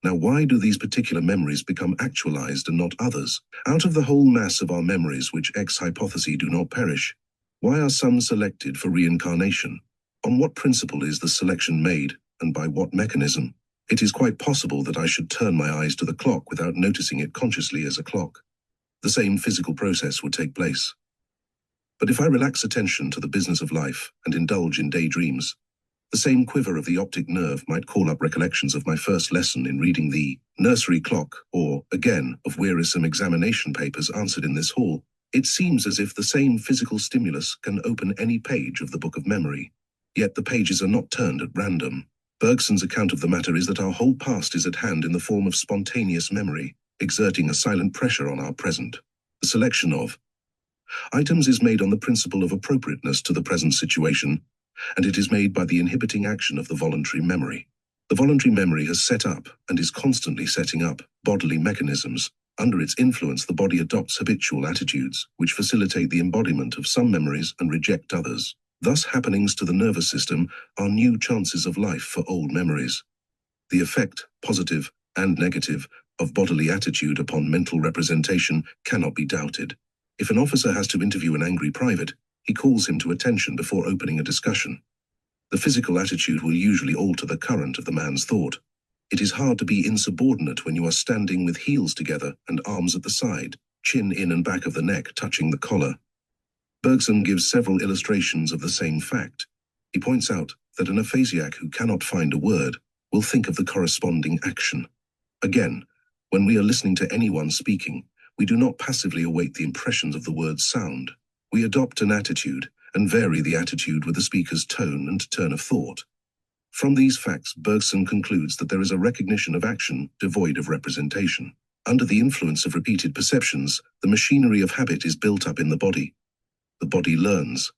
Now, why do these particular memories become actualized and not others? Out of the whole mass of our memories which ex hypothesi do not perish, why are some selected for reincarnation? On what principle is the selection made, and by what mechanism? It is quite possible that I should turn my eyes to the clock without noticing it consciously as a clock. The same physical process would take place. But if I relax attention to the business of life and indulge in daydreams, the same quiver of the optic nerve might call up recollections of my first lesson in reading the nursery clock, or, again, of wearisome examination papers answered in this hall. It seems as if the same physical stimulus can open any page of the book of memory. Yet the pages are not turned at random. Bergson's account of the matter is that our whole past is at hand in the form of spontaneous memory, exerting a silent pressure on our present. The selection of items is made on the principle of appropriateness to the present situation, and it is made by the inhibiting action of the voluntary memory. The voluntary memory has set up, and is constantly setting up, bodily mechanisms. Under its influence, the body adopts habitual attitudes, which facilitate the embodiment of some memories and reject others. Thus, happenings to the nervous system are new chances of life for old memories. The effect, positive and negative, of bodily attitude upon mental representation cannot be doubted. If an officer has to interview an angry private, he calls him to attention before opening a discussion. The physical attitude will usually alter the current of the man's thought. It is hard to be insubordinate when you are standing with heels together and arms at the side, chin in and back of the neck touching the collar. Bergson gives several illustrations of the same fact. He points out that an aphasiac who cannot find a word will think of the corresponding action. Again, when we are listening to anyone speaking, we do not passively await the impressions of the word's sound. We adopt an attitude and vary the attitude with the speaker's tone and turn of thought. From these facts, Bergson concludes that there is a recognition of action devoid of representation. Under the influence of repeated perceptions, the machinery of habit is built up in the body. The body learns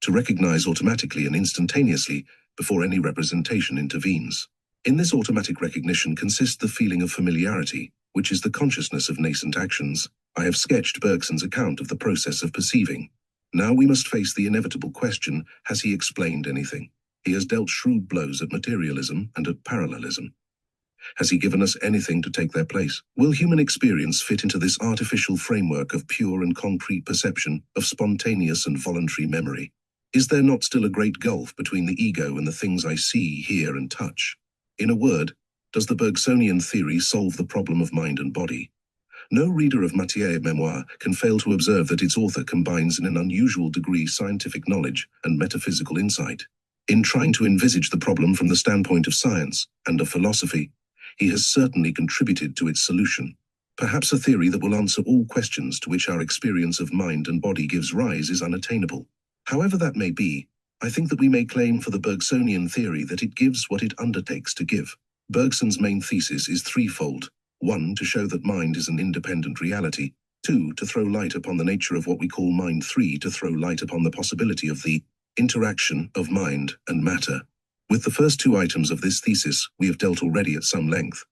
to recognize automatically and instantaneously before any representation intervenes. In this automatic recognition consists the feeling of familiarity, which is the consciousness of nascent actions. I have sketched Bergson's account of the process of perceiving. Now we must face the inevitable question: has he explained anything? He has dealt shrewd blows at materialism and at parallelism. Has he given us anything to take their place? Will human experience fit into this artificial framework of pure and concrete perception, of spontaneous and voluntary memory? Is there not still a great gulf between the ego and the things I see, hear, and touch? In a word, does the Bergsonian theory solve the problem of mind and body? No reader of Matière Memoir can fail to observe that its author combines in an unusual degree scientific knowledge and metaphysical insight. In trying to envisage the problem from the standpoint of science and of philosophy, he has certainly contributed to its solution. Perhaps a theory that will answer all questions to which our experience of mind and body gives rise is unattainable. However that may be, I think that we may claim for the Bergsonian theory that it gives what it undertakes to give. Bergson's main thesis is threefold. 1, to show that mind is an independent reality. 2, to throw light upon the nature of what we call mind. 3, to throw light upon the possibility of the interaction of mind and matter. With the first two items of this thesis, we have dealt already at some length.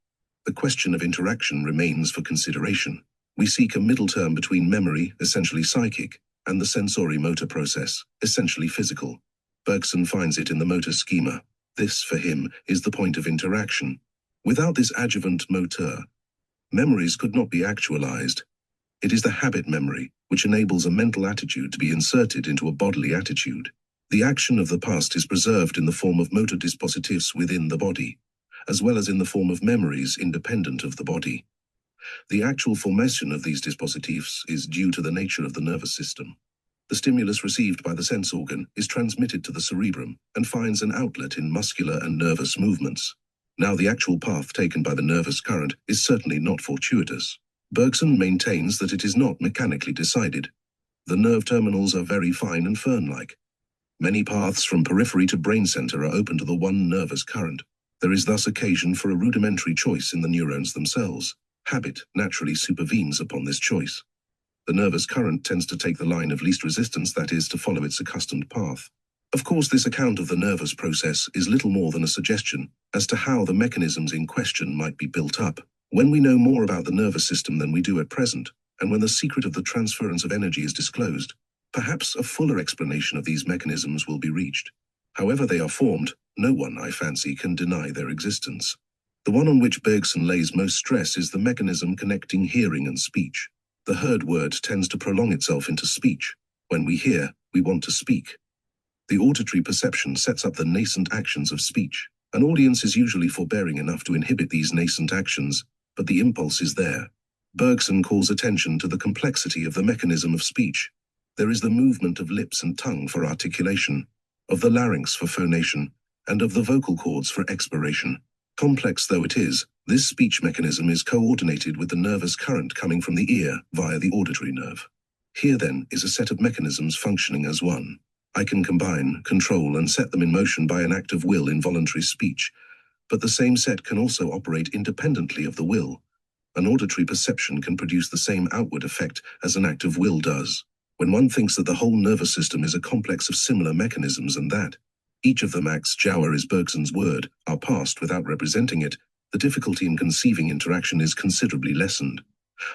The question of interaction remains for consideration. We seek a middle term between memory, essentially psychic, and the sensory-motor process, essentially physical. Bergson finds it in the motor schema. This, for him, is the point of interaction. Without this adjuvant moteur, memories could not be actualized. It is the habit memory which enables a mental attitude to be inserted into a bodily attitude. The action of the past is preserved in the form of motor dispositives within the body, as well as in the form of memories independent of the body. The actual formation of these dispositives is due to the nature of the nervous system. The stimulus received by the sense organ is transmitted to the cerebrum and finds an outlet in muscular and nervous movements. Now, the actual path taken by the nervous current is certainly not fortuitous. Bergson maintains that it is not mechanically decided. The nerve terminals are very fine and fern-like. Many paths from periphery to brain center are open to the one nervous current. There is thus occasion for a rudimentary choice in the neurons themselves. Habit naturally supervenes upon this choice. The nervous current tends to take the line of least resistance, that is, to follow its accustomed path. Of course, this account of the nervous process is little more than a suggestion as to how the mechanisms in question might be built up. When we know more about the nervous system than we do at present, and when the secret of the transference of energy is disclosed, perhaps a fuller explanation of these mechanisms will be reached. However they are formed, no one, I fancy, can deny their existence. The one on which Bergson lays most stress is the mechanism connecting hearing and speech. The heard word tends to prolong itself into speech. When we hear, we want to speak. The auditory perception sets up the nascent actions of speech. An audience is usually forbearing enough to inhibit these nascent actions, but the impulse is there. Bergson calls attention to the complexity of the mechanism of speech. There is the movement of lips and tongue for articulation, of the larynx for phonation, and of the vocal cords for expiration. Complex though it is, this speech mechanism is coordinated with the nervous current coming from the ear via the auditory nerve. Here then is a set of mechanisms functioning as one. I can combine, control, and set them in motion by an act of will in voluntary speech, but the same set can also operate independently of the will. An auditory perception can produce the same outward effect as an act of will does. When one thinks that the whole nervous system is a complex of similar mechanisms and that each of them acts, Jower is Bergson's word, are passed without representing it, the difficulty in conceiving interaction is considerably lessened.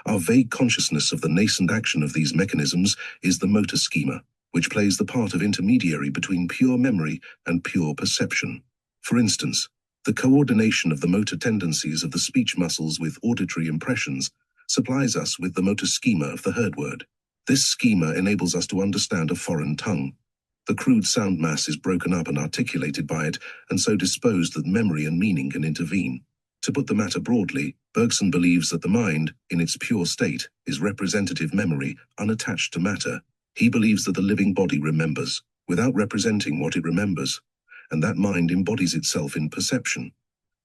Our vague consciousness of the nascent action of these mechanisms is the motor schema, which plays the part of intermediary between pure memory and pure perception. For instance, the coordination of the motor tendencies of the speech muscles with auditory impressions supplies us with the motor schema of the heard word. This schema enables us to understand a foreign tongue. The crude sound mass is broken up and articulated by it, and so disposed that memory and meaning can intervene. To put the matter broadly, Bergson believes that the mind, in its pure state, is representative memory, unattached to matter. He believes that the living body remembers, without representing what it remembers, and that mind embodies itself in perception.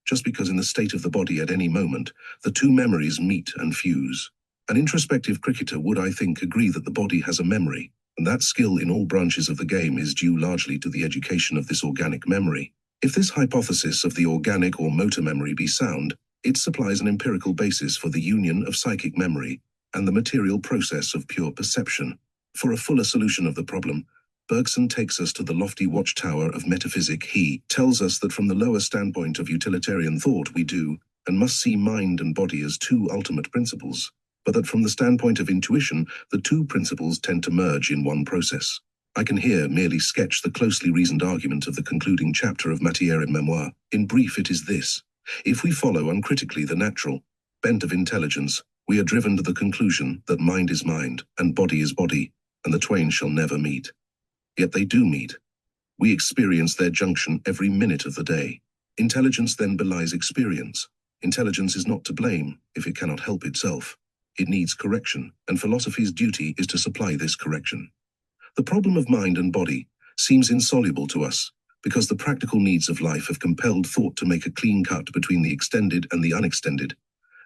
Just because in the state of the body at any moment, the two memories meet and fuse. An introspective cricketer would, I think, agree that the body has a memory, and that skill in all branches of the game is due largely to the education of this organic memory. If this hypothesis of the organic or motor memory be sound, it supplies an empirical basis for the union of psychic memory and the material process of pure perception. For a fuller solution of the problem, Bergson takes us to the lofty watchtower of metaphysic. He tells us that from the lower standpoint of utilitarian thought we do and must see mind and body as two ultimate principles, but that from the standpoint of intuition, the two principles tend to merge in one process. I can here merely sketch the closely reasoned argument of the concluding chapter of Matière et Mémoire. In brief, it is this. If we follow uncritically the natural bent of intelligence, we are driven to the conclusion that mind is mind, and body is body, and the twain shall never meet. Yet they do meet. We experience their junction every minute of the day. Intelligence then belies experience. Intelligence is not to blame if it cannot help itself. It needs correction, and philosophy's duty is to supply this correction. The problem of mind and body seems insoluble to us, because the practical needs of life have compelled thought to make a clean cut between the extended and the unextended,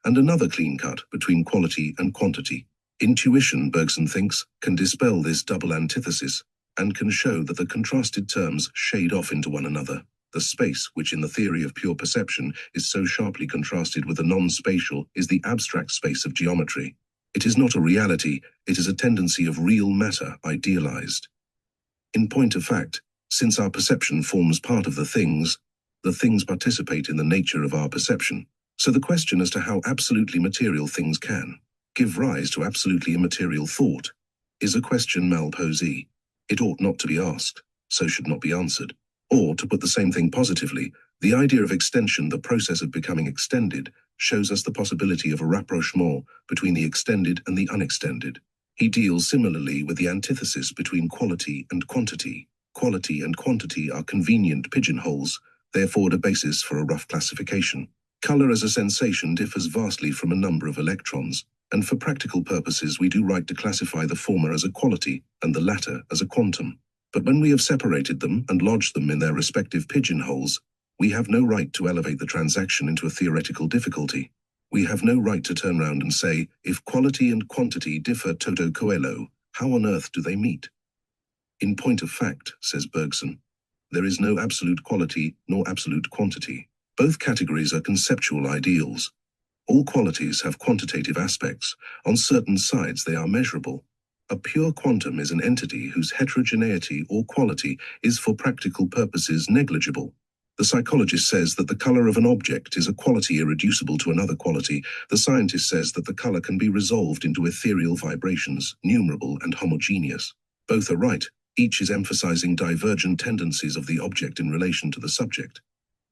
and another clean cut between quality and quantity. Intuition, Bergson thinks, can dispel this double antithesis, and can show that the contrasted terms shade off into one another. The space, which in the theory of pure perception is so sharply contrasted with the non-spatial, is the abstract space of geometry. It is not a reality, it is a tendency of real matter idealized. In point of fact, since our perception forms part of the things participate in the nature of our perception. So the question as to how absolutely material things can give rise to absolutely immaterial thought is a question mal posée. It ought not to be asked, so should not be answered. Or, to put the same thing positively, the idea of extension, the process of becoming extended, shows us the possibility of a rapprochement between the extended and the unextended. He deals similarly with the antithesis between quality and quantity. Quality and quantity are convenient pigeonholes, they afford a basis for a rough classification. Color as a sensation differs vastly from a number of electrons, and for practical purposes we do right to classify the former as a quality and the latter as a quantum. But when we have separated them and lodged them in their respective pigeonholes, we have no right to elevate the transaction into a theoretical difficulty. We have no right to turn round and say, if quality and quantity differ toto coelho, how on earth do they meet? In point of fact, says Bergson, there is no absolute quality nor absolute quantity. Both categories are conceptual ideals. All qualities have quantitative aspects. On certain sides they are measurable. A pure quantum is an entity whose heterogeneity or quality is for practical purposes negligible. The psychologist says that the color of an object is a quality irreducible to another quality. The scientist says that the color can be resolved into ethereal vibrations, numerable and homogeneous. Both are right. Each is emphasizing divergent tendencies of the object in relation to the subject.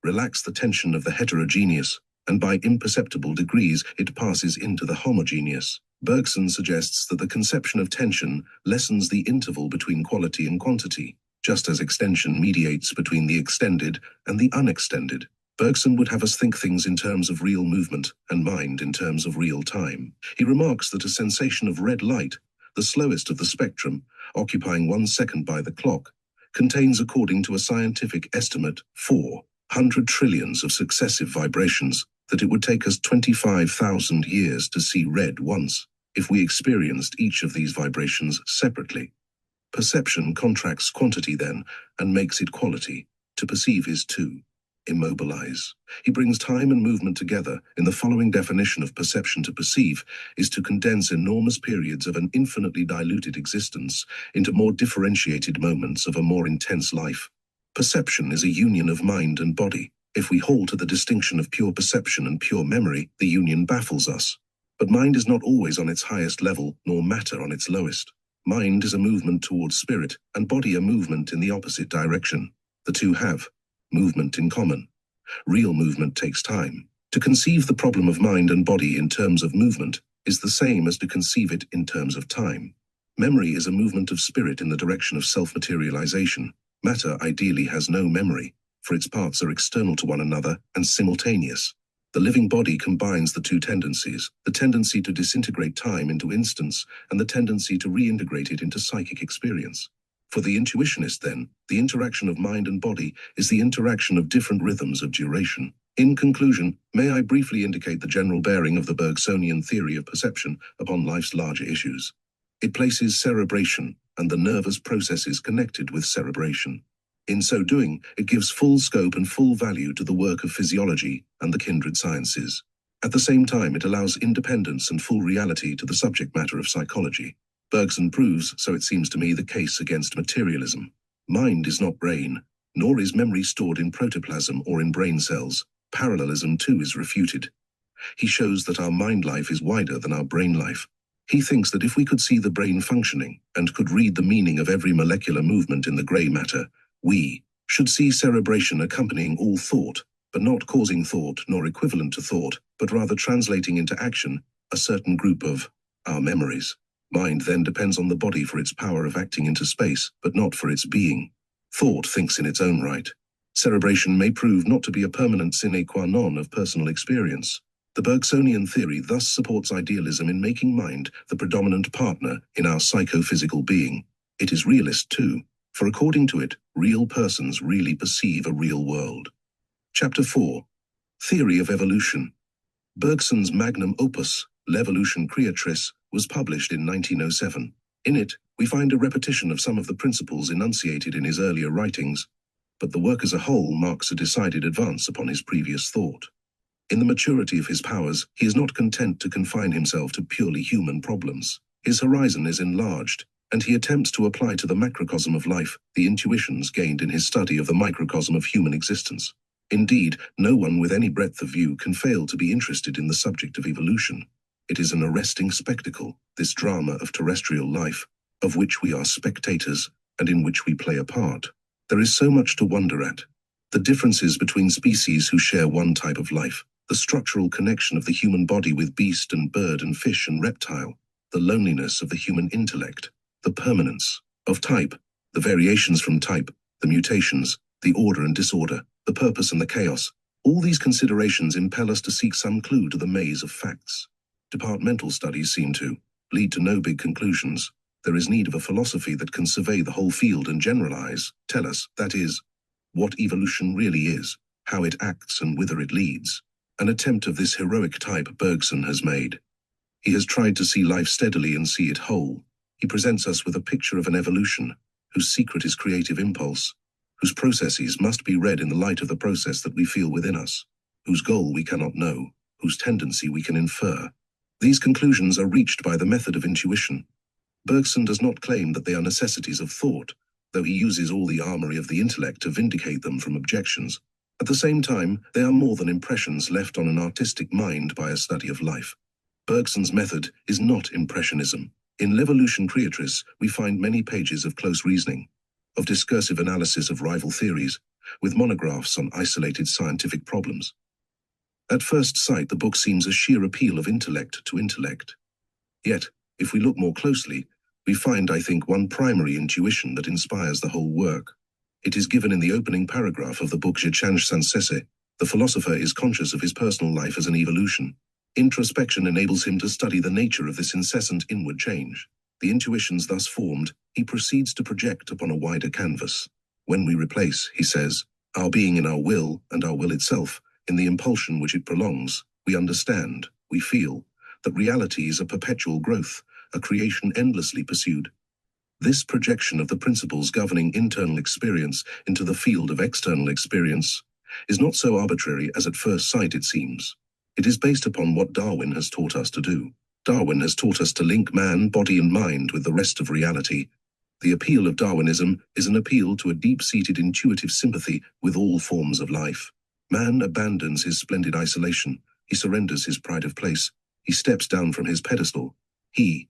Relax the tension of the heterogeneous, and by imperceptible degrees it passes into the homogeneous. Bergson suggests that the conception of tension lessens the interval between quality and quantity, just as extension mediates between the extended and the unextended. Bergson would have us think things in terms of real movement and mind in terms of real time. He remarks that a sensation of red light, the slowest of the spectrum, occupying 1 second by the clock, contains, according to a scientific estimate, 400 trillions of successive vibrations, that it would take us 25,000 years to see red once, if we experienced each of these vibrations separately. Perception contracts quantity then, and makes it quality. To perceive is to immobilize. He brings time and movement together in the following definition of perception: to perceive is to condense enormous periods of an infinitely diluted existence into more differentiated moments of a more intense life. Perception is a union of mind and body. If we hold to the distinction of pure perception and pure memory, the union baffles us. But mind is not always on its highest level, nor matter on its lowest. Mind is a movement towards spirit, and body a movement in the opposite direction. The two have movement in common. Real movement takes time. To conceive the problem of mind and body in terms of movement is the same as to conceive it in terms of time. Memory is a movement of spirit in the direction of self-materialization. Matter ideally has no memory, for its parts are external to one another and simultaneous. The living body combines the two tendencies, the tendency to disintegrate time into instants and the tendency to reintegrate it into psychic experience. For the intuitionist, then, the interaction of mind and body is the interaction of different rhythms of duration. In conclusion, may I briefly indicate the general bearing of the Bergsonian theory of perception upon life's larger issues. It places cerebration and the nervous processes connected with cerebration. In so doing, it gives full scope and full value to the work of physiology and the kindred sciences. At the same time, it allows independence and full reality to the subject matter of psychology. Bergson proves, so it seems to me, the case against materialism. Mind is not brain, nor is memory stored in protoplasm or in brain cells. Parallelism too is refuted. He shows that our mind life is wider than our brain life. He thinks that if we could see the brain functioning and could read the meaning of every molecular movement in the grey matter, we should see cerebration accompanying all thought, but not causing thought nor equivalent to thought, but rather translating into action a certain group of our memories. Mind then depends on the body for its power of acting into space, but not for its being. Thought thinks in its own right. Cerebration may prove not to be a permanent sine qua non of personal experience. The Bergsonian theory thus supports idealism in making mind the predominant partner in our psychophysical being. It is realist too, for according to it, real persons really perceive a real world. Chapter 4. Theory of Evolution. Bergson's magnum opus, L'Evolution Créatrice, was published in 1907. In it, we find a repetition of some of the principles enunciated in his earlier writings, but the work as a whole marks a decided advance upon his previous thought. In the maturity of his powers, he is not content to confine himself to purely human problems. His horizon is enlarged, and he attempts to apply to the macrocosm of life the intuitions gained in his study of the microcosm of human existence. Indeed, no one with any breadth of view can fail to be interested in the subject of evolution. It is an arresting spectacle, this drama of terrestrial life, of which we are spectators and in which we play a part. There is so much to wonder at. The differences between species who share one type of life, the structural connection of the human body with beast and bird and fish and reptile, the loneliness of the human intellect, the permanence of type, the variations from type, the mutations, the order and disorder, the purpose and the chaos. All these considerations impel us to seek some clue to the maze of facts. Departmental studies seem to lead to no big conclusions. There is need of a philosophy that can survey the whole field and generalize, tell us, that is, what evolution really is, how it acts and whither it leads. An attempt of this heroic type Bergson has made. He has tried to see life steadily and see it whole. He presents us with a picture of an evolution, whose secret is creative impulse, whose processes must be read in the light of the process that we feel within us, whose goal we cannot know, whose tendency we can infer. These conclusions are reached by the method of intuition. Bergson does not claim that they are necessities of thought, though he uses all the armory of the intellect to vindicate them from objections. At the same time, they are more than impressions left on an artistic mind by a study of life. Bergson's method is not impressionism. In L'Evolution Creatrice, we find many pages of close reasoning, of discursive analysis of rival theories, with monographs on isolated scientific problems. At first sight, the book seems a sheer appeal of intellect to intellect. Yet, if we look more closely, we find, I think, one primary intuition that inspires the whole work. It is given in the opening paragraph of the book Je change sans cesse. The philosopher is conscious of his personal life as an evolution. Introspection enables him to study the nature of this incessant inward change. The intuitions thus formed, he proceeds to project upon a wider canvas. When we replace, he says, our being in our will and our will itself, in the impulsion which it prolongs, we understand, we feel, that reality is a perpetual growth, a creation endlessly pursued. This projection of the principles governing internal experience into the field of external experience is not so arbitrary as at first sight it seems. It is based upon what Darwin has taught us to do. Darwin has taught us to link man, body, and mind with the rest of reality. The appeal of Darwinism is an appeal to a deep-seated intuitive sympathy with all forms of life. Man abandons his splendid isolation. He surrenders his pride of place. He steps down from his pedestal. He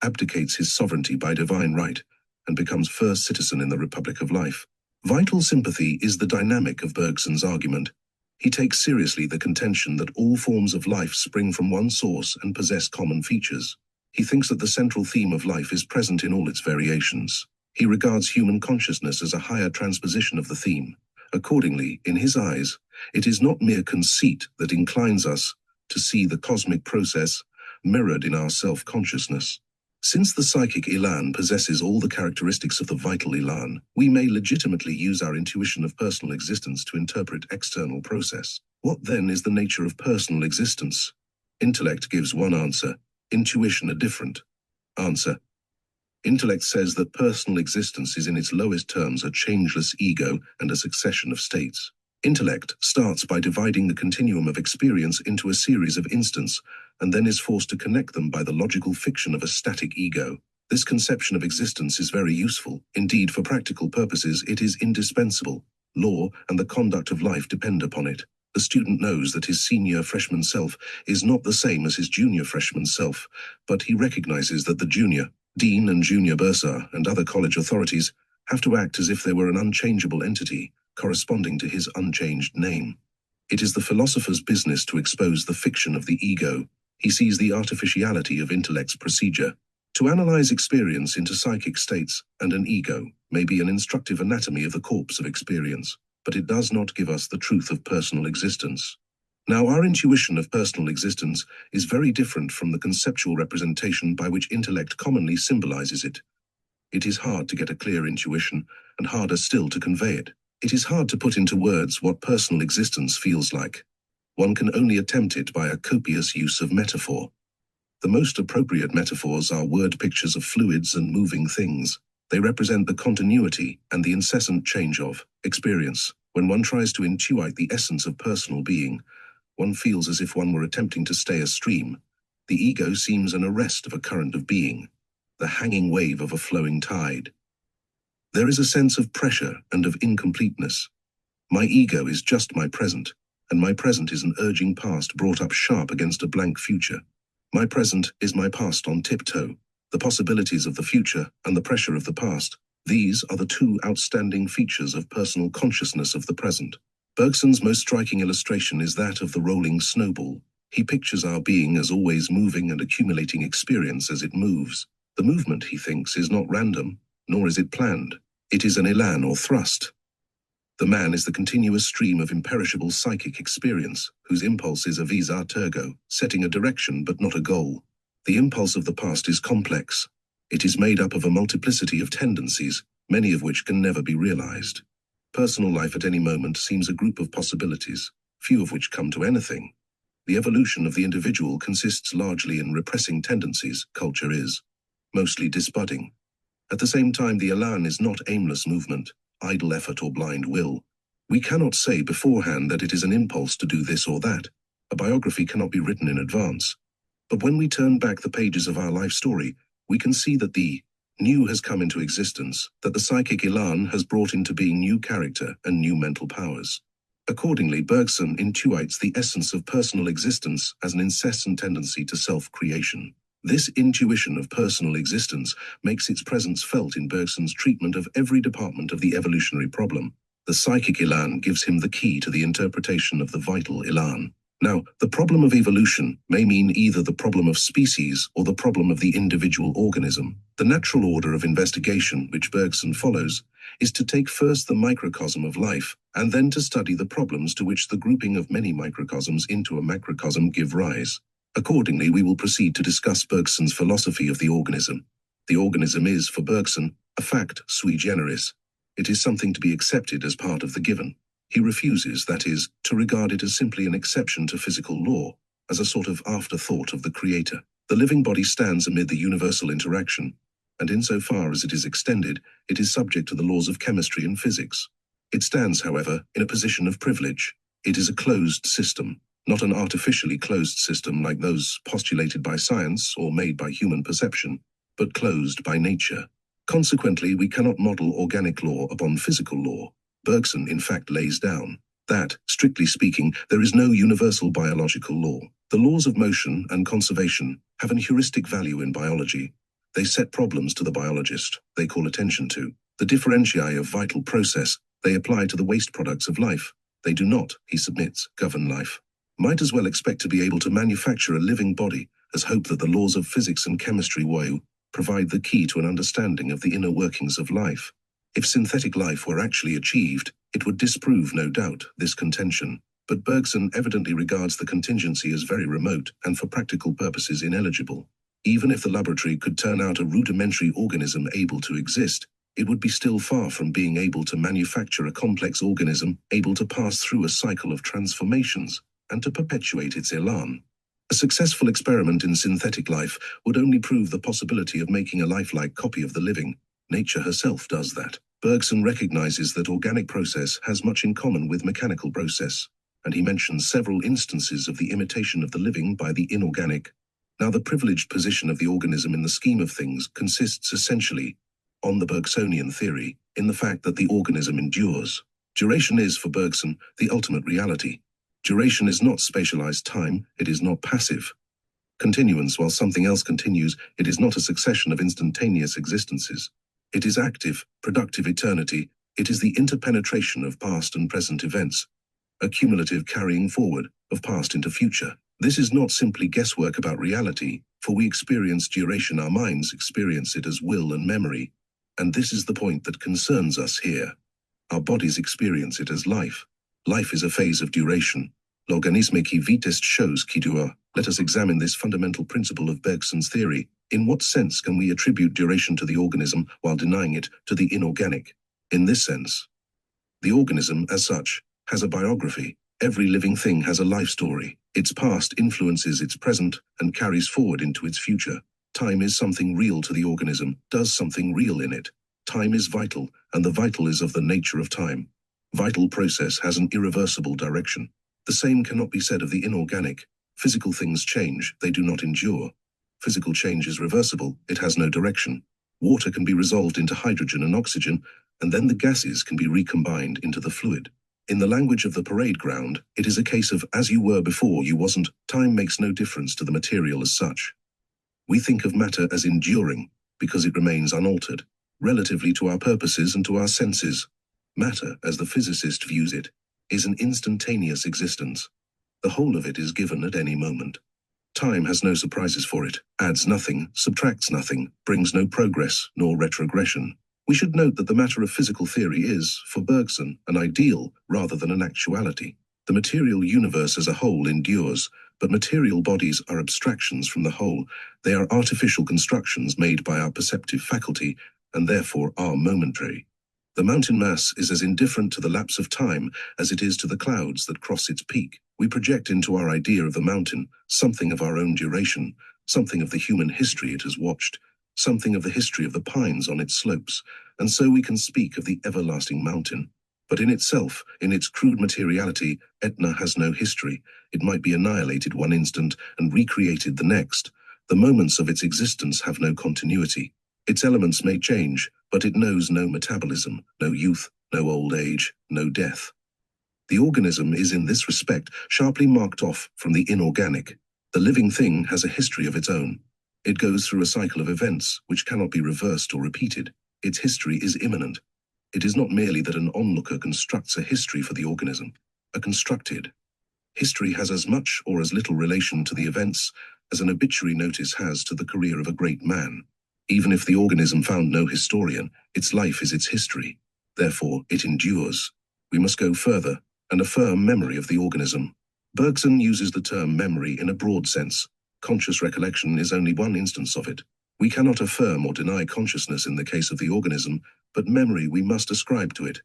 abdicates his sovereignty by divine right and becomes first citizen in the Republic of Life. Vital sympathy is the dynamic of Bergson's argument. He takes seriously the contention that all forms of life spring from one source and possess common features. He thinks that the central theme of life is present in all its variations. He regards human consciousness as a higher transposition of the theme. Accordingly, in his eyes, it is not mere conceit that inclines us to see the cosmic process mirrored in our self-consciousness. Since the psychic elan possesses all the characteristics of the vital elan, we may legitimately use our intuition of personal existence to interpret external process. What then is the nature of personal existence? Intellect gives one answer, intuition a different answer. Intellect says that personal existence is in its lowest terms a changeless ego and a succession of states. Intellect starts by dividing the continuum of experience into a series of instants, and then is forced to connect them by the logical fiction of a static ego. This conception of existence is very useful. Indeed, for practical purposes, it is indispensable. Law and the conduct of life depend upon it. The student knows that his senior freshman self is not the same as his junior freshman self, but he recognizes that the junior, dean and junior bursar, and other college authorities have to act as if they were an unchangeable entity, corresponding to his unchanged name. It is the philosopher's business to expose the fiction of the ego. He sees the artificiality of intellect's procedure. To analyze experience into psychic states and an ego may be an instructive anatomy of the corpse of experience, but it does not give us the truth of personal existence. Now, our intuition of personal existence is very different from the conceptual representation by which intellect commonly symbolizes it. It is hard to get a clear intuition, and harder still to convey it. It is hard to put into words what personal existence feels like. One can only attempt it by a copious use of metaphor. The most appropriate metaphors are word pictures of fluids and moving things. They represent the continuity and the incessant change of experience. When one tries to intuit the essence of personal being, one feels as if one were attempting to stay a stream. The ego seems an arrest of a current of being, the hanging wave of a flowing tide. There is a sense of pressure and of incompleteness. My ego is just my present, and my present is an urging past brought up sharp against a blank future. My present is my past on tiptoe. The possibilities of the future and the pressure of the past, these are the two outstanding features of personal consciousness of the present. Bergson's most striking illustration is that of the rolling snowball. He pictures our being as always moving and accumulating experience as it moves. The movement, he thinks, is not random, nor is it planned. It is an elan or thrust. The man is the continuous stream of imperishable psychic experience, whose impulse is a vis a tergo, setting a direction but not a goal. The impulse of the past is complex. It is made up of a multiplicity of tendencies, many of which can never be realized. Personal life at any moment seems a group of possibilities, few of which come to anything. The evolution of the individual consists largely in repressing tendencies. Culture is mostly disbudding. At the same time, the elan is not aimless movement, idle effort or blind will. We cannot say beforehand that it is an impulse to do this or that. A biography cannot be written in advance. But when we turn back the pages of our life story, we can see that the new has come into existence, that the psychic elan has brought into being new character and new mental powers. Accordingly, Bergson intuits the essence of personal existence as an incessant tendency to self-creation. This intuition of personal existence makes its presence felt in Bergson's treatment of every department of the evolutionary problem. The psychic elan gives him the key to the interpretation of the vital elan. Now, the problem of evolution may mean either the problem of species or the problem of the individual organism. The natural order of investigation, which Bergson follows, is to take first the microcosm of life, and then to study the problems to which the grouping of many microcosms into a macrocosm give rise. Accordingly, we will proceed to discuss Bergson's philosophy of the organism. The organism is, for Bergson, a fact sui generis. It is something to be accepted as part of the given. He refuses, that is, to regard it as simply an exception to physical law, as a sort of afterthought of the creator. The living body stands amid the universal interaction, and insofar as it is extended, it is subject to the laws of chemistry and physics. It stands, however, in a position of privilege. It is a closed system, not an artificially closed system like those postulated by science or made by human perception, but closed by nature. Consequently, we cannot model organic law upon physical law. Bergson, in fact, lays down that, strictly speaking, there is no universal biological law. The laws of motion and conservation have an heuristic value in biology. They set problems to the biologist they call attention to. The differentiae of vital process they apply to the waste products of life. They do not, he submits, govern life. Might as well expect to be able to manufacture a living body as hope that the laws of physics and chemistry will provide the key to an understanding of the inner workings of life. If synthetic life were actually achieved, it would disprove, no doubt, this contention. But Bergson evidently regards the contingency as very remote and for practical purposes ineligible. Even if the laboratory could turn out a rudimentary organism able to exist, it would be still far from being able to manufacture a complex organism able to pass through a cycle of transformations and to perpetuate its elan. A successful experiment in synthetic life would only prove the possibility of making a lifelike copy of the living. Nature herself does that. Bergson recognizes that organic process has much in common with mechanical process, and he mentions several instances of the imitation of the living by the inorganic. Now, the privileged position of the organism in the scheme of things consists essentially, on the Bergsonian theory, in the fact that the organism endures. Duration is, for Bergson, the ultimate reality. Duration is not spatialized time, it is not passive. Continuance while something else continues, it is not a succession of instantaneous existences. It is active, productive eternity. It is the interpenetration of past and present events, a cumulative carrying forward of past into future. This is not simply guesswork about reality, for we experience duration, our minds experience it as will and memory. And this is the point that concerns us here. Our bodies experience it as life. Life is a phase of duration. L'organisme qui vit est chose qui dure. Let us examine this fundamental principle of Bergson's theory. In what sense can we attribute duration to the organism while denying it to the inorganic? In this sense, the organism, as such, has a biography. Every living thing has a life story. Its past influences its present and carries forward into its future. Time is something real to the organism, does something real in it. Time is vital, and the vital is of the nature of time. Vital process has an irreversible direction. The same cannot be said of the inorganic. Physical things change, they do not endure. Physical change is reversible, it has no direction. Water can be resolved into hydrogen and oxygen, and then the gases can be recombined into the fluid. In the language of the parade ground, it is a case of as you were before you wasn't. Time makes no difference to the material as such. We think of matter as enduring, because it remains unaltered, relatively to our purposes and to our senses. Matter, as the physicist views it, is an instantaneous existence. The whole of it is given at any moment. Time has no surprises for it, adds nothing, subtracts nothing, brings no progress nor retrogression. We should note that the matter of physical theory is, for Bergson, an ideal rather than an actuality. The material universe as a whole endures, but material bodies are abstractions from the whole. They are artificial constructions made by our perceptive faculty, and therefore are momentary. The mountain mass is as indifferent to the lapse of time as it is to the clouds that cross its peak. We project into our idea of the mountain something of our own duration, something of the human history it has watched, something of the history of the pines on its slopes, and so we can speak of the everlasting mountain. But in itself, in its crude materiality, Etna has no history. It might be annihilated one instant and recreated the next. The moments of its existence have no continuity. Its elements may change, but it knows no metabolism, no youth, no old age, no death. The organism is in this respect sharply marked off from the inorganic. The living thing has a history of its own. It goes through a cycle of events which cannot be reversed or repeated. Its history is immanent. It is not merely that an onlooker constructs a history for the organism. A constructed history has as much or as little relation to the events as an obituary notice has to the career of a great man. Even if the organism found no historian, its life is its history. Therefore, it endures. We must go further and affirm memory of the organism. Bergson uses the term memory in a broad sense. Conscious recollection is only one instance of it. We cannot affirm or deny consciousness in the case of the organism, but memory we must ascribe to it.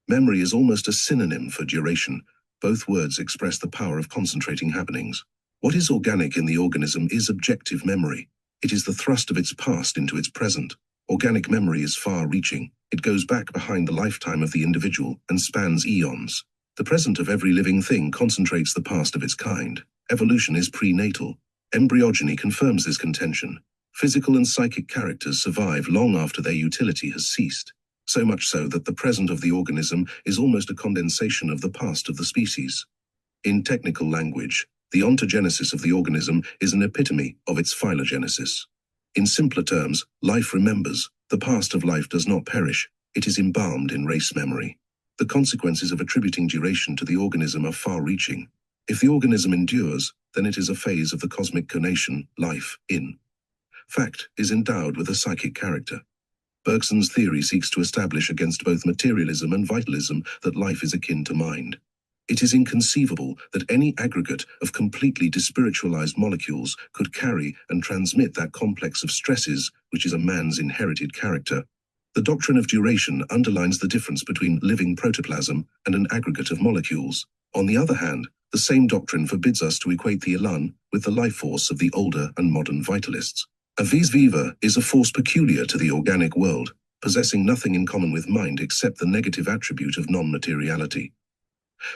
Memory is almost a synonym for duration. Both words express the power of concentrating happenings. What is organic in the organism is objective memory. It is the thrust of its past into its present. Organic memory is far-reaching. It goes back behind the lifetime of the individual and spans eons. The present of every living thing concentrates the past of its kind. Evolution is prenatal. Embryogeny confirms this contention. Physical and psychic characters survive long after their utility has ceased. So much so that the present of the organism is almost a condensation of the past of the species. In technical language, the ontogenesis of the organism is an epitome of its phylogenesis. In simpler terms, life remembers. The past of life does not perish. It is embalmed in race memory. The consequences of attributing duration to the organism are far-reaching. If the organism endures, then it is a phase of the cosmic conation, life, in fact, is endowed with a psychic character. Bergson's theory seeks to establish against both materialism and vitalism that life is akin to mind. It is inconceivable that any aggregate of completely despiritualized molecules could carry and transmit that complex of stresses which is a man's inherited character. The doctrine of duration underlines the difference between living protoplasm and an aggregate of molecules. On the other hand, the same doctrine forbids us to equate the elan with the life force of the older and modern vitalists. A vis viva is a force peculiar to the organic world, possessing nothing in common with mind except the negative attribute of non-materiality.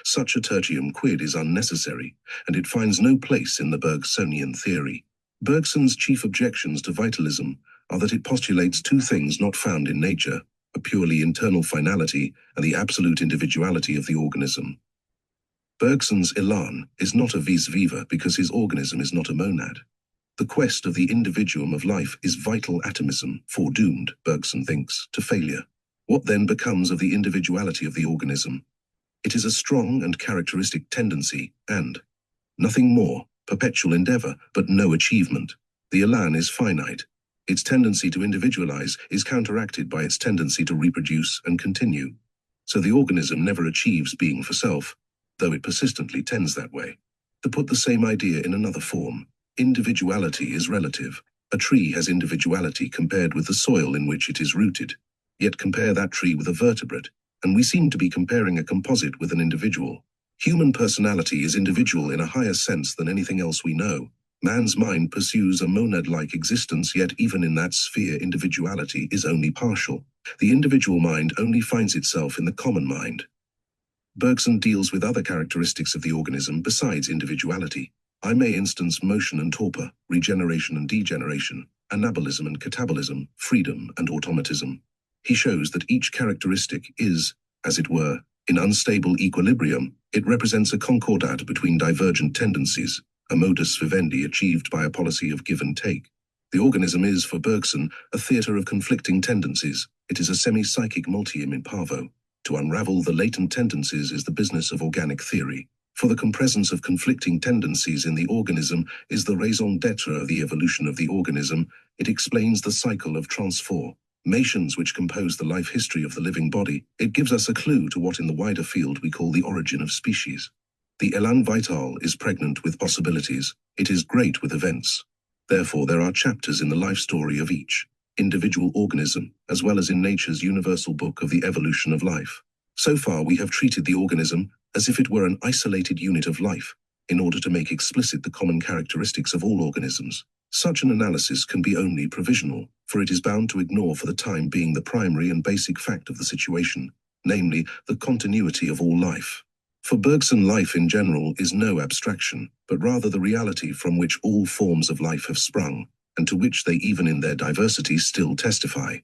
Such a tertium quid is unnecessary, and it finds no place in the Bergsonian theory. Bergson's chief objections to vitalism are that it postulates two things not found in nature, a purely internal finality and the absolute individuality of the organism. Bergson's elan is not a vis viva because his organism is not a monad. The quest of the individuum of life is vital atomism, foredoomed, Bergson thinks, to failure. What then becomes of the individuality of the organism? It is a strong and characteristic tendency, and nothing more, perpetual endeavor, but no achievement. The elan is finite. Its tendency to individualize is counteracted by its tendency to reproduce and continue. So the organism never achieves being for self, though it persistently tends that way. To put the same idea in another form, individuality is relative. A tree has individuality compared with the soil in which it is rooted. Yet compare that tree with a vertebrate, and we seem to be comparing a composite with an individual. Human personality is individual in a higher sense than anything else we know. Man's mind pursues a monad-like existence, yet even in that sphere individuality is only partial. The individual mind only finds itself in the common mind. Bergson deals with other characteristics of the organism besides individuality. I may instance motion and torpor, regeneration and degeneration, anabolism and catabolism, freedom and automatism. He shows that each characteristic is, as it were, in unstable equilibrium. It represents a concordat between divergent tendencies, a modus vivendi achieved by a policy of give and take. The organism is, for Bergson, a theatre of conflicting tendencies. It is a semi-psychic multium in parvo. To unravel the latent tendencies is the business of organic theory. For the compresence of conflicting tendencies in the organism is the raison d'etre of the evolution of the organism. It explains the cycle of transformations which compose the life history of the living body. It gives us a clue to what in the wider field we call the origin of species. The élan vital is pregnant with possibilities. It is great with events. Therefore, there are chapters in the life story of each individual organism, as well as in nature's universal book of the evolution of life. So far, we have treated the organism as if it were an isolated unit of life, in order to make explicit the common characteristics of all organisms. Such an analysis can be only provisional, for it is bound to ignore for the time being the primary and basic fact of the situation, namely, the continuity of all life. For Bergson, life in general is no abstraction, but rather the reality from which all forms of life have sprung. and to which they even in their diversity still testify.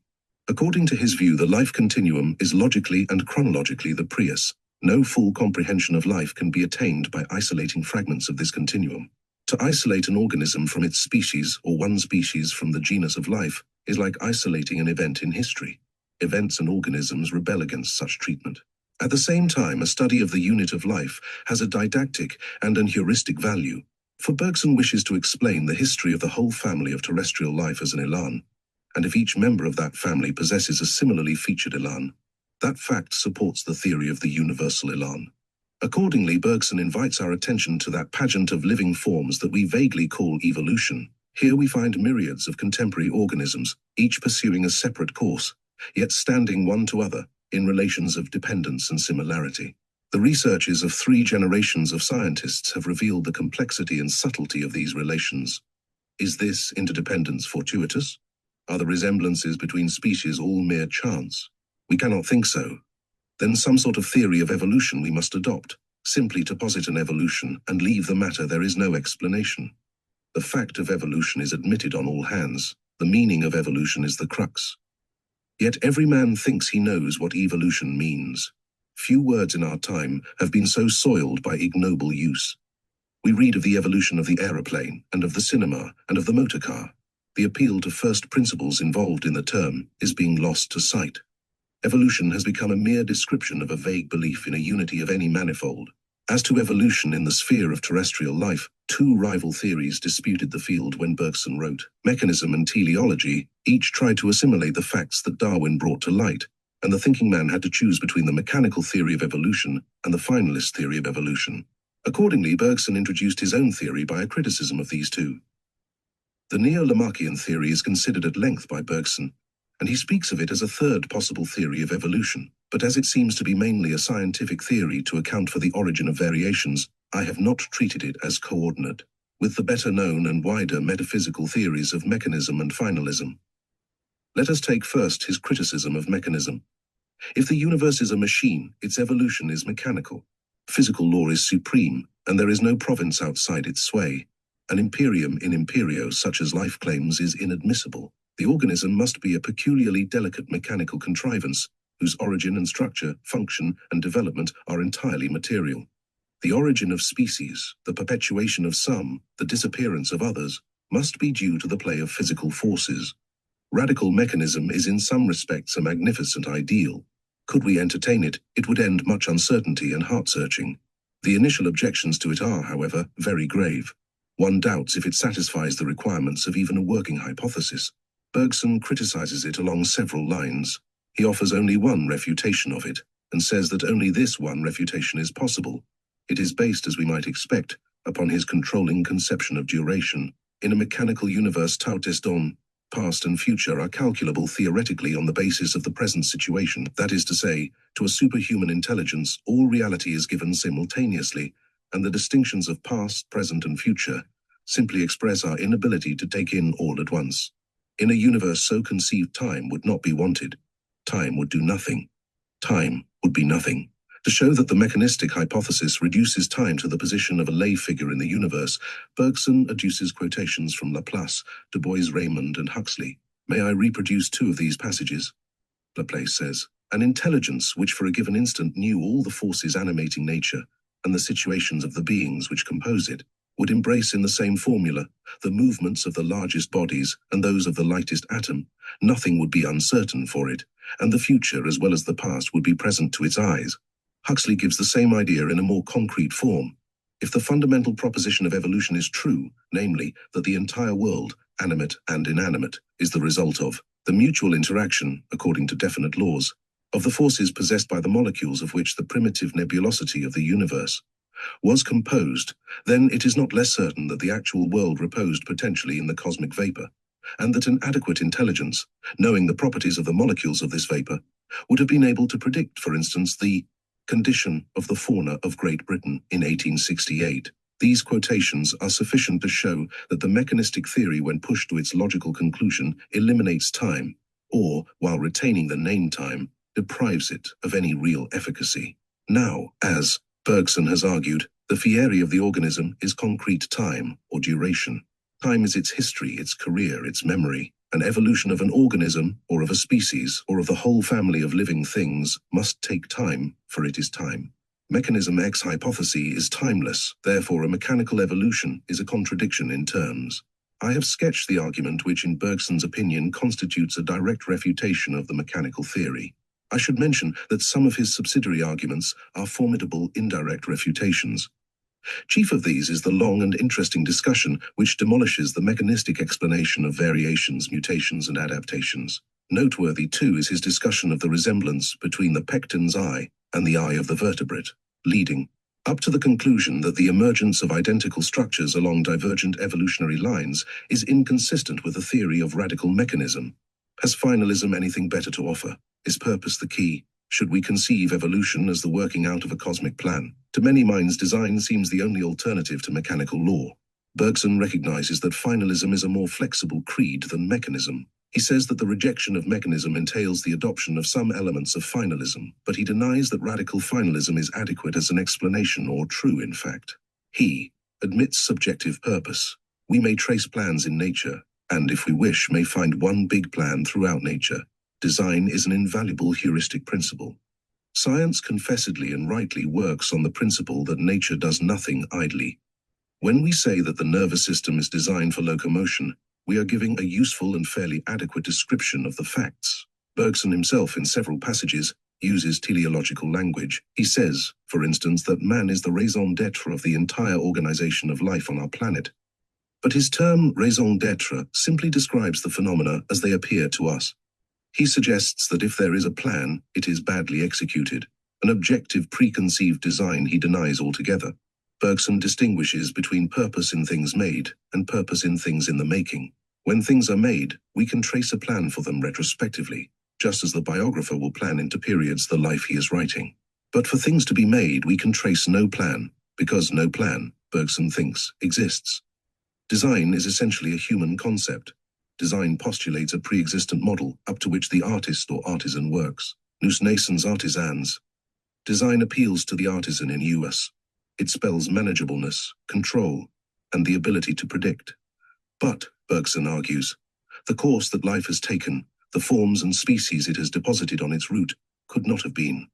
According to his view, the life continuum is logically and chronologically the prius. No full comprehension of life can be attained by isolating fragments of this continuum. To isolate an organism from its species or one species from the genus of life is like isolating an event in history. Events and organisms rebel against such treatment. At the same time, a study of the unit of life has a didactic and an heuristic value, for Bergson wishes to explain the history of the whole family of terrestrial life as an elan, and if each member of that family possesses a similarly featured elan, that fact supports the theory of the universal elan. Accordingly, Bergson invites our attention to that pageant of living forms that we vaguely call evolution. Here we find myriads of contemporary organisms, each pursuing a separate course, yet standing one to other in relations of dependence and similarity. The researches of 3 generations of scientists have revealed the complexity and subtlety of these relations. Is this interdependence fortuitous? Are the resemblances between species all mere chance? We cannot think so. Then some sort of theory of evolution we must adopt. Simply to posit an evolution and leave the matter there is no explanation. The fact of evolution is admitted on all hands. The meaning of evolution is the crux. Yet every man thinks he knows what evolution means. Few words in our time have been so soiled by ignoble use. We read of the evolution of the aeroplane and of the cinema and of the motor car. The appeal to first principles involved in the term is being lost to sight. Evolution has become a mere description of a vague belief in a unity of any manifold. As to evolution in the sphere of terrestrial life, 2 rival theories disputed the field when Bergson wrote. Mechanism and teleology each tried to assimilate the facts that Darwin brought to light, and the thinking man had to choose between the mechanical theory of evolution and the finalist theory of evolution. Accordingly, Bergson introduced his own theory by a criticism of these 2. The neo-Lamarckian theory is considered at length by Bergson, and he speaks of it as a third possible theory of evolution. But as it seems to be mainly a scientific theory to account for the origin of variations, I have not treated it as coordinate with the better known and wider metaphysical theories of mechanism and finalism. Let us take first his criticism of mechanism. If the universe is a machine, its evolution is mechanical. Physical law is supreme, and there is no province outside its sway. An imperium in imperio such as life claims is inadmissible. The organism must be a peculiarly delicate mechanical contrivance, whose origin and structure, function, and development are entirely material. The origin of species, the perpetuation of some, the disappearance of others, must be due to the play of physical forces. Radical mechanism is in some respects a magnificent ideal. Could we entertain it, it would end much uncertainty and heart-searching. The initial objections to it are, however, very grave. One doubts if it satisfies the requirements of even a working hypothesis. Bergson criticizes it along several lines. He offers only one refutation of it, and says that only this one refutation is possible. It is based, as we might expect, upon his controlling conception of duration. In a mechanical universe, tout est don, past and future are calculable theoretically on the basis of the present situation. That is to say, to a superhuman intelligence, all reality is given simultaneously, and the distinctions of past, present, and future simply express our inability to take in all at once. In a universe so conceived, time would not be wanted. Time would do nothing. Time would be nothing. To show that the mechanistic hypothesis reduces time to the position of a lay figure in the universe, Bergson adduces quotations from Laplace, Du Bois-Reymond, and Huxley. May I reproduce 2 of these passages? Laplace says, "An intelligence which for a given instant knew all the forces animating nature and the situations of the beings which compose it, would embrace in the same formula the movements of the largest bodies and those of the lightest atom. Nothing would be uncertain for it, and the future as well as the past would be present to its eyes." Huxley gives the same idea in a more concrete form. If the fundamental proposition of evolution is true, namely, that the entire world, animate and inanimate, is the result of the mutual interaction, according to definite laws, of the forces possessed by the molecules of which the primitive nebulosity of the universe was composed, then it is not less certain that the actual world reposed potentially in the cosmic vapor, and that an adequate intelligence, knowing the properties of the molecules of this vapor, would have been able to predict, for instance, the condition of the fauna of Great Britain in 1868. These quotations are sufficient to show that the mechanistic theory, when pushed to its logical conclusion, eliminates time, or, while retaining the name time, deprives it of any real efficacy. Now, as Bergson has argued, the fieri of the organism is concrete time or duration. Time is its history, its career, its memory. An evolution of an organism, or of a species, or of the whole family of living things must take time, for it is time. Mechanism X hypothesis is timeless, therefore a mechanical evolution is a contradiction in terms. I have sketched the argument which in Bergson's opinion constitutes a direct refutation of the mechanical theory. I should mention that some of his subsidiary arguments are formidable indirect refutations. Chief of these is the long and interesting discussion which demolishes the mechanistic explanation of variations, mutations, and adaptations. Noteworthy, too, is his discussion of the resemblance between the pecten's eye and the eye of the vertebrate, leading up to the conclusion that the emergence of identical structures along divergent evolutionary lines is inconsistent with the theory of radical mechanism. Has finalism anything better to offer? Is purpose the key? Should we conceive evolution as the working out of a cosmic plan? To many minds, design seems the only alternative to mechanical law. Bergson recognizes that finalism is a more flexible creed than mechanism. He says that the rejection of mechanism entails the adoption of some elements of finalism, but he denies that radical finalism is adequate as an explanation or true in fact. He admits subjective purpose. We may trace plans in nature, and if we wish, may find one big plan throughout nature. Design is an invaluable heuristic principle. Science confessedly and rightly works on the principle that nature does nothing idly. When we say that the nervous system is designed for locomotion, we are giving a useful and fairly adequate description of the facts. Bergson himself, in several passages, uses teleological language. He says, for instance, that man is the raison d'être of the entire organization of life on our planet. But his term raison d'être simply describes the phenomena as they appear to us. He suggests that if there is a plan, it is badly executed. An objective preconceived design he denies altogether. Bergson distinguishes between purpose in things made and purpose in things in the making. When things are made, we can trace a plan for them retrospectively, just as the biographer will plan into periods the life he is writing. But for things to be made, we can trace no plan, because no plan, Bergson thinks, exists. Design is essentially a human concept. Design postulates a pre-existent model up to which the artist or artisan works. Nous naissons artisans. Design appeals to the artisan in us. It spells manageableness, control, and the ability to predict. But, Bergson argues, the course that life has taken, the forms and species it has deposited on its route, could not have been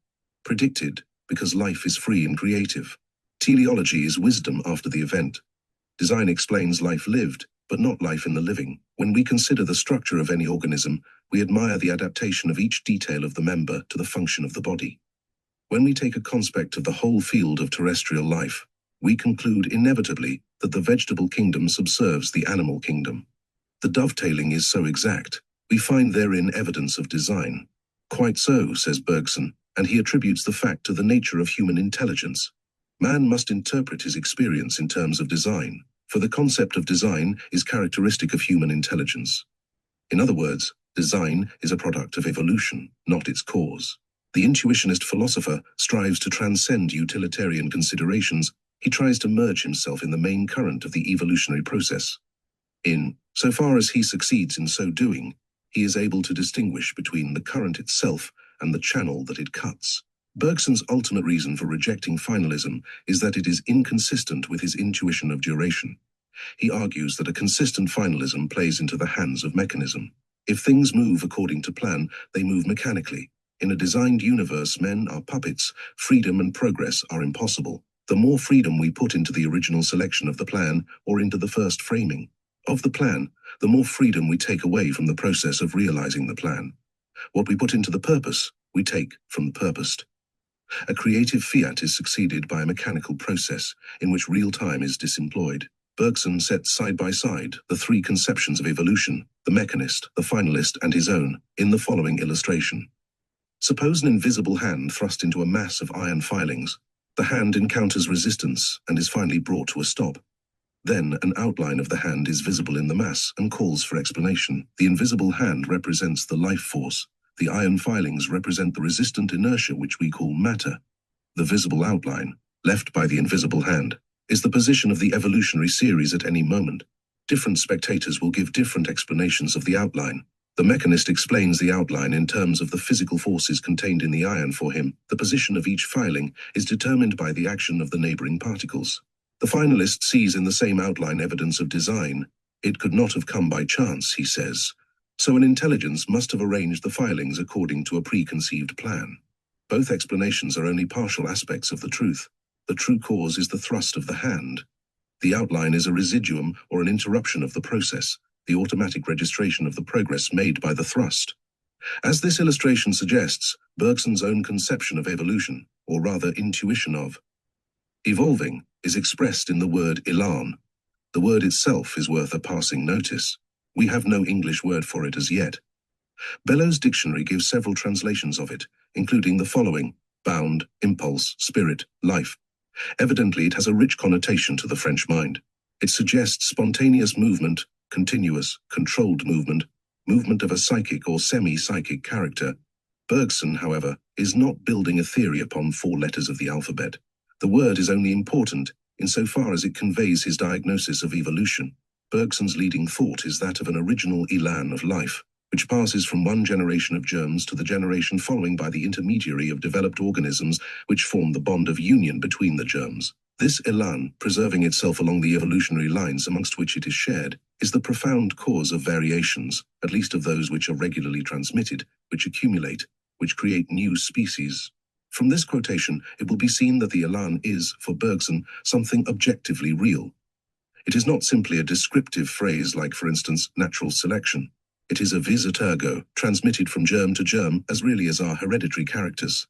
predicted because life is free and creative. Teleology is wisdom after the event. Design explains life lived, but not life in the living. When we consider the structure of any organism, we admire the adaptation of each detail of the member to the function of the body. When we take a conspect of the whole field of terrestrial life, we conclude inevitably that the vegetable kingdom subserves the animal kingdom. The dovetailing is so exact, we find therein evidence of design. Quite so, says Bergson, and he attributes the fact to the nature of human intelligence. Man must interpret his experience in terms of design, for the concept of design is characteristic of human intelligence. In other words, design is a product of evolution, not its cause. The intuitionist philosopher strives to transcend utilitarian considerations. He tries to merge himself in the main current of the evolutionary process. So far as he succeeds in so doing, he is able to distinguish between the current itself and the channel that it cuts. Bergson's ultimate reason for rejecting finalism is that it is inconsistent with his intuition of duration. He argues that a consistent finalism plays into the hands of mechanism. If things move according to plan, they move mechanically. In a designed universe, men are puppets. Freedom and progress are impossible. The more freedom we put into the original selection of the plan or into the first framing of the plan, the more freedom we take away from the process of realizing the plan. What we put into the purpose, we take from the purposed. A creative fiat is succeeded by a mechanical process in which real time is disemployed. Bergson sets side by side the three conceptions of evolution, the mechanist, the finalist, and his own, in the following illustration. Suppose an invisible hand thrust into a mass of iron filings. The hand encounters resistance and is finally brought to a stop. Then an outline of the hand is visible in the mass and calls for explanation. The invisible hand represents the life force. The iron filings represent the resistant inertia which we call matter. The visible outline, left by the invisible hand, is the position of the evolutionary series at any moment. Different spectators will give different explanations of the outline. The mechanist explains the outline in terms of the physical forces contained in the iron for him. The position of each filing is determined by the action of the neighboring particles. The finalist sees in the same outline evidence of design. It could not have come by chance, he says. So an intelligence must have arranged the filings according to a preconceived plan. Both explanations are only partial aspects of the truth. The true cause is the thrust of the hand. The outline is a residuum or an interruption of the process, the automatic registration of the progress made by the thrust. As this illustration suggests, Bergson's own conception of evolution, or rather intuition of evolving, is expressed in the word élan. The word itself is worth a passing notice. We have no English word for it as yet. Bellow's dictionary gives several translations of it, including the following: bound, impulse, spirit, life. Evidently, it has a rich connotation to the French mind. It suggests spontaneous movement, continuous, controlled movement, movement of a psychic or semi-psychic character. Bergson, however, is not building a theory upon 4 letters of the alphabet. The word is only important insofar as it conveys his diagnosis of evolution. Bergson's leading thought is that of an original élan of life, which passes from one generation of germs to the generation following by the intermediary of developed organisms which form the bond of union between the germs. This élan, preserving itself along the evolutionary lines amongst which it is shared, is the profound cause of variations, at least of those which are regularly transmitted, which accumulate, which create new species. From this quotation, it will be seen that the élan is, for Bergson, something objectively real. It is not simply a descriptive phrase like, for instance, natural selection. It is a vis et ergo, transmitted from germ to germ as really as our hereditary characters.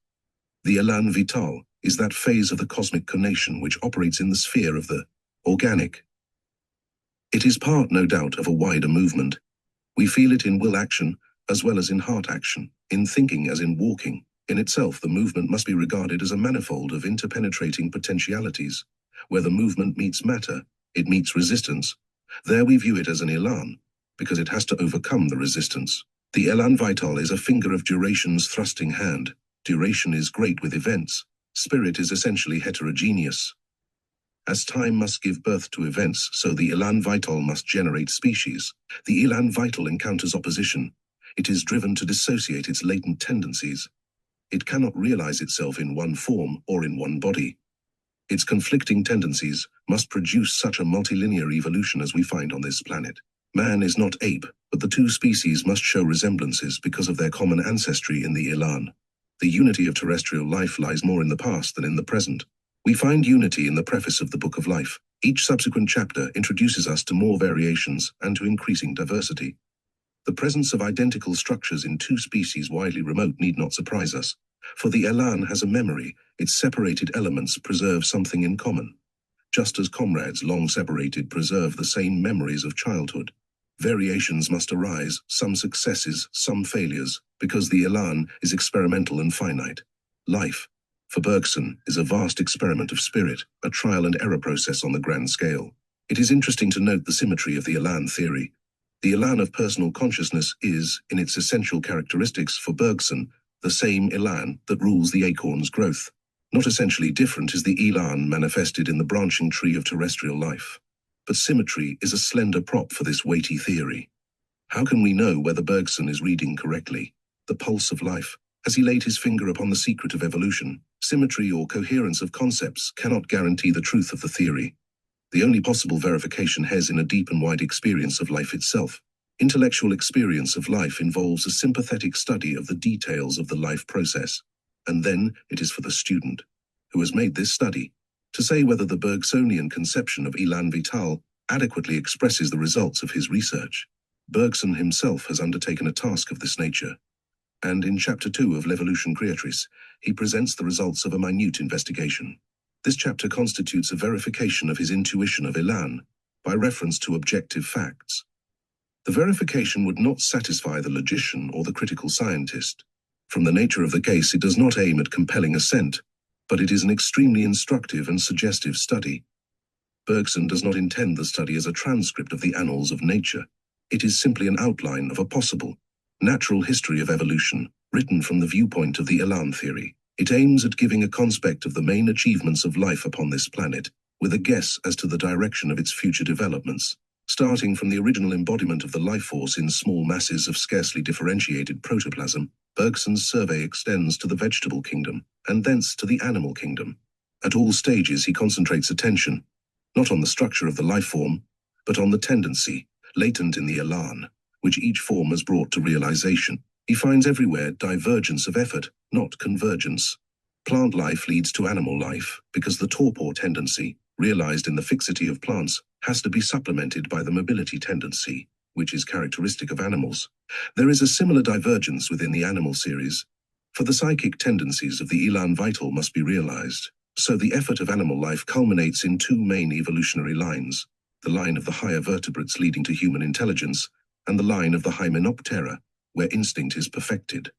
The élan vital is that phase of the cosmic conation which operates in the sphere of the organic. It is part, no doubt, of a wider movement. We feel it in will action as well as in heart action, in thinking as in walking. In itself, the movement must be regarded as a manifold of interpenetrating potentialities. Where the movement meets matter, it meets resistance. There we view it as an élan, because it has to overcome the resistance. The élan vital is a finger of duration's thrusting hand. Duration is great with events. Spirit is essentially heterogeneous. As time must give birth to events, so the élan vital must generate species. The élan vital encounters opposition. It is driven to dissociate its latent tendencies. It cannot realize itself in one form or in one body. Its conflicting tendencies must produce such a multilinear evolution as we find on this planet. Man is not ape, but the 2 species must show resemblances because of their common ancestry in the élan. The unity of terrestrial life lies more in the past than in the present. We find unity in the preface of the Book of Life. Each subsequent chapter introduces us to more variations and to increasing diversity. The presence of identical structures in 2 species widely remote need not surprise us, for the élan has a memory. Its separated elements preserve something in common. Just as comrades long separated preserve the same memories of childhood. Variations must arise, some successes, some failures, because the élan is experimental and finite. Life, for Bergson, is a vast experiment of spirit, a trial and error process on the grand scale. It is interesting to note the symmetry of the élan theory. The élan of personal consciousness is, in its essential characteristics for Bergson, the same élan that rules the acorn's growth. Not essentially different is the élan manifested in the branching tree of terrestrial life. But symmetry is a slender prop for this weighty theory. How can we know whether Bergson is reading correctly? The pulse of life. Has he laid his finger upon the secret of evolution? Symmetry or coherence of concepts cannot guarantee the truth of the theory. The only possible verification has in a deep and wide experience of life itself. Intellectual experience of life involves a sympathetic study of the details of the life process. And then it is for the student, who has made this study, to say whether the Bergsonian conception of élan vital adequately expresses the results of his research. Bergson himself has undertaken a task of this nature, and in Chapter 2 of L'Evolution Créatrice, he presents the results of a minute investigation. This chapter constitutes a verification of his intuition of élan by reference to objective facts. The verification would not satisfy the logician or the critical scientist. From the nature of the case, it does not aim at compelling assent, but it is an extremely instructive and suggestive study. Bergson does not intend the study as a transcript of the annals of nature. It is simply an outline of a possible, natural history of evolution, written from the viewpoint of the élan theory. It aims at giving a conspect of the main achievements of life upon this planet, with a guess as to the direction of its future developments. Starting from the original embodiment of the life force in small masses of scarcely differentiated protoplasm, Bergson's survey extends to the vegetable kingdom, and thence to the animal kingdom. At all stages he concentrates attention, not on the structure of the life form, but on the tendency, latent in the elan, which each form has brought to realization. He finds everywhere divergence of effort, not convergence. Plant life leads to animal life, because the torpor tendency, realized in the fixity of plants, has to be supplemented by the mobility tendency, which is characteristic of animals. There is a similar divergence within the animal series, for the psychic tendencies of the elan vital must be realized. So the effort of animal life culminates in two main evolutionary lines, the line of the higher vertebrates leading to human intelligence, and the line of the hymenoptera, where instinct is perfected.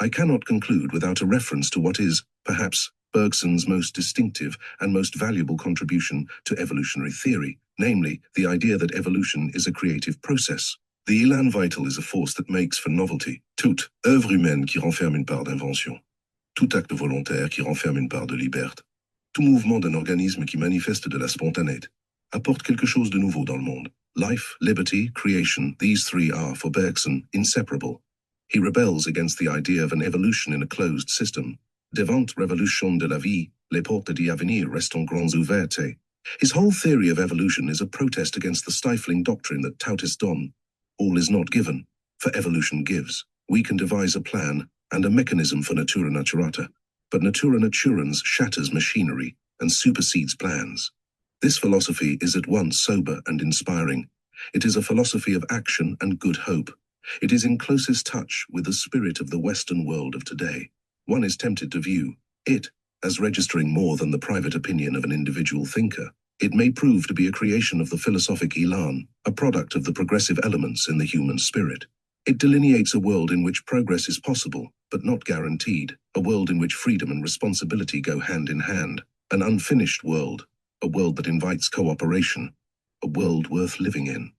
I cannot conclude without a reference to what is, perhaps, Bergson's most distinctive and most valuable contribution to evolutionary theory, namely, the idea that evolution is a creative process. The élan vital is a force that makes for novelty. Toute œuvre humaine qui renferme une part d'invention. Tout acte volontaire qui renferme une part de liberté. Tout mouvement d'un organisme qui manifeste de la spontanéité apporte quelque chose de nouveau dans le monde. Life, liberty, creation, these three are, for Bergson, inseparable. He rebels against the idea of an evolution in a closed system. Devant révolution de la vie, les portes d'y avenir restent grandes ouvertes. His whole theory of evolution is a protest against the stifling doctrine that touts don. All is not given, for evolution gives. We can devise a plan and a mechanism for natura naturata, but natura naturans shatters machinery and supersedes plans. This philosophy is at once sober and inspiring. It is a philosophy of action and good hope. It is in closest touch with the spirit of the Western world of today. One is tempted to view it as registering more than the private opinion of an individual thinker. It may prove to be a creation of the philosophic elan, a product of the progressive elements in the human spirit. It delineates a world in which progress is possible, but not guaranteed, a world in which freedom and responsibility go hand in hand, an unfinished world, a world that invites cooperation, a world worth living in.